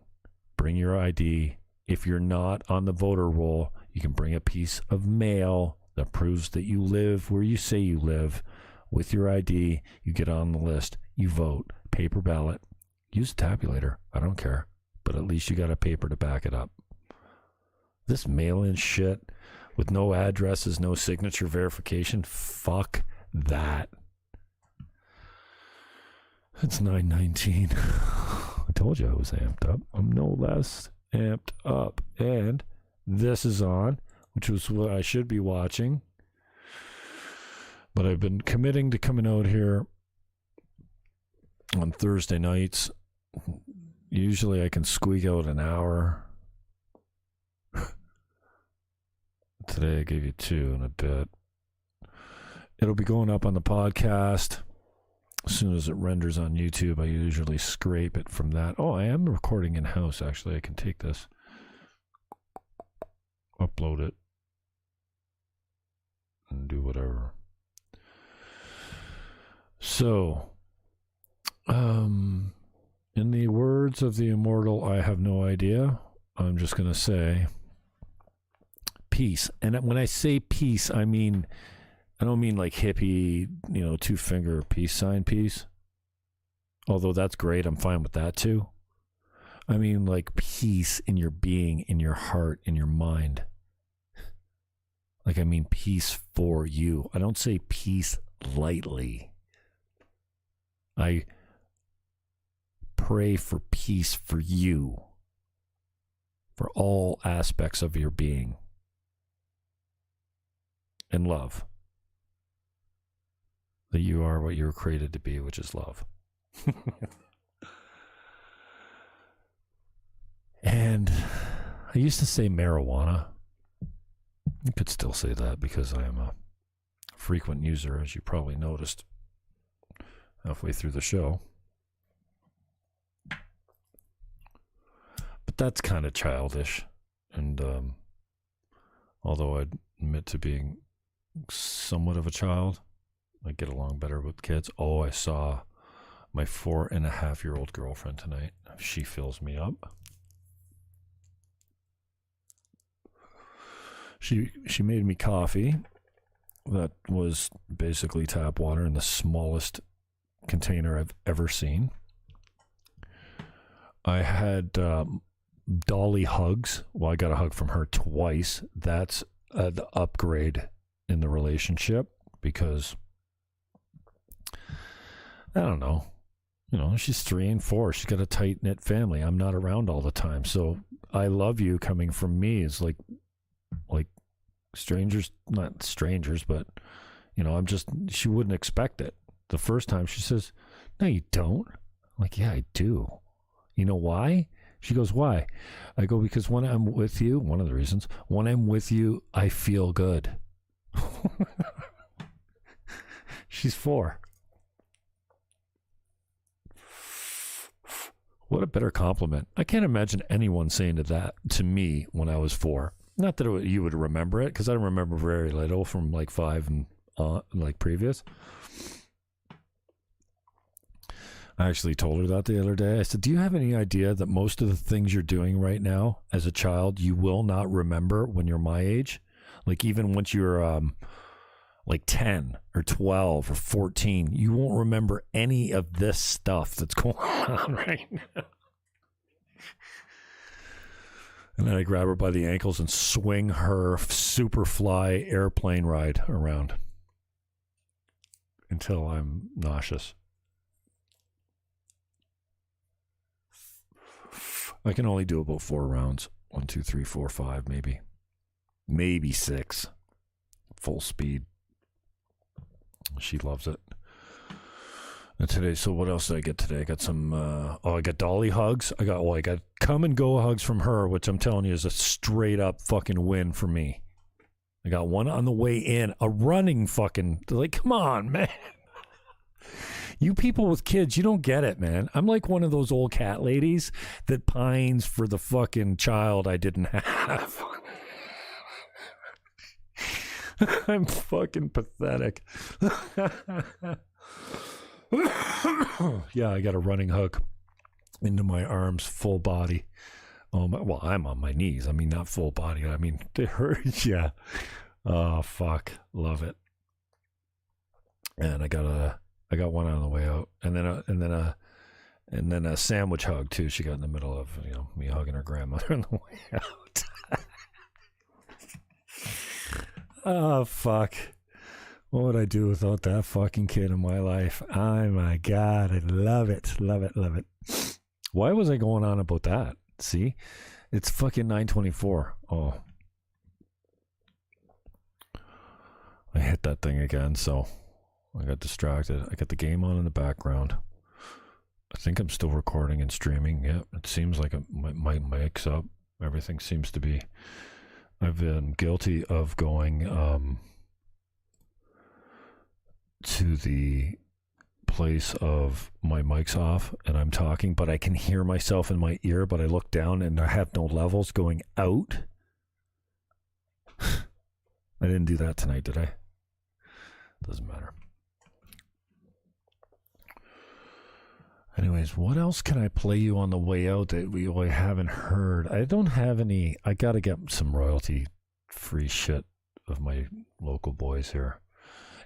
Bring your ID. If you're not on the voter roll, you can bring a piece of mail that proves that you live where you say you live. With your ID, you get on the list. You vote. Paper ballot. Use a tabulator. I don't care. But at least you got a paper to back it up. This mail-in shit with no addresses, no signature verification, fuck that. It's 9:19. I told you I was amped up. I'm no less. amped up. And this is on, which was what I should be watching. But I've been committing to coming out here on Thursday nights. Usually I can squeak out an hour. Today I gave you 2 in a bit. It'll be going up on the podcast. As soon as it renders on YouTube, I usually scrape it from that. Oh, I am recording in-house, actually. I can take this, upload it, and do whatever. So, in the words of the immortal, I have no idea. I'm just going to say peace. And when I say peace, I don't mean like hippie, 2-finger peace sign peace. Although that's great. I'm fine with that too. I mean like peace in your being, in your heart, in your mind. Like I mean peace for you. I don't say peace lightly. I pray for peace for you. For all aspects of your being. And love. That you are what you were created to be, which is love. And I used to say marijuana. I could still say that because I am a frequent user, as you probably noticed halfway through the show. But that's kind of childish. And although I admit to being somewhat of a child, I get along better with kids. Oh, I saw my 4.5-year-old girlfriend tonight. She fills me up. She made me coffee that was basically tap water in the smallest container I've ever seen. I had Dolly hugs. Well, I got a hug from her twice. That's the upgrade in the relationship because I don't know. She's 3 and 4. She's got a tight-knit family. I'm not around all the time. So I love you coming from me is like strangers, not strangers, but, she wouldn't expect it. The first time she says, no, you don't. I'm like, yeah, I do. You know why? She goes, why? I go, because when I'm with you, one of the reasons, when I'm with you, I feel good. She's 4. What a better compliment. I can't imagine anyone saying that to me when I was 4. Not that you would remember it, because I don't remember very little from like 5 and previous. I actually told her that the other day. I said, do you have any idea that most of the things you're doing right now as a child, you will not remember when you're my age? Like even once you're like 10 or 12 or 14, you won't remember any of this stuff that's going on right now. And then I grab her by the ankles and swing her Superfly airplane ride around until I'm nauseous. I can only do about 4 rounds. 1, 2, 3, 4, 5, maybe. Maybe 6. Full speed. She loves it. And today, so what else did I get today? I got some, I got Dolly hugs. I got come and go hugs from her, which I'm telling you is a straight up fucking win for me. I got one on the way in, a running fucking, like, come on, man. You people with kids, you don't get it, man. I'm like one of those old cat ladies that pines for the fucking child I didn't have. I'm fucking pathetic. Yeah, I got a running hug into my arms, full body. Well, I'm on my knees. I mean, not full body. I mean, it hurts. Yeah. Oh, fuck. Love it. And I got one on the way out, and then a sandwich hug too. She got in the middle of me hugging her grandmother on the way out. Oh, fuck. What would I do without that fucking kid in my life? Oh, my God. I love it. Love it. Love it. Why was I going on about that? See? It's fucking 9:24. Oh. I hit that thing again, so I got distracted. I got the game on in the background. I think I'm still recording and streaming. Yeah, it seems like my mic's up. Everything seems to be. I've been guilty of going to the place of my mic's off and I'm talking, but I can hear myself in my ear, but I look down and I have no levels going out. I didn't do that tonight, did I? Doesn't matter. Anyways, what else can I play you on the way out that we haven't heard? I don't have any. I got to get some royalty-free shit of my local boys here.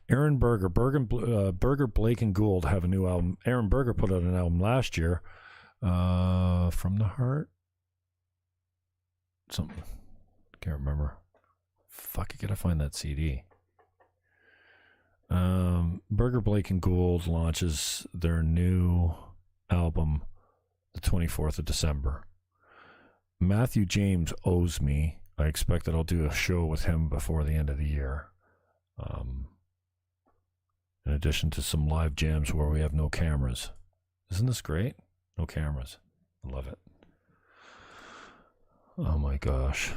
Aaron Berger, Blake, and Gould have a new album. Aaron Berger put out an album last year. From the Heart? Something. Can't remember. Fuck, I gotta find that CD. Berger, Blake, and Gould launches their new album the 24th of December. Matthew James owes me. I expect that I'll do a show with him before the end of the year. In addition to some live jams where we have no cameras. Isn't this great? No cameras. I love it. Oh my gosh.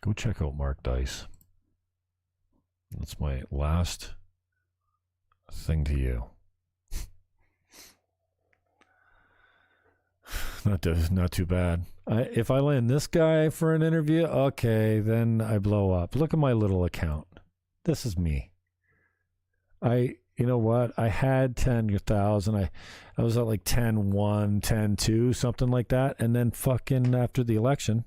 Go check out Mark Dice. That's my last thing to you. Not too bad. If I land this guy for an interview, okay, then I blow up. Look at my little account. This is me. You know what? I had 10,000. I was at like 10,1, 10,2, something like that. And then fucking after the election,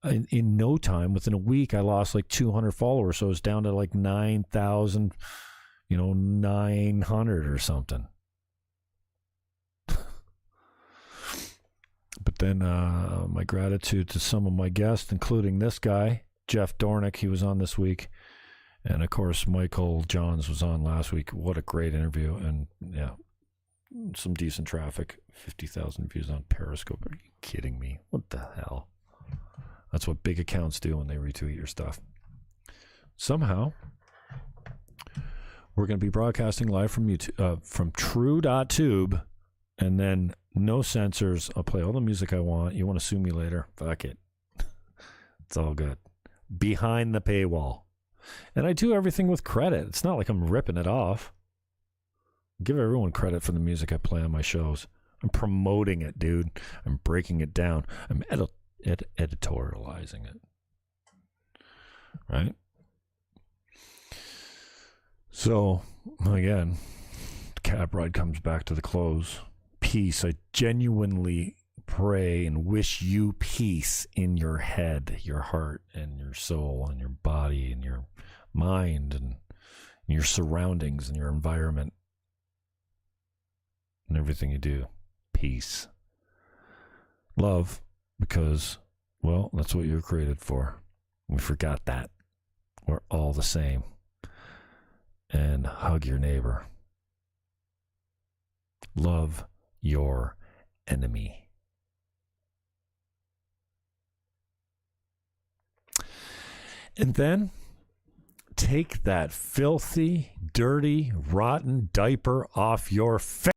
in no time, within a week, I lost like 200 followers. So it was down to like 9,000, 900 or something. But then my gratitude to some of my guests, including this guy, Jeff Dornick. He was on this week. And, of course, Michael Johns was on last week. What a great interview. And, yeah, some decent traffic. 50,000 views on Periscope. Are you kidding me? What the hell? That's what big accounts do when they retweet your stuff. Somehow, we're going to be broadcasting live from YouTube, from true.tube, and then no censors. I'll play all the music I want. You want to sue me later? Fuck it. It's all good. Behind the paywall. And I do everything with credit. It's not like I'm ripping it off. Give everyone credit for the music I play on my shows. I'm promoting it, dude. I'm breaking it down. I'm editorializing it. Right? So, again, the cab ride comes back to the close. Peace. I genuinely pray and wish you peace in your head, your heart, and your soul, and your body, and your mind, and your surroundings, and your environment, and everything you do. Peace. Love, because, well, that's what you were created for. We forgot that. We're all the same. And hug your neighbor. Love your enemy. And then take that filthy, dirty, rotten diaper off your face.